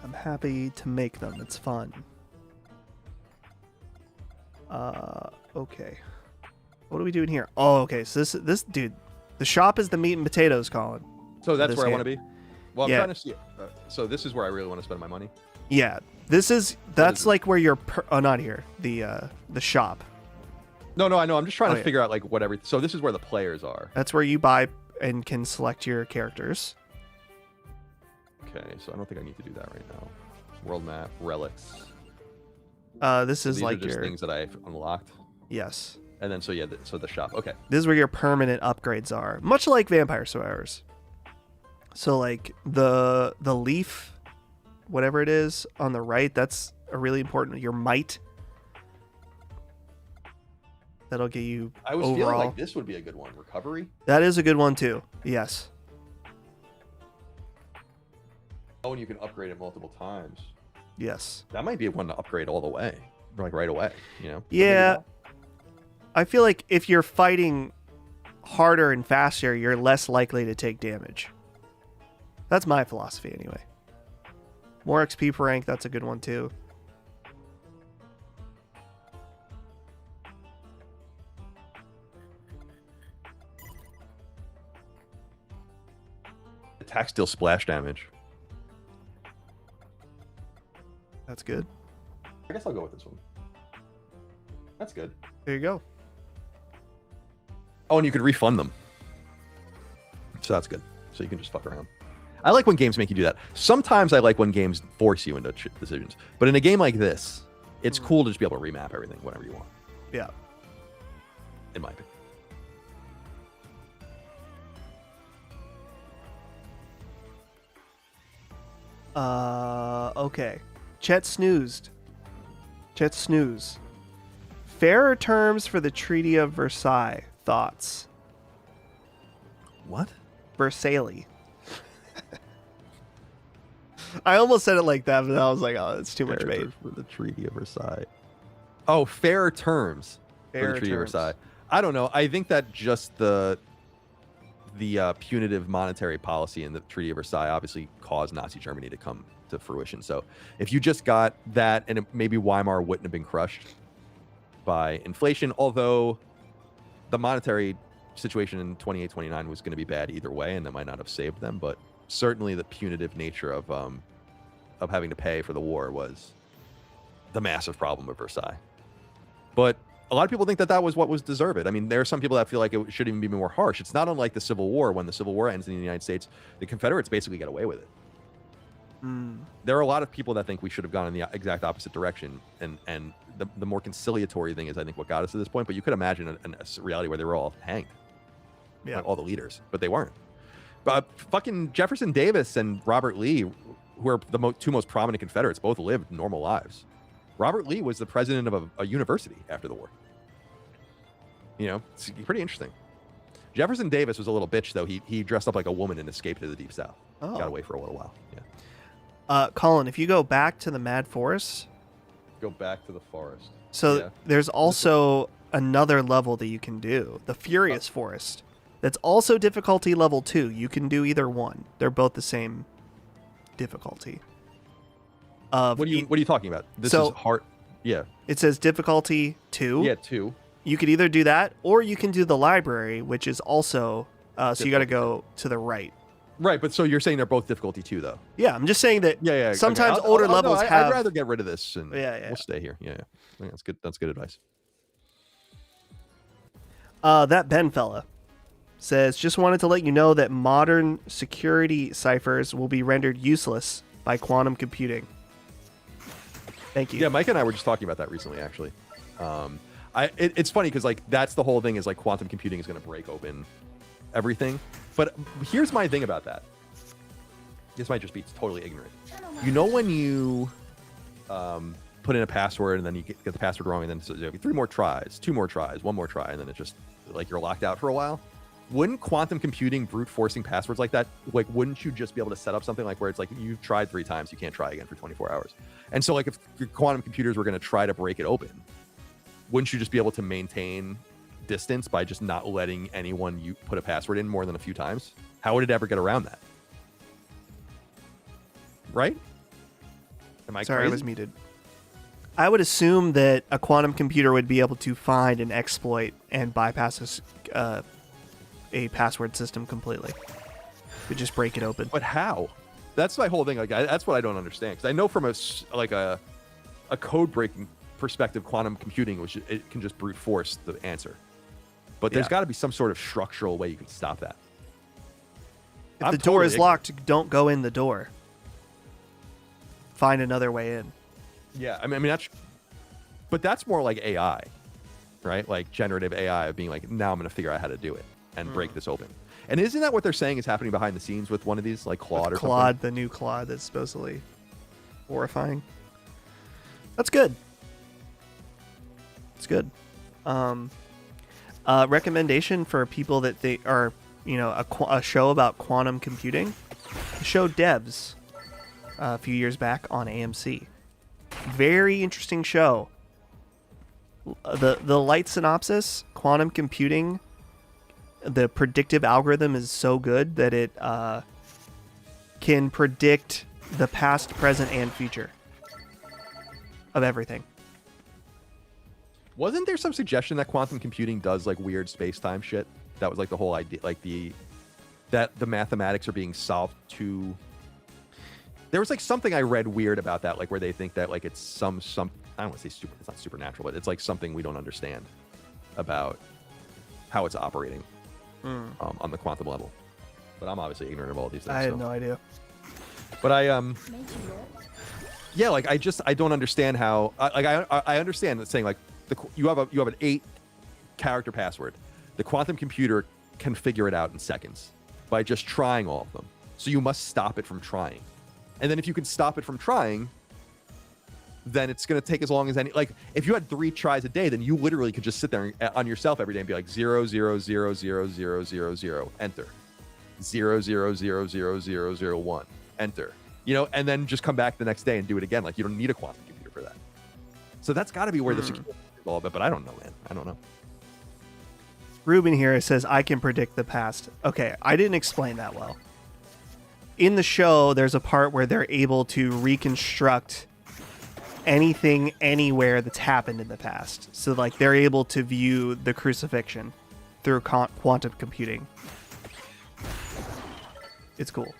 I'm happy to make them. It's fun. Okay. What are we doing here? Oh, okay. So this dude, the shop is the meat and potatoes, Colin. So that's where I want to be. Well, I'm Yeah. trying to see it. So this is where I really want to spend my money. Yeah. That's like where you're. Not here. The shop. No, I know. I'm just trying Oh, to yeah. figure out like what So this is where the players are. That's where you buy and can select your characters. Okay, so I don't think I need to do that right now. World map, relics. This is These like are just your things that I've unlocked. yes. And then so yeah, so the shop. Okay. This is where your permanent upgrades are, much like Vampire Survivors. So like the leaf, whatever it is on the right, that's a really important. Your might. That'll get you I was feeling overall. like this would be a good one. Recovery. That is a good one too. Yes. Oh, and you can upgrade it multiple times. Yes. That might be one to upgrade all the way, like right away. You know. Yeah. I feel like if you're fighting harder and faster, you're less likely to take damage. That's my philosophy anyway. More XP per rank, that's a good one too. Attack deal splash damage. That's good. I guess I'll go with this one. That's good. There you go. Oh, and you could refund them. So that's good. So you can just fuck around. I like when games make you do that. Sometimes I like when games force you into decisions. But in a game like this, it's cool to just be able to remap everything whenever you want. Yeah. In my opinion. Okay. Chet snoozed. Chet snooze. Fairer terms for the Treaty of Versailles. Thoughts? What? Versailles. I almost said it like that, but I was like, oh, it's too much bait. For the Treaty of Versailles. Oh, fair terms for Fair the Treaty of terms. Versailles. I don't know. I think that just the punitive monetary policy in the Treaty of Versailles obviously caused Nazi Germany to come to fruition. So if you just got that, and maybe Weimar wouldn't have been crushed by inflation, although the monetary situation in 28, 29 was going to be bad either way, and that might not have saved them. But certainly the punitive nature of having to pay for the war was the massive problem of Versailles. But a lot of people think that that was what was deserved. I mean, there are some people that feel like it should even be more harsh. It's not unlike the Civil War. When the Civil War ends in the United States, the Confederates basically get away with it. There are a lot of people that think we should have gone in the exact opposite direction. And the more conciliatory thing is, I think, what got us to this point. But you could imagine a reality where they were all hanged. Yeah. Like all the leaders, but they weren't. But fucking Jefferson Davis and Robert Lee, who are the two most prominent Confederates, both lived normal lives. Robert Lee was the president of a university after the war. You know, it's pretty interesting. Jefferson Davis was a little bitch, though. He dressed up like a woman and escaped to the Deep South. Oh. Got away for a little while. Yeah. Colin, if you go back to the Mad Forest, Go back to the forest. so Yeah. there's also another level that you can do, the Furious Forest. That's also difficulty level 2. You can do either one. They're both the same difficulty. What are you talking about? This So- is hard. Yeah. It says difficulty 2. Yeah, 2. You could either do that, or you can do the library, which is also. So you got to go to the right. Right, but so you're saying they're both difficulty 2, though. Yeah, I'm just saying that. Yeah. Sometimes okay. older no, levels have. I'd rather get rid of this, and Yeah. we'll stay here. Yeah. I think that's good. That's good advice. That Ben fella says, just wanted to let you know that modern security ciphers will be rendered useless by quantum computing. Thank you. Yeah, Mike and I were just talking about that recently, actually. It's funny because like that's the whole thing is like quantum computing is going to break open everything. But here's my thing about that. This might just be totally ignorant. You know when you put in a password and then you get the password wrong and then so 3 more tries, 2 more tries, 1 more try, and then it's just like you're locked out for a while? wouldn't quantum computing brute forcing passwords like that, like, wouldn't you just be able to set up something like where it's like you've tried 3 times, you can't try again for 24 hours? And so like if your quantum computers were going to try to break it open, wouldn't you just be able to maintain distance by just not letting anyone you put a password in more than a few times? How would it ever get around that? Right? Am I Sorry, crazy? I was muted. I would assume that a quantum computer would be able to find an exploit and bypass a password system completely. Would just break it open. But how? That's my whole thing. Like, that's what I don't understand. Because I know from a code breaking perspective, quantum computing, it can just brute force the answer. But there's got to be some sort of structural way you can stop that. If the door is locked, don't go in the door. Find another way in. Yeah, I mean that's more like AI, right? Like generative AI of being like, now I'm going to figure out how to do it and break this open. And isn't that what they're saying is happening behind the scenes with one of these, like Claude or something? Claude, the new Claude that's supposedly horrifying. That's good. It's good. Recommendation for people that they are, a show about quantum computing. The show Devs a few years back on AMC. Very interesting show. The light synopsis, quantum computing, the predictive algorithm is so good that it can predict the past, present, and future of everything. Wasn't there some suggestion that quantum computing does like weird space-time shit? That was like the whole idea, like that the mathematics are being solved to. There was like something I read weird about that, like where they think that like it's some I don't want to say it's not supernatural, but it's like something we don't understand about how it's operating on the quantum level. But I'm obviously ignorant of all these things. I had no idea. But yeah, like I don't understand how. I understand that saying like you have an 8 character password. The quantum computer can figure it out in seconds by just trying all of them. So you must stop it from trying. And then if you can stop it from trying, then it's going to take as long as any. Like if you had 3 tries a day, then you literally could just sit there on yourself every day and be like 0 0 0 0 0 0 0 enter 0 0 0 0 0 0 1 enter. And then just come back the next day and do it again. Like you don't need a quantum computer for that. So that's got to be where the security is all bit. But I don't know, man. I don't know. Ruben here says I can predict the past. Okay, I didn't explain that well. In the show, there's a part where they're able to reconstruct anything, anywhere that's happened in the past. So, like, they're able to view the crucifixion through quantum computing. It's cool.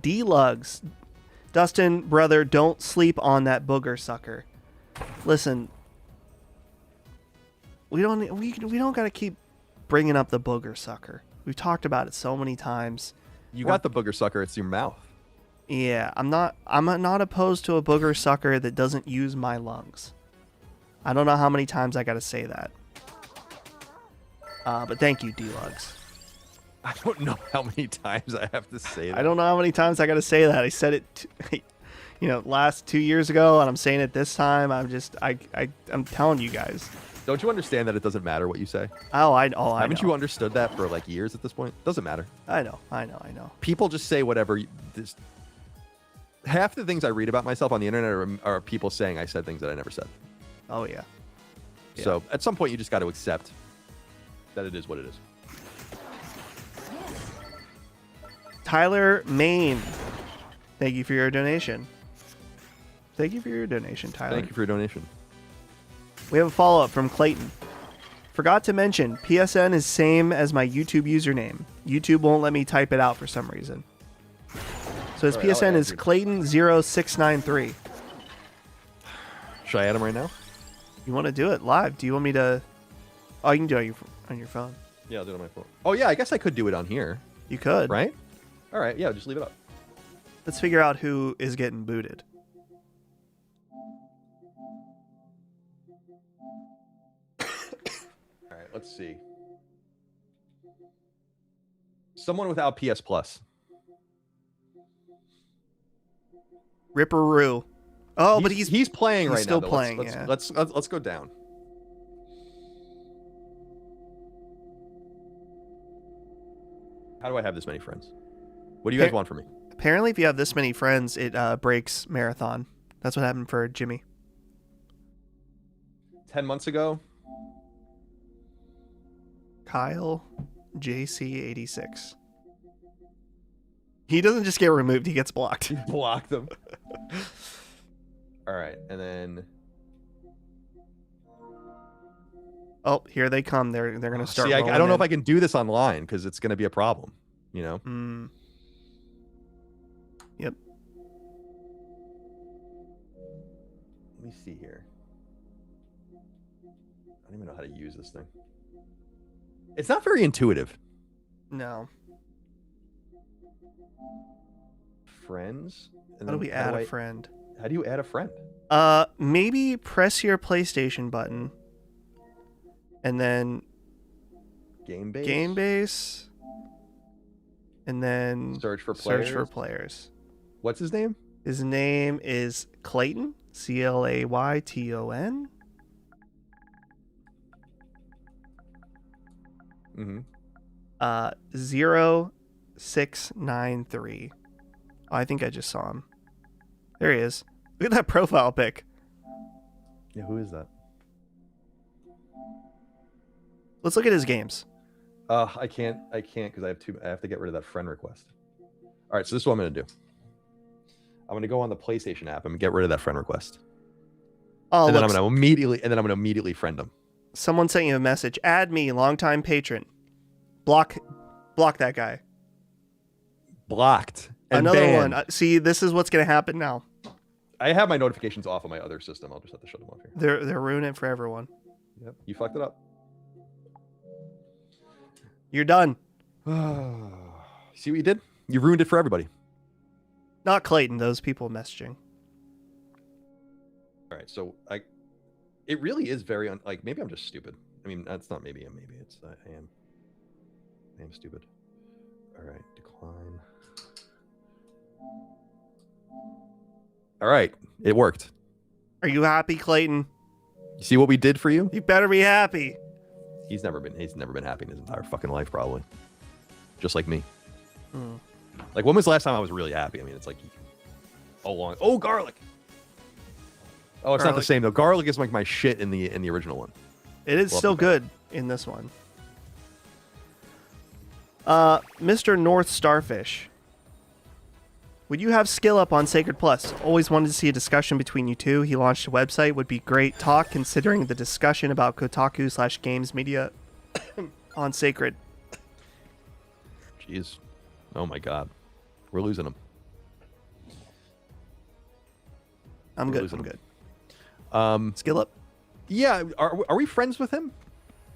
D-Lugs. Dustin, brother, don't sleep on that booger sucker. Listen, we don't gotta keep bringing up the booger sucker. We've talked about it so many times. You got the booger sucker. It's your mouth. Yeah, I'm not opposed to a booger sucker that doesn't use my lungs. I don't know how many times I got to say that. But thank you, D-Lugs. I don't know how many times I have to say that. I don't know how many times I got to say that. I said it, last 2 years ago, and I'm saying it this time. I'm telling you guys. Don't you understand that it doesn't matter what you say? I Haven't know. you understood that for like years at this point? Doesn't matter. I know. People just say whatever. Half the things I read about myself on the internet are people saying I said things that I never said. Oh, yeah. So at some point, you just got to accept that it is what it is. Tyler Main, thank you for your donation. Thank you for your donation, Tyler. Thank you for your donation. We have a follow-up from Clayton. Forgot to mention, PSN is same as my YouTube username. YouTube won't let me type it out for some reason. So his PSN is Clayton0693. Should I add him right now? You want to do it live? Do you want me to... Oh, you can do it on your phone. Yeah, I'll do it on my phone. Oh, yeah, I guess I could do it on here. You could. Right? All right, yeah, just leave it up. Let's figure out who is getting booted. All right, let's see. Someone without PS Plus. Ripperoo. Oh, but he's playing right still now. Playing. Let's go down. How do I have this many friends? What do you guys want from me? Apparently, if you have this many friends, it breaks marathon. That's what happened for Jimmy. 10 months ago. Kyle JC86. He doesn't just get removed, he gets blocked. You blocked them. All right, and then... Oh, here they come. They're going to start. See, I don't know if I can do this online because it's going to be a problem, you know? Yep. Let me see here. I don't even know how to use this thing. It's not very intuitive. No. Friends? And How do we add a friend? How do you add a friend? Maybe press your PlayStation button. And then Game base. And then search for players. What's his name? His name is Clayton. Clayton. Mm-hmm. 0693. Oh, I think I just saw him. There he is. Look at that profile pic. Yeah, who is that? Let's look at his games. I can't because I have to get rid of that friend request. All right, so this is what I'm gonna do. I'm gonna go on the PlayStation app and get rid of that friend request. Oh, and then I'm gonna immediately friend him. Someone sent you a message. Add me, longtime patron. Block that guy. Blocked. And another banned. one. See, this is what's gonna happen now. I have my notifications off on my other system. I'll just have to shut them off here. They're ruining it for everyone. Yep, you fucked it up. You're done. See what you did? You ruined it for everybody. Not Clayton. Those people messaging. All right, so it really is very maybe I'm just stupid. I mean, that's not maybe it's I am stupid. All right, decline. All right, it worked. Are you happy, Clayton? You see what we did for you? You better be happy. He's never been happy in his entire fucking life, probably. Just like me. Like, when was the last time I was really happy? I mean, it's like oh, garlic. Oh, it's not the same though. Garlic is like my shit in the original one. It is still good in this one. Mr. North Starfish. Would you have skill up on Sacred Plus? Always wanted to see a discussion between you two. He launched a website. Would be great talk considering the discussion about Kotaku/games media on Sacred. Jeez. Oh my god. We're losing him. I'm good. Skill up? Yeah. Are we friends with him?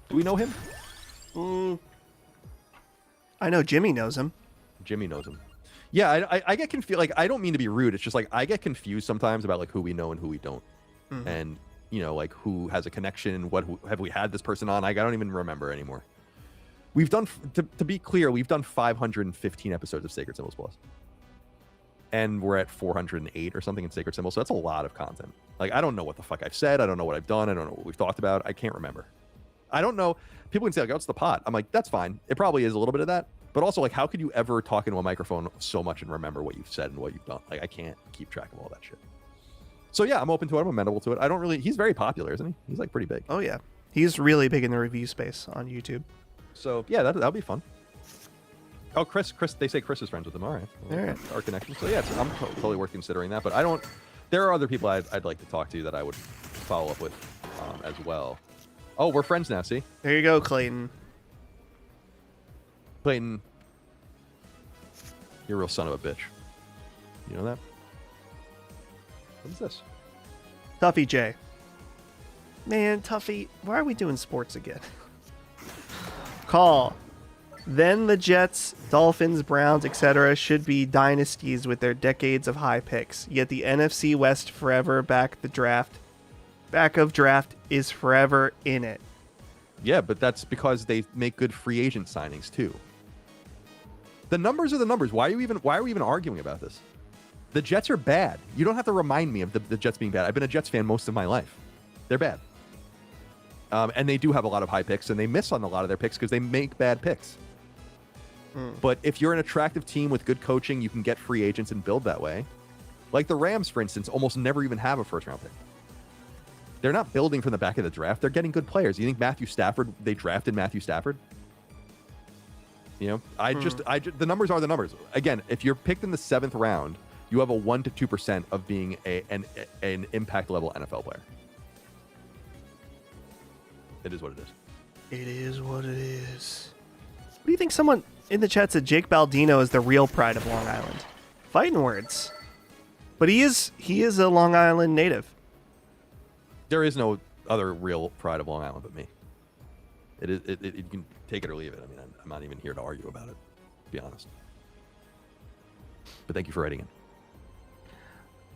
Do we know him? I know Jimmy knows him. Jimmy knows him. Yeah, I get confused. Like, I don't mean to be rude. It's just like I get confused sometimes about like who we know and who we don't, and like who has a connection. Have we had this person on? I don't even remember anymore. We've done to be clear, we've done 515 episodes of Sacred Symbols Plus, and we're at 408 or something in Sacred Symbols. So that's a lot of content. Like, I don't know what the fuck I've said. I don't know what I've done. I don't know what we've talked about. I can't remember. I don't know. People can say like, "Oh, it's the pot." I'm like, that's fine. It probably is a little bit of that. But also, like, how could you ever talk into a microphone so much and remember what you've said and what you've done? Like, I can't keep track of all that shit. So yeah, I'm open to it. I'm amenable to it. He's very popular, isn't he? He's like pretty big. Oh yeah, he's really big in the review space on YouTube. So yeah, that'll be fun. Oh, Chris, they say Chris is friends with him. All right. All right. Our connection. So yeah, I'm totally worth considering that. But there are other people I'd like to talk to that I would follow up with as well. Oh, we're friends now. See? There you go, Clayton. Clayton, you're a real son of a bitch. You know that? What is this? Tuffy J. Man, Tuffy, why are we doing sports again? Call. Then the Jets, Dolphins, Browns, etc. should be dynasties with their decades of high picks. Yet the NFC West forever back of draft is forever in it. Yeah, but that's because they make good free agent signings too. The numbers are the numbers. Why are we even arguing about this? The Jets are bad. You don't have to remind me of the Jets being bad. I've been a Jets fan most of my life. They're bad. And they do have a lot of high picks, and they miss on a lot of their picks because they make bad picks. But if you're an attractive team with good coaching, you can get free agents and build that way. Like the Rams, for instance, almost never even have a first-round pick. They're not building from the back of the draft. They're getting good players. You think Matthew Stafford, they drafted Matthew Stafford? You know, the numbers are the numbers. Again, if you're picked in the 7th round, you have a 1 to 2% of being an impact level NFL player. It is what it is. It is what it is. What do you think? Someone in the chat said Jake Baldino is the real pride of Long Island. Fighting words. But he is a Long Island native. There is no other real pride of Long Island but me. You can take it or leave it. I mean, I'm not even here to argue about it, to be honest. But thank you for writing in.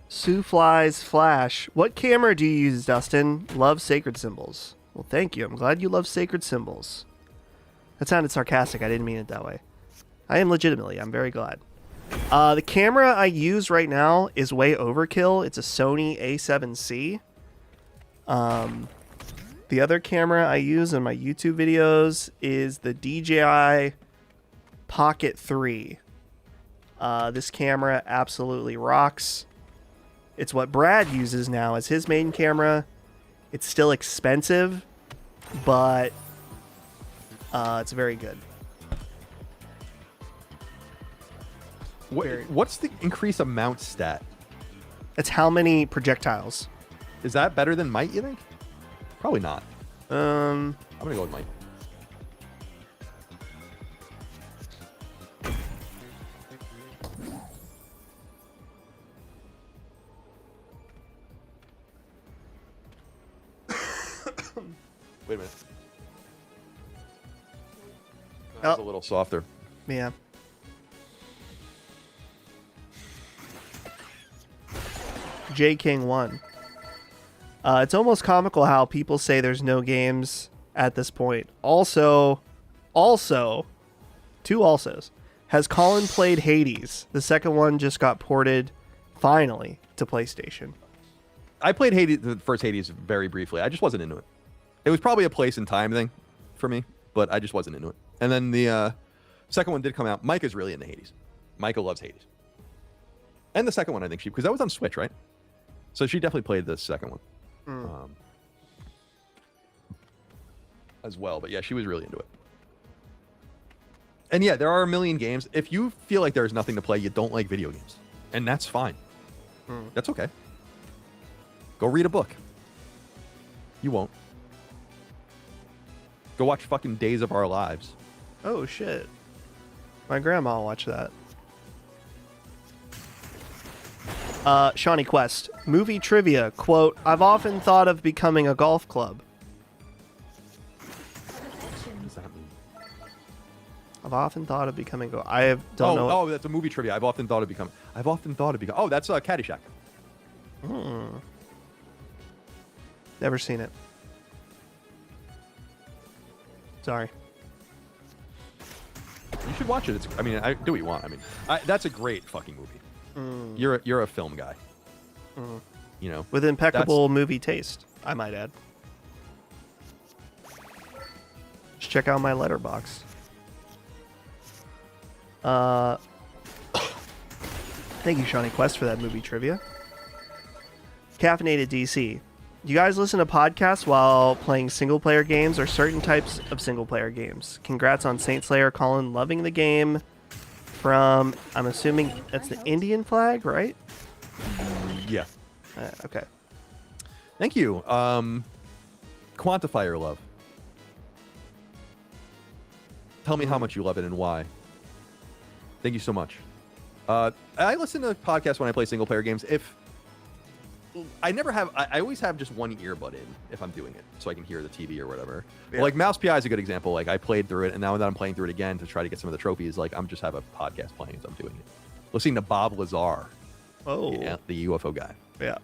Sue Flies Flash. What camera do you use, Dustin? Love sacred symbols. Well, thank you. I'm glad you love sacred symbols. That sounded sarcastic. I didn't mean it that way. I am legitimately. I'm very glad. The camera I use right now is way overkill. It's a Sony A7C. The other camera I use in my YouTube videos is the DJI Pocket 3. This camera absolutely rocks. It's what Brad uses now as his main camera. It's still expensive, but it's very good. What's the increase amount stat? It's how many projectiles. Is that better than might, you think? Probably not. I'm gonna go with might. Wait a minute. That's a little softer. Yeah. J King 1. It's almost comical how people say there's no games at this point. Also, two alsos. Has Colin played Hades? The second one just got ported, finally, to PlayStation. I played Hades, the first Hades, very briefly. I just wasn't into it. It was probably a place and time thing for me, but I just wasn't into it. And then the second one did come out. Micah's really into Hades. Micah loves Hades. And the second one, I think because that was on Switch, right? So she definitely played the second one as well. But yeah, she was really into it. And yeah, there are a million games. If you feel like there's nothing to play, you don't like video games. And that's fine. That's okay. Go read a book. You won't. Go watch fucking Days of Our Lives. Oh, shit. My grandma watched that. Shawnee Quest. Movie trivia. Quote, I've often thought of becoming a golf club. What does that mean? I've often thought of becoming don't know. Oh, that's a movie trivia. I've often thought of becoming. Oh, that's Caddyshack. Never seen it. Sorry. You should watch it. Do what you want. That's a great fucking movie. You're a film guy. You know, with impeccable movie taste, I might add. Just check out my letterbox. Thank you, Shawnee Quest, for that movie trivia. Caffeinated DC. You guys listen to podcasts while playing single-player games or certain types of single-player games? Congrats on Saint Slayer, Colin. Loving the game. From, I'm assuming that's the Indian flag, right? Yeah. Okay. Thank you. Quantify your love. Tell me how much you love it and why. Thank you so much. I listen to podcasts when I play single-player games. I always have just one earbud in if I'm doing it, so I can hear the TV or whatever. Yeah. Like Mouse PI is a good example. Like I played through it, and now that I'm playing through it again to try to get some of the trophies, like I'm just have a podcast playing as I'm doing it. Listening to Bob Lazar. Oh, yeah, the UFO guy. Yeah,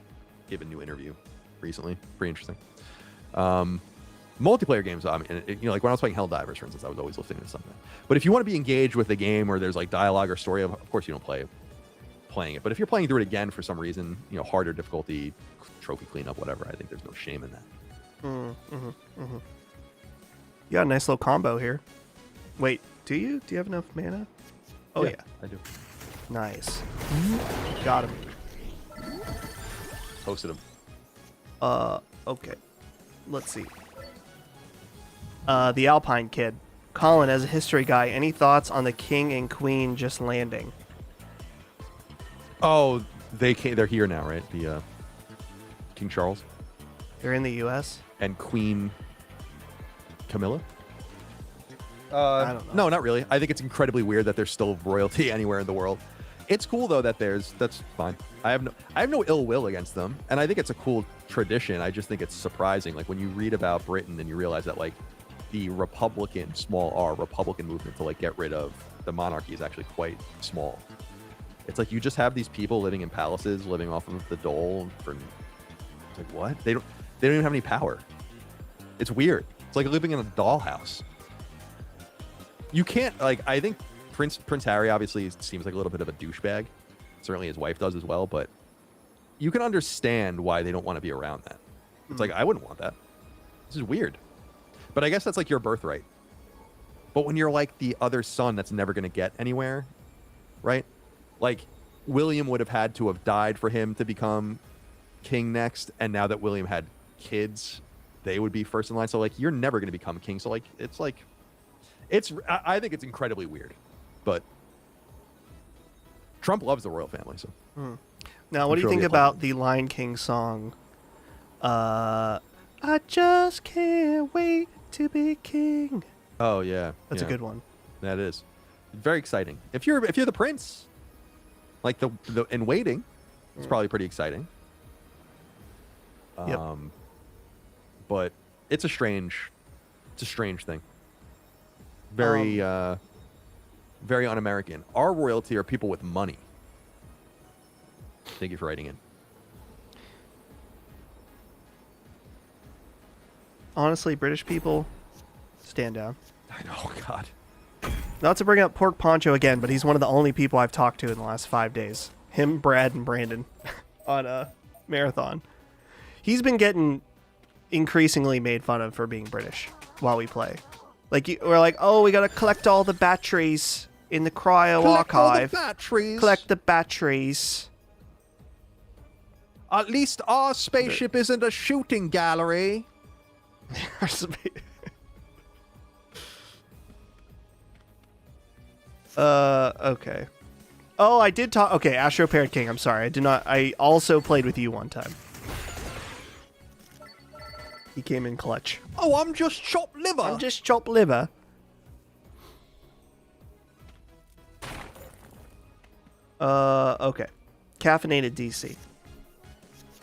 gave a new interview recently. Pretty interesting. Multiplayer games. Like when I was playing Helldivers, for instance, I was always listening to something. But if you want to be engaged with the game where there's like dialogue or story, of course you don't playing it. But if you're playing through it again for some reason, harder difficulty, trophy cleanup, whatever, I think there's no shame in that. You got a nice little combo here. Wait, Do you? Do you have enough mana? Oh, yeah. I do. Nice. Got him. Posted him. Okay. Let's see. The Alpine Kid. Colin, as a history guy, any thoughts on the king and queen just landing? Oh, they're here now, right? The King Charles They're in the U.S.? and Queen Camilla. I don't know. No, not really. I think it's incredibly weird that there's still royalty anywhere in the world. It's cool though that that's fine. I have no ill will against them, and I think it's a cool tradition. I just think it's surprising, like when you read about Britain and you realize that like the Republican, small r, Republican movement to like get rid of the monarchy is actually quite small. It's like you just have these people living in palaces, living off of the dole. It's like what? They don't even have any power. It's weird. It's like living in a dollhouse. You can't like. I think Prince Harry obviously seems like a little bit of a douchebag. Certainly his wife does as well. But you can understand why they don't want to be around that. It's like I wouldn't want that. This is weird. But I guess that's like your birthright. But when you're like the other son that's never going to get anywhere, right? Like William would have had to have died for him to become king next, and now that William had kids, they would be first in line. So like you're never going to become king. So like I think it's incredibly weird, but Trump loves the royal family. So now, what do you think about the Lion King song? I just can't wait to be king. Oh yeah, That's a good one. That is very exciting. If you're the prince, like the in waiting, it's probably pretty exciting. Yep. But it's a strange thing. Very very un-American. Our royalty are people with money. Thank you for writing in. Honestly, British people, stand down. I know, God. Not to bring up Pork Poncho again, but he's one of the only people I've talked to in the last 5 days. Him, Brad, and Brandon on a marathon. He's been getting increasingly made fun of for being British while we play. Like, we're like, oh, we got to collect all the batteries in the cryo archive. Collect the batteries. At least our spaceship isn't a shooting gallery. Okay. Oh, I did talk. Okay, Astro Parrot King. I'm sorry. I did not. I also played with you one time. He came in clutch. Oh, I'm just chopped liver. Okay. Caffeinated DC.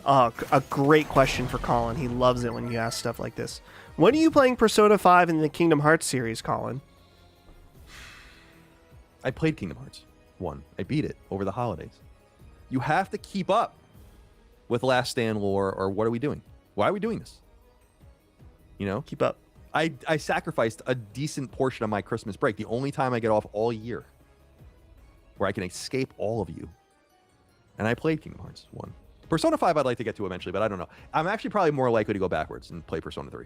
A great question for Colin. He loves it when you ask stuff like this. When are you playing Persona 5 in the Kingdom Hearts series, Colin? I played Kingdom Hearts 1. I beat it over the holidays. You have to keep up with Last Stand lore, or what are we doing? Why are we doing this? You know? Keep up. I sacrificed a decent portion of my Christmas break, the only time I get off all year, where I can escape all of you. And I played Kingdom Hearts 1. Persona 5 I'd like to get to eventually, but I don't know. I'm actually probably more likely to go backwards and play Persona 3.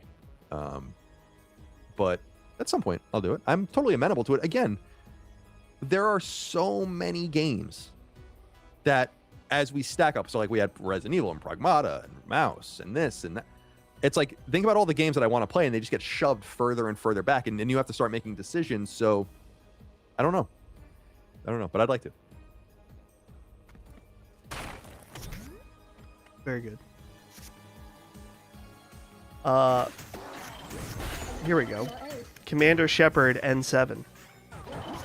But at some point, I'll do it. I'm totally amenable to it. Again, there are so many games that as we stack up, so like we had Resident Evil and Pragmata and Mouse and this and that. It's like, think about all the games that I want to play and they just get shoved further and further back, and then you have to start making decisions. So I don't know, but I'd like to. Very good. Here we go. Commander Shepard N7.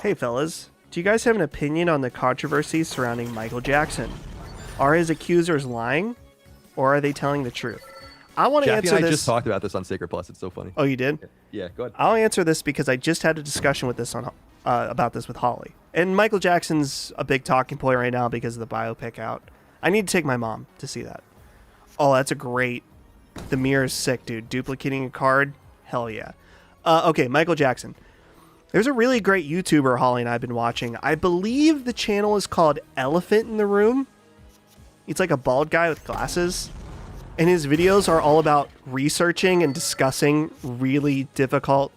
Hey fellas, do you guys have an opinion on the controversy surrounding Michael Jackson? Are his accusers lying, or are they telling the truth? I want to answer and I this. just talked about this on Sacred Plus. It's so funny. Oh, you did? Yeah, go ahead. I'll answer this because I just had a discussion with this on about this with Holly. And Michael Jackson's a big talking point right now because of the biopic out. I need to take my mom to see that. Oh, that's a great. The mirror is sick, dude. Duplicating a card? Hell yeah. Okay, Michael Jackson. There's a really great YouTuber Holly and I have been watching. I believe the channel is called Elephant in the Room. It's like a bald guy with glasses. And his videos are all about researching and discussing really difficult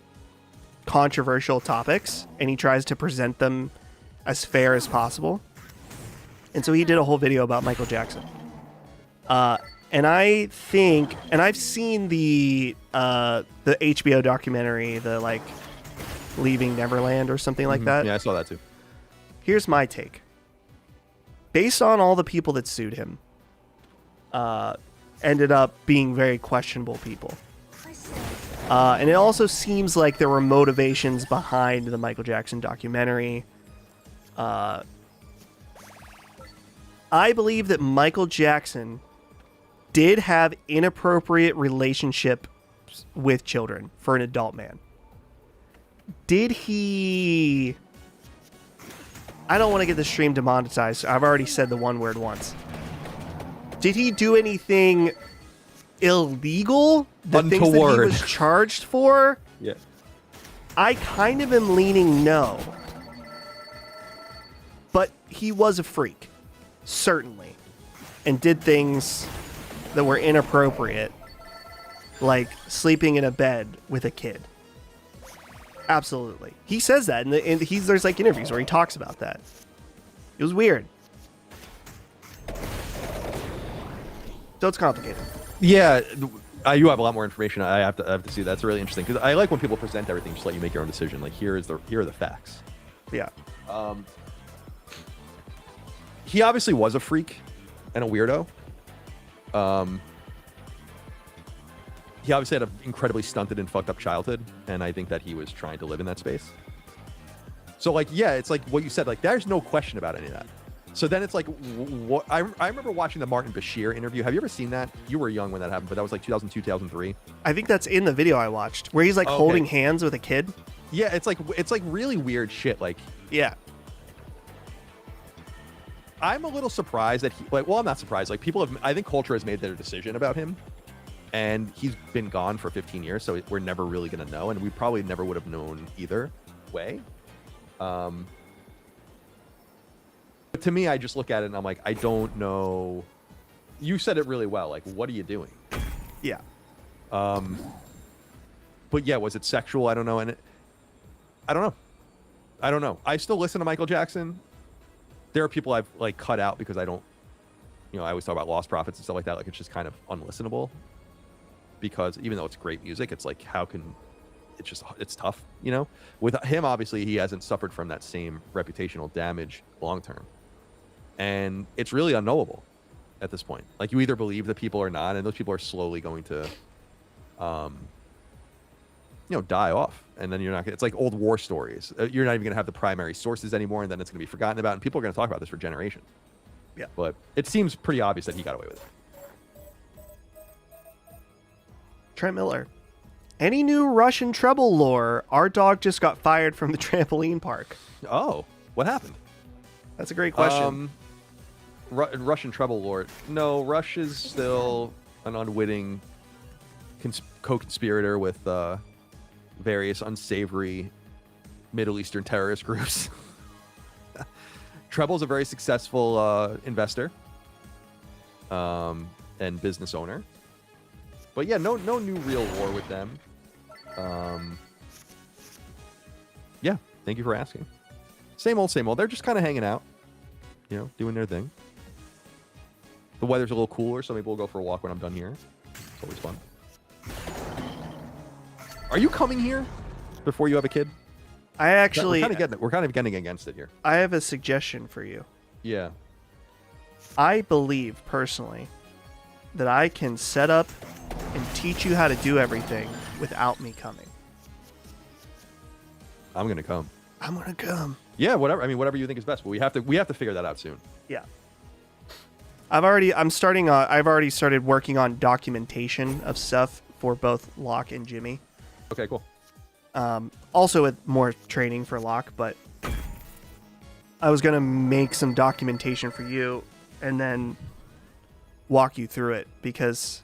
controversial topics, and he tries to present them as fair as possible. And so he did a whole video about Michael Jackson. And I think, and I've seen the HBO documentary, the like Leaving Neverland or something like that. Yeah, I saw that too. Here's my take. Based on all the people that sued him, ended up being very questionable people. And it also seems like there were motivations behind the Michael Jackson documentary. I believe that Michael Jackson did have inappropriate relationship with children for an adult man. Did he... I don't want to get the stream demonetized. I've already said the one word once. Did he do anything illegal? The things that he was charged for? Yeah. I kind of am leaning no. But he was a freak. Certainly. And did things that were inappropriate. Like sleeping in a bed with a kid. Absolutely. He says that, and there's like interviews where he talks about that. It was weird. So it's complicated. Yeah, you have a lot more information. I have to see. That's really interesting because I like when people present everything, just let you make your own decision. Like here are the facts. Yeah. He obviously was a freak and a weirdo. He obviously had an incredibly stunted and fucked up childhood, and I think that he was trying to live in that space. So, like, yeah, it's like what you said. Like, there's no question about any of that. So then it's like, what I remember watching the Martin Bashir interview. Have you ever seen that? You were young when that happened, but that was like 2002, 2003. I think that's in the video I watched, where he's like holding hands with a kid. Yeah, it's like really weird shit. Like, yeah. I'm a little surprised that I'm not surprised. Like, I think culture has made their decision about him. And he's been gone for 15 years, so we're never really going to know. And we probably never would have known either way. But to me, I just look at it and I'm like, I don't know. You said it really well. Like, what are you doing? Yeah. But yeah, was it sexual? I don't know. And I don't know. I still listen to Michael Jackson. There are people I've like cut out because I don't, I always talk about Lost Prophets and stuff like that. Like, it's just kind of unlistenable. Because even though it's great music, it's like, it's tough, With him, obviously, he hasn't suffered from that same reputational damage long term. And it's really unknowable at this point. Like, you either believe the people or not, and those people are slowly going to, die off. And then it's like old war stories. You're not even going to have the primary sources anymore, and then it's going to be forgotten about, and people are going to talk about this for generations. Yeah. But it seems pretty obvious that he got away with it. Trent Miller. Any new Russian treble lore? Our dog just got fired from the trampoline park. Oh, what happened? That's a great question. Russian treble lore. No, Rush is still an unwitting co-conspirator with various unsavory Middle Eastern terrorist groups. Treble's a very successful investor and business owner. But yeah, no new real war with them. Yeah, thank you for asking. Same old, same old. They're just kind of hanging out, doing their thing. The weather's a little cooler, so maybe we'll go for a walk when I'm done here. It's always fun. Are you coming here before you have a kid? I actually... We're kind of getting against it here. I have a suggestion for you. Yeah. I believe, personally, that I can set up and teach you how to do everything without me coming. I'm gonna come. I'm gonna come. Yeah, whatever. I mean, whatever you think is best. But we have to figure that out soon. Yeah. I've already started working on documentation of stuff for both Locke and Jimmy. Okay, cool. Also with more training for Locke, but I was gonna make some documentation for you and then walk you through it, because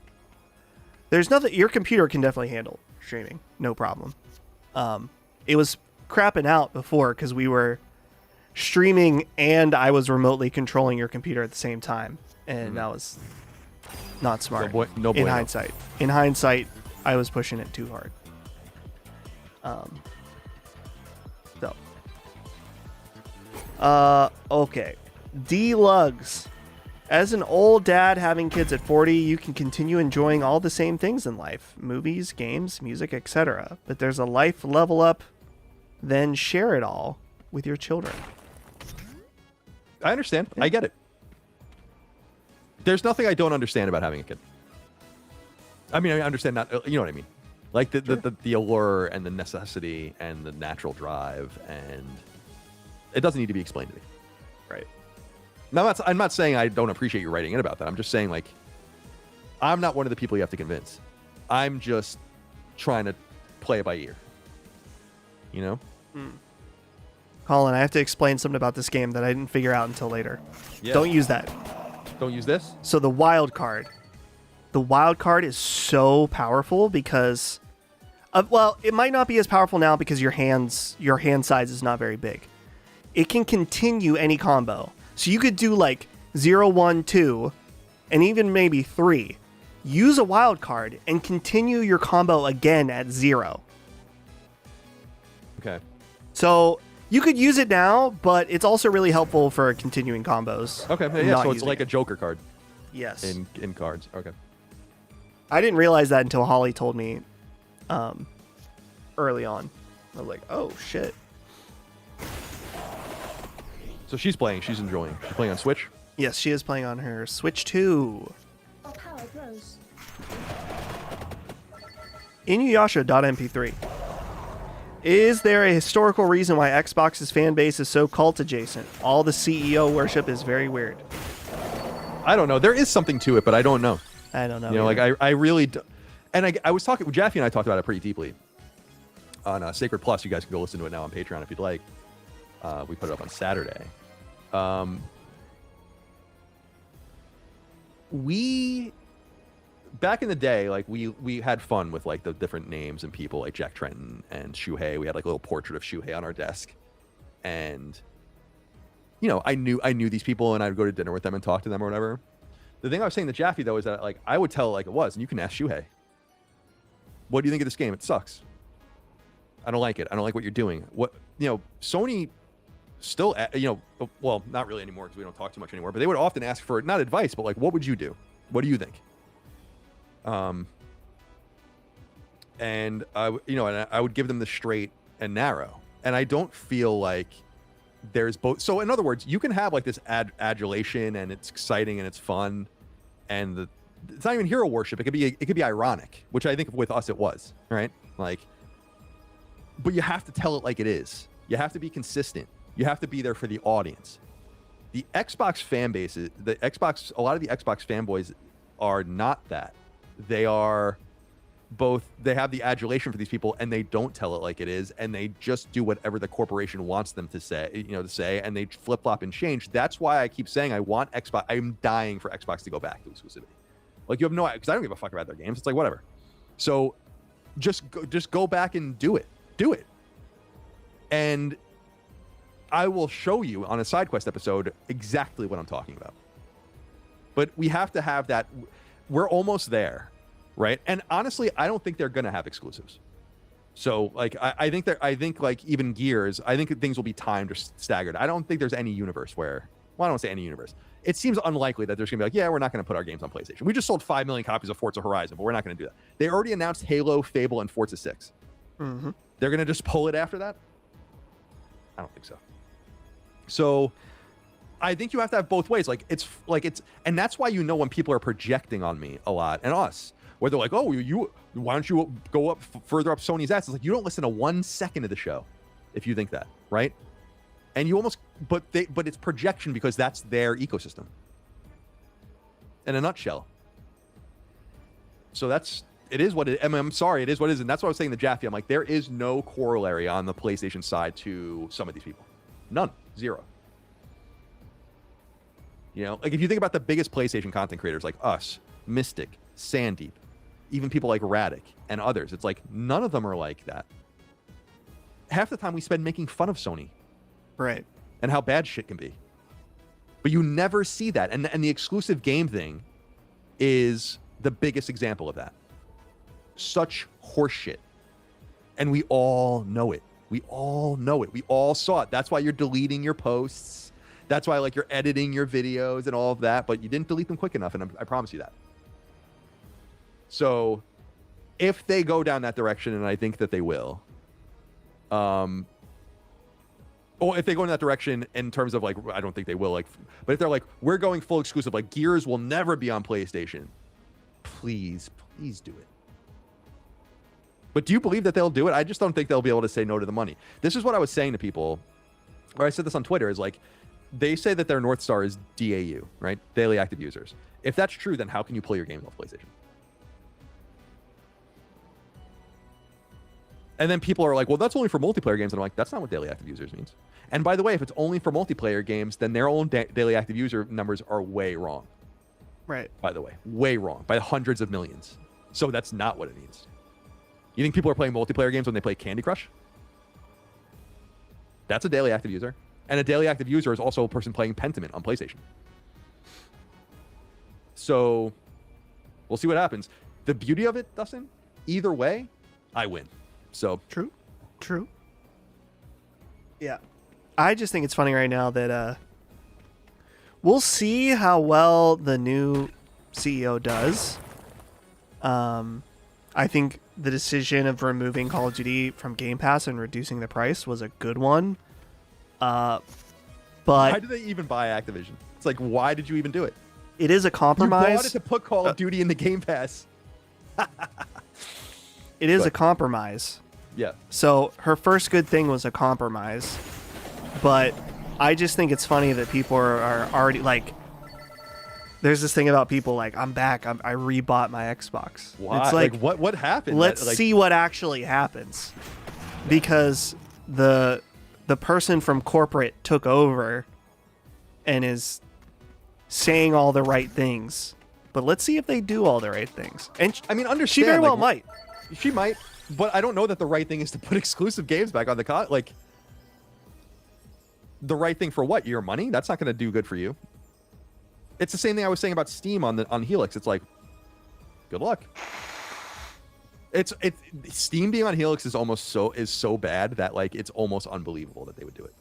there's nothing your computer can definitely handle streaming, no problem. It was crapping out before because we were streaming and I was remotely controlling your computer at the same time, and that was not smart. In hindsight, I was pushing it too hard. Okay. D-Lugs. As an old dad having kids at 40, you can continue enjoying all the same things in life. Movies, games, music, etc. But there's a life level up. Then share it all with your children. I understand. I get it. There's nothing I don't understand about having a kid. I mean, I understand not, you know what I mean? Like the allure and the necessity and the natural drive, and it doesn't need to be explained to me. Right. Now, I'm not saying I don't appreciate you writing in about that. I'm just saying, like, I'm not one of the people you have to convince. I'm just trying to play it by ear. You know? Colin, I have to explain something about this game that I didn't figure out until later. Yeah. Don't use that. Don't use this? So the wild card. The wild card is so powerful because well, it might not be as powerful now because your hand size is not very big. It can continue any combo. So you could do like 0, 1, 2, and even maybe 3. Use a wild card and continue your combo again at 0. Okay. So you could use it now, but it's also really helpful for continuing combos. Okay. Yeah. So it's like a Joker card. Yes. In cards. Okay. I didn't realize that until Holly told me early on. I was like, oh, shit. So she's playing. She's enjoying. She's playing on Switch? Yes, she is playing on her Switch 2. Our power grows. Inuyasha.mp3. Is there a historical reason why Xbox's fan base is so cult adjacent? All the CEO worship is very weird. I don't know. There is something to it, but I don't know. I don't know. You know, like I really do. And I was talking, Jaffe and I talked about it pretty deeply on Sacred Plus. You guys can go listen to it now on Patreon if you'd like. We put it up on Saturday. We back in the day, like we had fun with like the different names and people like Jack Trenton and Shuhei. We had like a little portrait of Shuhei on our desk, and you know, I knew these people, and I'd go to dinner with them and talk to them or whatever. The thing I was saying to Jaffe though is that like I would tell it like it was, and you can ask Shuhei, what do you think of this game? It sucks. I don't like it. I don't like what you're doing. What, you know, Sony still, you know, well, not really anymore because we don't talk too much anymore, but they would often ask for not advice, but like, what would you do? What do you think? And I would give them the straight and narrow, and I don't feel like there's both. So in other words, you can have like this adulation, and it's exciting and it's fun, and it's not even hero worship. It could be ironic, which I think with us it was, right? Like, but you have to tell it like it is. You have to be consistent. You have to be there for the audience. The Xbox fan base, a lot of the Xbox fanboys are not that. They are both, they have the adulation for these people, and they don't tell it like it is, and they just do whatever the corporation wants them to say, and they flip-flop and change. That's why I keep saying I want Xbox. I'm dying for Xbox to go back to exclusivity. Like, you have no, because I don't give a fuck about their games. It's like, whatever. So just go back and do it. Do it. And I will show you on a side quest episode exactly what I'm talking about. But we have to have that. We're almost there, right? And honestly, I don't think they're gonna have exclusives. So like, I think like even Gears, I think things will be timed or staggered. I don't think there's any universe where, well, I don't want to say any universe. It seems unlikely that there's gonna be like, yeah, we're not gonna put our games on PlayStation. We just sold 5 million copies of Forza Horizon, but we're not gonna do that. They already announced Halo, Fable, and Forza 6. Mm-hmm. They're gonna just pull it after that? I don't think so. So I think you have to have both ways. And that's why, you know, when people are projecting on me a lot, and us, where they're like, oh, why don't you go up further up Sony's ass? It's like, you don't listen to 1 second of the show if you think that, right? And you almost, but it's projection because that's their ecosystem in a nutshell. So it is what it, I'm sorry, it is what it is. And that's what I was saying to Jaffe. I'm like, there is no corollary on the PlayStation side to some of these people. None. 0. You know, like if you think about the biggest PlayStation content creators like us, Mystic, Sandeep, even people like Radic and others, it's like none of them are like that. Half the time we spend making fun of Sony. Right. And how bad shit can be. But you never see that. And the exclusive game thing is the biggest example of that. Such horseshit. And we all know it. We all know it. We all saw it. That's why you're deleting your posts. That's why like you're editing your videos and all of that, but you didn't delete them quick enough, and I promise you that. So if they go down that direction, and I think that they will, or if they go in that direction in terms of like, I don't think they will, like, but if they're like, we're going full exclusive, like Gears will never be on PlayStation, please do it. But do you believe that they'll do it? I just don't think they'll be able to say no to the money. This is what I was saying to people, or I said this on Twitter, is like, they say that their North Star is DAU, right? Daily active users. If that's true, then how can you play your games off PlayStation? And then people are like, well, that's only for multiplayer games. And I'm like, that's not what daily active users means. And by the way, if it's only for multiplayer games, then their own daily active user numbers are way wrong. Right. By the way, way wrong, by hundreds of millions. So that's not what it means. You think people are playing multiplayer games when they play Candy Crush? That's a daily active user. And a daily active user is also a person playing Pentiment on PlayStation. So we'll see what happens. The beauty of it, Dustin, either way, I win. So True. Yeah. I just think it's funny right now that we'll see how well the new CEO does. I think the decision of removing Call of Duty from Game Pass and reducing the price was a good one. But why did they even buy Activision? It's like, why did you even do it? It is a compromise. You bought it to put Call of Duty in the Game Pass. It is a compromise. Yeah. So her first good thing was a compromise. But I just think it's funny that people are already like, there's this thing about people like, I'm back. I rebought my Xbox. Why? It's like what happened? Let's see what actually happens. Because the person from corporate took over and is saying all the right things. But let's see if they do all the right things. And I mean, understand. She very well might. She might, but I don't know that the right thing is to put exclusive games back on the like. The right thing for what? Your money? That's not going to do good for you. It's the same thing I was saying about Steam on Helix. It's like, good luck. It's Steam being on Helix is almost so bad that like it's almost unbelievable that they would do it.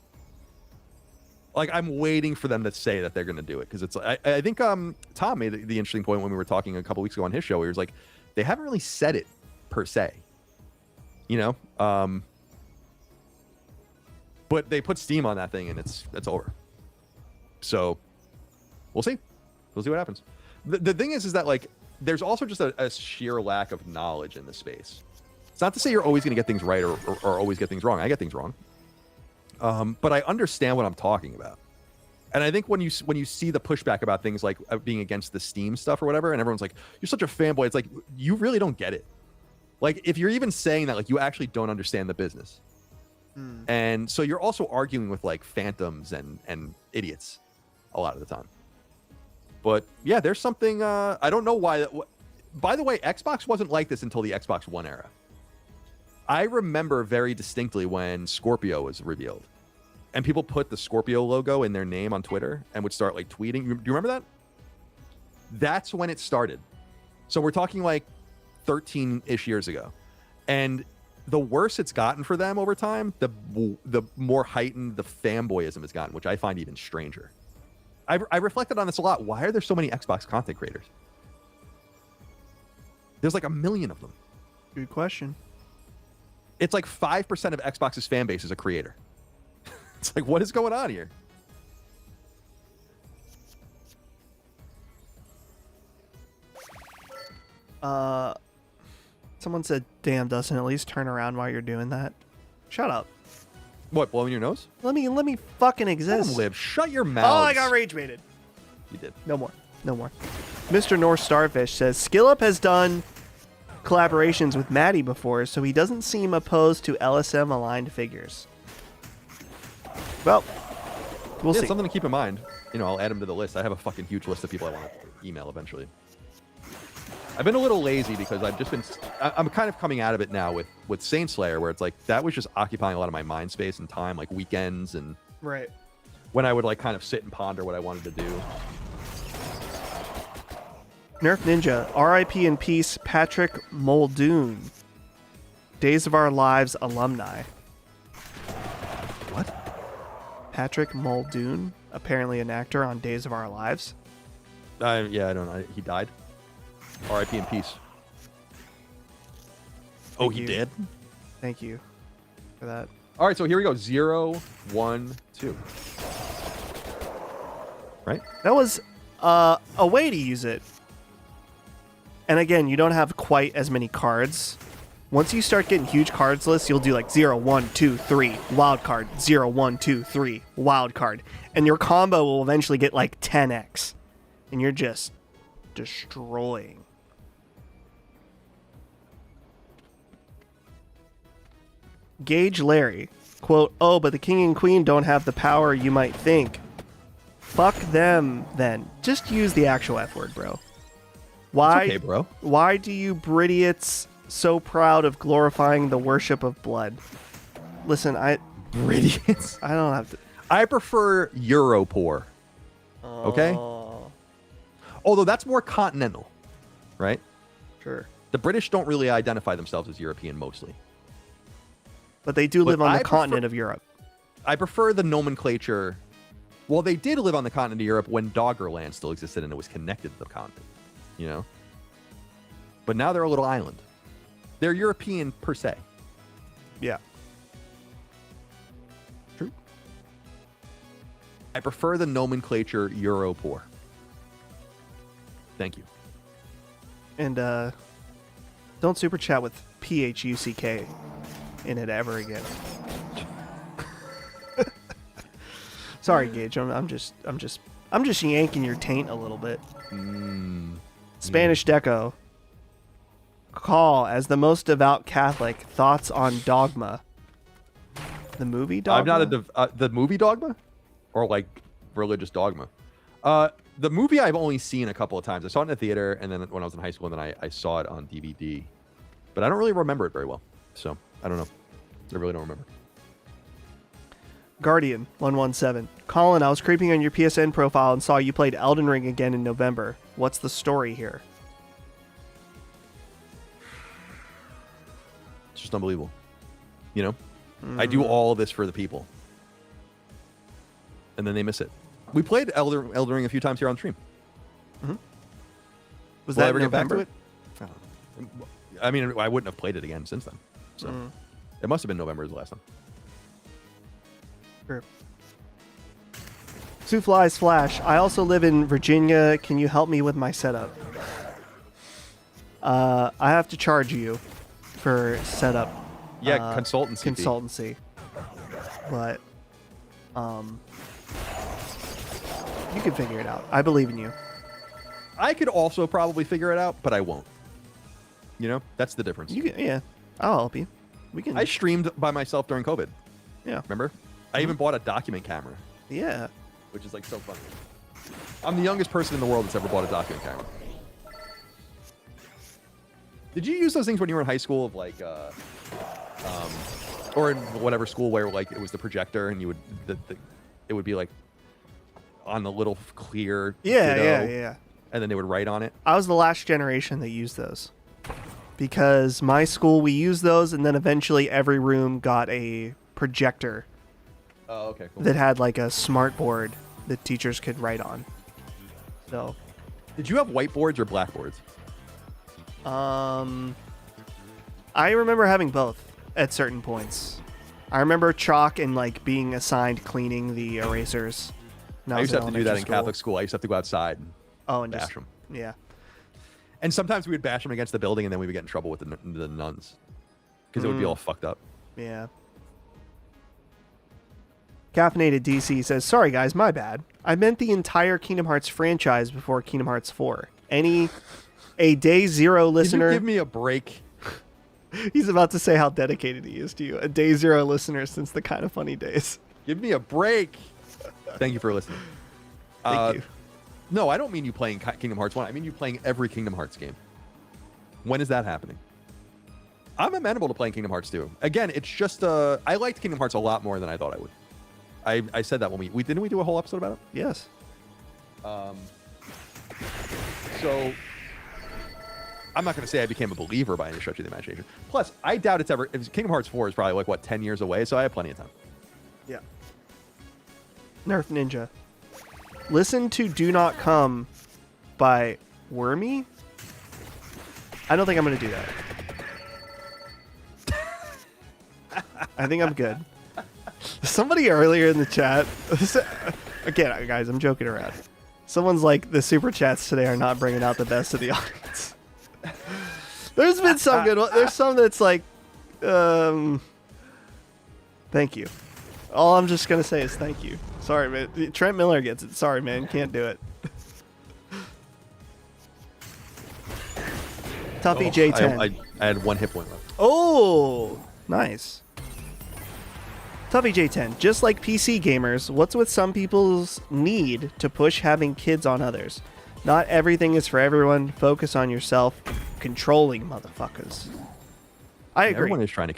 Like I'm waiting for them to say that they're going to do it because it's I think Tom made the interesting point when we were talking a couple weeks ago on his show. Where he was like, they haven't really said it per se, you know. But they put Steam on that thing and it's over. So we'll see. We'll see what happens. The thing is that like there's also just a sheer lack of knowledge in the space. It's not to say you're always going to get things right or always get things wrong. I get things wrong. But I understand what I'm talking about. And I think when you see the pushback about things like being against the Steam stuff or whatever, and everyone's like, you're such a fanboy. It's like, you really don't get it. Like if you're even saying that, like you actually don't understand the business. And so you're also arguing with like phantoms and idiots a lot of the time. But yeah, there's something, I don't know why. By the way, Xbox wasn't like this until the Xbox One era. I remember very distinctly when Scorpio was revealed. And people put the Scorpio logo in their name on Twitter and would start like tweeting. Do you remember that? That's when it started. So we're talking like 13-ish years ago. And the worse it's gotten for them over time, the more heightened the fanboyism has gotten, which I find even stranger. I reflected on this a lot. Why are there so many Xbox content creators? There's like 1 million of them. Good question. It's like 5% of Xbox's fan base is a creator. It's like, what is going on here? Someone said, damn, Dustin, at least turn around while you're doing that. Shut up. What, blowing your nose? Let me fucking exist. Let 'em live. Shut your mouth. Oh, I got rage baited. You did. No more. Mr. North Starfish says, SkillUp has done collaborations with Maddie before, so he doesn't seem opposed to LSM-aligned figures. Well, we'll see. Something to keep in mind. You know, I'll add him to the list. I have a fucking huge list of people I want to email eventually. I've been a little lazy because I'm kind of coming out of it now with Saint Slayer, where it's like that was just occupying a lot of my mind space and time, like weekends and right when I would like kind of sit and ponder what I wanted to do. Nerf Ninja, R.I.P. in peace, Patrick Muldoon, Days of Our Lives alumni. Patrick Muldoon, apparently an actor on Days of Our Lives. Yeah, I don't know. He died. R.I.P. in peace. Oh, he did? Thank you for that. All right, so here we go. 0, 1, 2. Right? That was a way to use it. And again, you don't have quite as many cards. Once you start getting huge cards lists, you'll do like 0, 1, 2, 3, wild card, 0, 1, 2, 3, wild card. And your combo will eventually get like 10x. And you're just destroying. Gage Larry, quote, "Oh, but the king and queen don't have the power you might think." Fuck them, then. Just use the actual F word, bro. Why, It's okay, bro. Why do you Bridiots so proud of glorifying the worship of blood? Listen, Bridiots? I don't have to. I prefer Europor. Okay? Although that's more continental, right? Sure. The British don't really identify themselves as European mostly. But they do live on I the continent of Europe. I prefer the nomenclature. Well, they did live on the continent of Europe when Doggerland still existed and it was connected to the continent, you know? But now they're a little island. They're European per se. Yeah. True. I prefer the nomenclature Europor. Thank you. And don't super chat with PHUCK in it ever again. Sorry, Gage. I'm just yanking your taint a little bit. Spanish Deco. Call, as the most devout Catholic, thoughts on Dogma. The movie Dogma? I'm not the movie Dogma, or like religious dogma. The movie I've only seen a couple of times. I saw it in the theater, and then when I was in high school, and then I saw it on DVD. But I don't really remember it very well, so I don't know. I really don't remember. Guardian 117. Colin, I was creeping on your PSN profile and saw you played Elden Ring again in November. What's the story here? It's just unbelievable. You know, I do all this for the people, and then they miss it. We played Elden Ring a few times here on stream. Was Will I that ever get back to November? it? I don't know. I mean, I wouldn't have played it again since then. So it must have been November as the last time. Sure. Two Flies Flash. I also live in Virginia. Can you help me with my setup? I have to charge you for setup. Yeah, consultancy. Consultancy. But you can figure it out. I believe in you. I could also probably figure it out, but I won't. You know, that's the difference. Yeah, I'll help you. We can. I streamed by myself during COVID. Yeah. Remember? I even bought a document camera, Yeah. which is like so funny. I'm the youngest person in the world that's ever bought a document camera. Did you use those things when you were in high school, of like, or in whatever school where like it was the projector and you would it would be like on the little clear Yeah. and then they would write on it? I was the last generation that used those. Because my school, we used those, and then eventually every room got a projector Oh, okay, cool. that had like a smart board that teachers could write on. So, Did you have whiteboards or blackboards? I remember having both at certain points. I remember chalk and like being assigned cleaning the erasers. I used to have to do that in Catholic school. I used to have to go outside and and bash just, them. Yeah. And sometimes we would bash them against the building, and then we would get in trouble with the nuns because it would be all fucked up. Yeah. Caffeinated DC says, "Sorry guys, my bad. I meant the entire Kingdom Hearts franchise before Kingdom Hearts 4. A day zero listener." Can you give me a break? He's about to say how dedicated he is to you. A day zero listener since the Kind of Funny days. Give me a break. Thank you for listening. Thank you. No, I don't mean you playing Kingdom Hearts 1. I mean you playing every Kingdom Hearts game. When is that happening? I'm amenable to playing Kingdom Hearts 2. Again, it's just I liked Kingdom Hearts a lot more than I thought I would. I said that when we didn't we do a whole episode about it? Yes. So I'm not going to say I became a believer by any stretch of the imagination. Plus, I doubt it's ever. Kingdom Hearts 4 is probably like what 10 years away, so I have plenty of time. Yeah. Nerf Ninja. Listen to Do Not Come by Wormy. I don't think I'm going to do that. I think I'm good. Somebody earlier in the chat, again, guys, I'm joking around. Someone's like, the super chats today are not bringing out the best of the audience. There's been some good ones. There's some that's like, thank you. All I'm just going to say is thank you. Sorry, man. Trent Miller gets it. Sorry, man. Can't do it. Tuffy J10. I had 1 hit point left. Oh, nice. Tuffy J10. Just like PC gamers, what's with some people's need to push having kids on others? Not everything is for everyone. Focus on yourself. Controlling motherfuckers. I agree.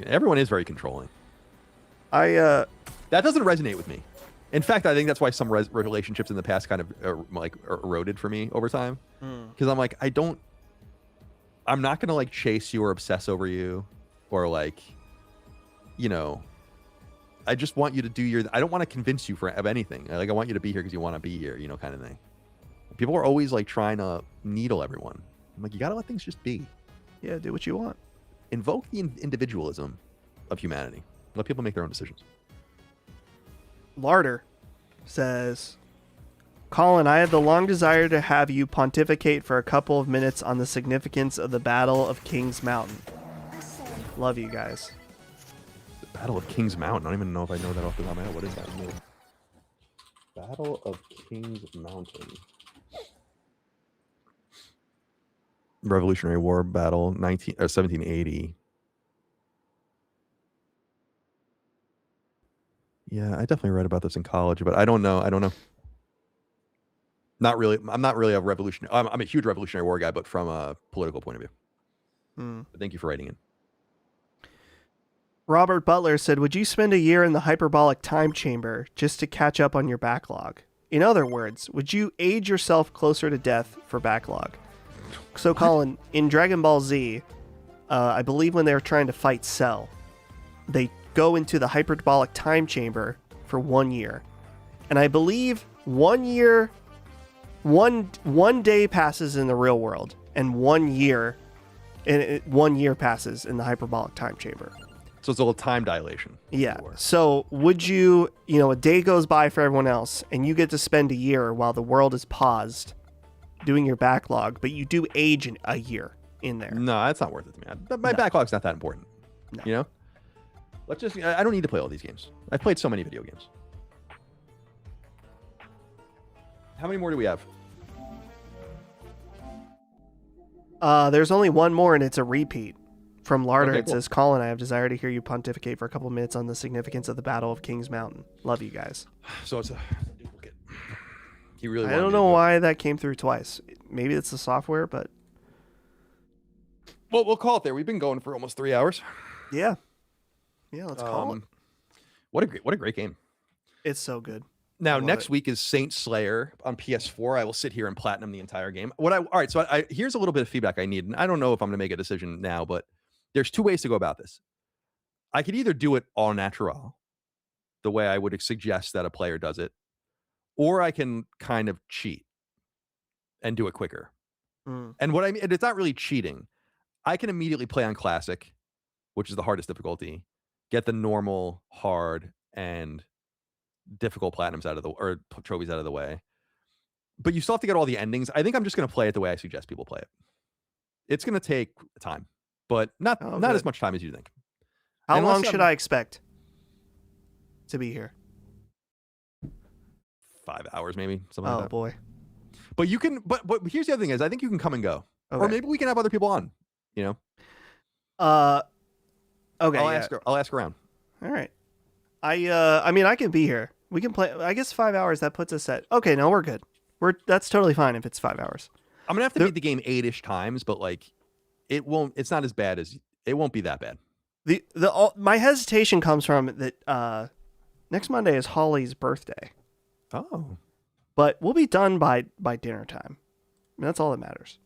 Everyone is very controlling. That doesn't resonate with me. In fact, I think that's why some relationships in the past kind of eroded for me over time. Because I'm like, I'm not going to like chase you or obsess over you or like, you know, I just want you to do I don't want to convince you of anything. Like, I want you to be here because you want to be here, you know, kind of thing. People are always like trying to needle everyone. I'm like, you got to let things just be. Yeah, do what you want. Invoke the individualism of humanity. Let people make their own decisions. Larder says, Colin, I have the long desire to have you pontificate for a couple of minutes on the significance of the Battle of Kings Mountain. Love you guys. The Battle of Kings Mountain. I don't even know if I know that off the top of my head. What is that? Battle of Kings Mountain. Revolutionary War battle, 1780. Yeah, I definitely read about this in college, but I don't know. Not really. I'm not really a revolutionary. I'm a huge Revolutionary War guy, but from a political point of view. But thank you for writing in. Robert Butler said, would you spend a year in the hyperbolic time chamber just to catch up on your backlog? In other words, would you age yourself closer to death for backlog? So, Colin, in Dragon Ball Z, I believe when they were trying to fight Cell, they go into the hyperbolic time chamber for 1 year. And I believe 1 year, one day passes in the real world, and 1 year, 1 year passes in the hyperbolic time chamber. So it's a little time dilation. Yeah. So would you, a day goes by for everyone else, and you get to spend a year while the world is paused doing your backlog, but you do age a year in there. No, that's not worth it to me. My backlog's not that important. No. You know? I don't need to play all these games. I've played so many video games. How many more do we have? There's only one more, and it's a repeat. From Larder, Okay, it says, Colin, I have desire to hear you pontificate for a couple minutes on the significance of the Battle of Kings Mountain. Love you guys. So it's a duplicate. He really. I don't know why that came through twice. Maybe it's the software, but. Well, we'll call it there. We've been going for almost 3 hours. Yeah. Yeah, let's call it. What a great game. It's so good. Now, next week is Saint Slayer on PS4. I will sit here and platinum the entire game. All right, so here's a little bit of feedback I need, and I don't know if I'm going to make a decision now, but there's 2 ways to go about this. I could either do it all natural, the way I would suggest that a player does it, or I can kind of cheat and do it quicker. And what I mean, it's not really cheating. I can immediately play on classic, which is the hardest difficulty, get the normal, hard, and difficult platinums or trophies out of the way. But you still have to get all the endings. I think I'm just going to play it the way I suggest people play it. It's going to take time, but not as much time as you think. How long should I expect to be here? 5 hours, maybe, something like that. Oh boy! But you can. But here's the other thing: is I think you can come and go, or maybe we can have other people on. Okay. I'll ask around. All right. I mean, I can be here. We can play. I guess 5 hours. That puts us at. Okay, no, we're good. That's totally fine if it's 5 hours. I'm gonna have to beat the game 8-ish times, but like, it won't. It's not as bad as it won't be that bad. My hesitation comes from that. Next Monday is Holly's birthday. Oh. But we'll be done by dinner time. I mean, that's all that matters.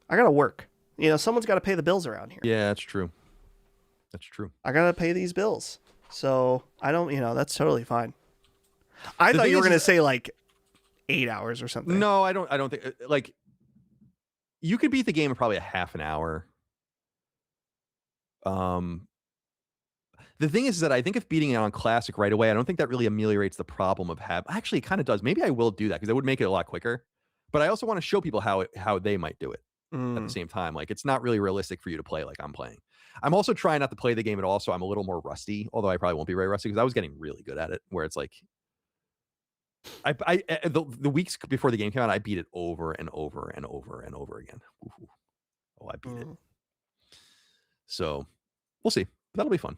I gotta work. Someone's got to pay the bills around here. Yeah, that's true. That's true. I gotta pay these bills. So I don't, that's totally fine. I The thought thing you were is- going to say like 8 hours or something. No, I don't think like you could beat the game in probably a half an hour. The thing is that I think if beating it on classic right away, I don't think that really ameliorates the problem of actually it kind of does. Maybe I will do that because it would make it a lot quicker. But I also want to show people how they might do it at the same time. Like it's not really realistic for you to play like I'm playing. I'm also trying not to play the game at all, so I'm a little more rusty, although I probably won't be very rusty because I was getting really good at it, where it's like the weeks before the game came out, I beat it over and over and over and over again. Ooh. Oh, I beat it. So we'll see. That'll be fun.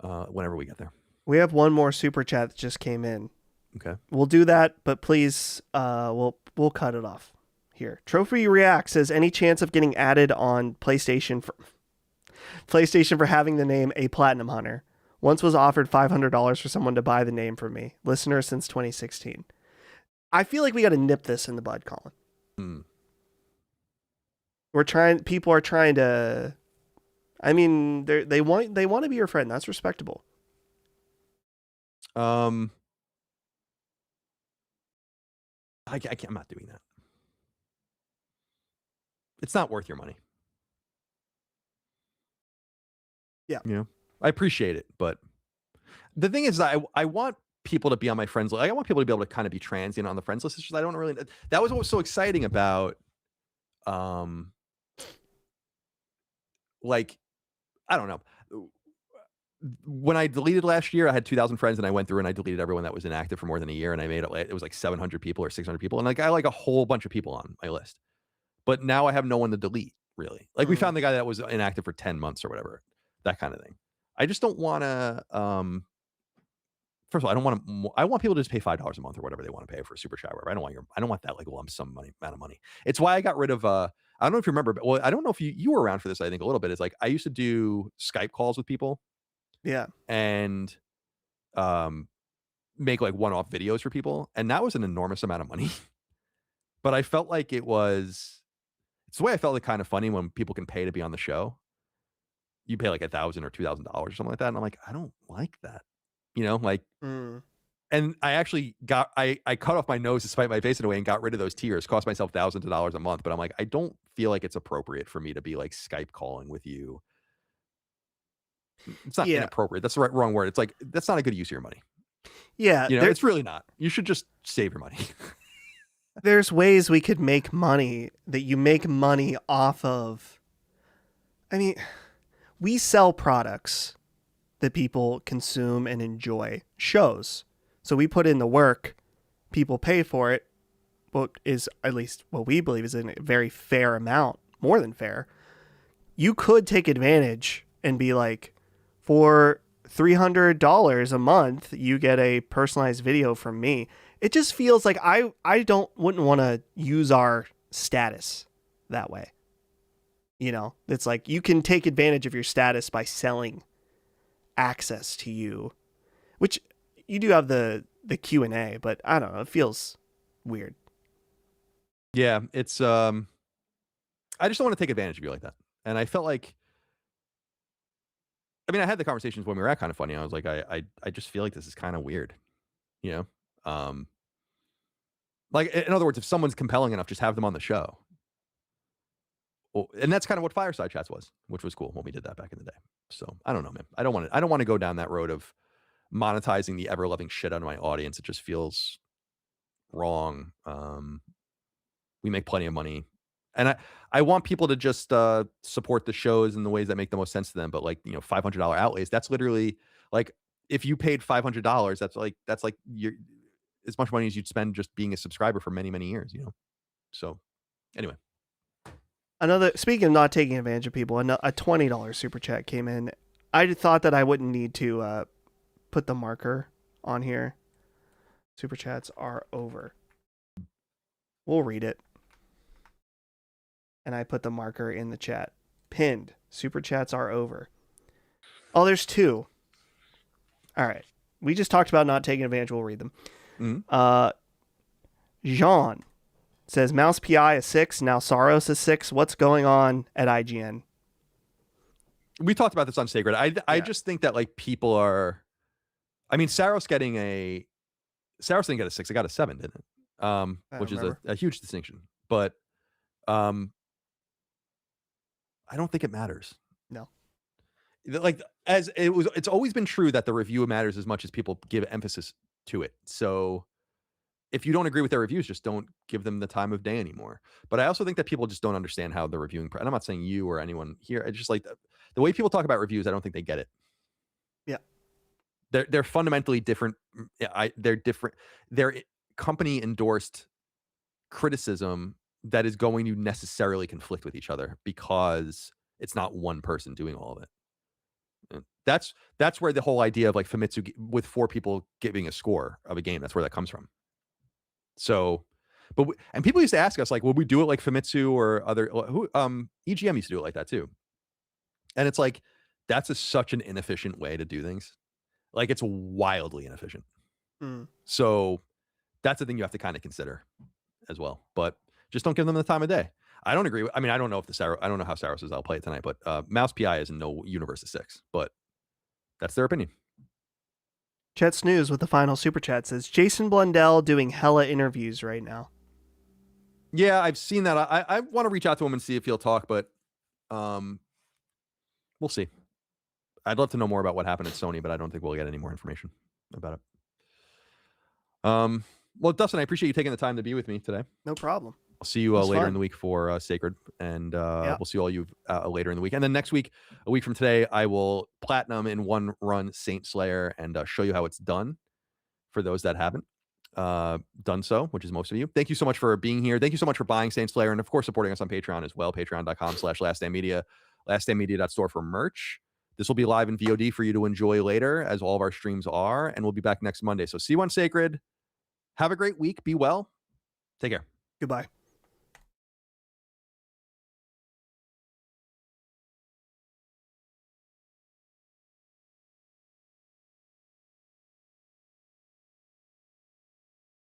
Whenever we get there. We have one more super chat that just came in. Okay. We'll do that, but please, we'll cut it off here. Trophy React says, any chance of getting added on PlayStation for having the name A Platinum Hunter? Once was offered $500 for someone to buy the name for me. Listener since 2016. I feel like we got to nip this in the bud, Colin. People are trying to, I mean, they want to be your friend. That's respectable. I'm not doing that. It's not worth your money. Yeah. You know, I appreciate it, but the thing is, I want people to be on my friends list. I want people to be able to kind of be transient on the friends list. It's just I don't really. That was what was so exciting about, like, I don't know. When I deleted last year, I had 2,000 friends, and I went through and I deleted everyone that was inactive for more than a year, and I made it was like 700 people or 600 people, and like I like a whole bunch of people on my list. But now I have no one to delete, really. Like we found the guy that was inactive for 10 months or whatever, that kind of thing. I just don't want to. First of all, I want people to just pay $5 a month or whatever they want to pay for a super chat. I don't want that like lump sum amount of money. It's why I got rid of. I don't know if you remember, but I don't know if you were around for this. I think a little bit. Is like I used to do Skype calls with people. Yeah. And make like one-off videos for people, and that was an enormous amount of money. But I felt like it's the way I felt like kind of funny when people can pay to be on the show. You pay like $1,000 or $2,000 or something like that, and I'm like, I don't like that, like. And I actually I cut off my nose to spite my face in a way and got rid of those tiers. Cost myself thousands of dollars a month, but I'm like, I don't feel like it's appropriate for me to be like Skype calling with you. It's not inappropriate. That's the wrong word. It's like that's not a good use of your money. Yeah, it's really not. You should just save your money. There's ways we could make money that you make money off of. I mean, we sell products that people consume and enjoy. Shows. So we put in the work, people pay for it. What is at least what we believe is a very fair amount, more than fair. You could take advantage and be like, for $300 a month, you get a personalized video from me. It just feels like I wouldn't want to use our status that way. It's like you can take advantage of your status by selling access to you, which you do have the Q&A, but I don't know. It feels weird. Yeah, it's I just don't want to take advantage of you like that. And I felt like, I mean, I had the conversations when we were at Kind of Funny. I was like, I just feel like this is kind of weird, like in other words, if someone's compelling enough, just have them on the show. Well, and that's kind of what Fireside Chats was, which was cool when we did that back in the day. So I don't know, man. I don't want to go down that road of monetizing the ever loving shit out of my audience. It just feels wrong. We make plenty of money. And I want people to just support the shows in the ways that make the most sense to them. But like, $500 outlays, that's literally like, if you paid $500, that's like your as much money as you'd spend just being a subscriber for many, many years, So anyway. Speaking of not taking advantage of people, a $20 super chat came in. I thought that I wouldn't need to put the marker on here. Super chats are over. We'll read it. And I put the marker in the chat. Pinned. Super chats are over. Oh, there's two. All right. We just talked about not taking advantage. We'll read them. Jean says, Mouse PI is 6. Now Saros is 6. What's going on at IGN? We talked about this on Sacred. I just think that like people are I mean, Saros didn't get a 6. It got a 7, didn't it? Which is a huge distinction. But I don't think it matters. No. Like it's always been true that the review matters as much as people give emphasis to it. So if you don't agree with their reviews, just don't give them the time of day anymore. But I also think that people just don't understand how the reviewing, and I'm not saying you or anyone here. It's just like the way people talk about reviews, I don't think they get it. Yeah. They're fundamentally different. They're different. They're company endorsed criticism that is going to necessarily conflict with each other because it's not one person doing all of it. And that's where the whole idea of like Famitsu with 4 people giving a score of a game, that's where that comes from. So, and people used to ask us like, would we do it like Famitsu or other EGM used to do it like that too. And it's like, that's such an inefficient way to do things. Like it's wildly inefficient. So that's the thing you have to kind of consider as well, but just don't give them the time of day. I don't agree. I mean, I don't know if I don't know how Saros is. I'll play it tonight, but Mouse PI is in no universe of 6, but that's their opinion. Chet Snooze with the final super chat says Jason Blundell doing hella interviews right now. Yeah, I've seen that. I want to reach out to him and see if he'll talk, but we'll see. I'd love to know more about what happened at Sony, but I don't think we'll get any more information about it. Well, Dustin, I appreciate you taking the time to be with me today. No problem. I'll see you later in the week for Sacred, and we'll see all you later in the week. And then next week, a week from today, I will platinum in one run Saint Slayer and show you how it's done for those that haven't done so, which is most of you. Thank you so much for being here. Thank you so much for buying Saint Slayer, and of course, supporting us on Patreon as well, patreon.com/laststandmedia, laststandmedia.store for merch. This will be live in VOD for you to enjoy later, as all of our streams are, and we'll be back next Monday. So see you on Sacred. Have a great week. Be well. Take care. Goodbye.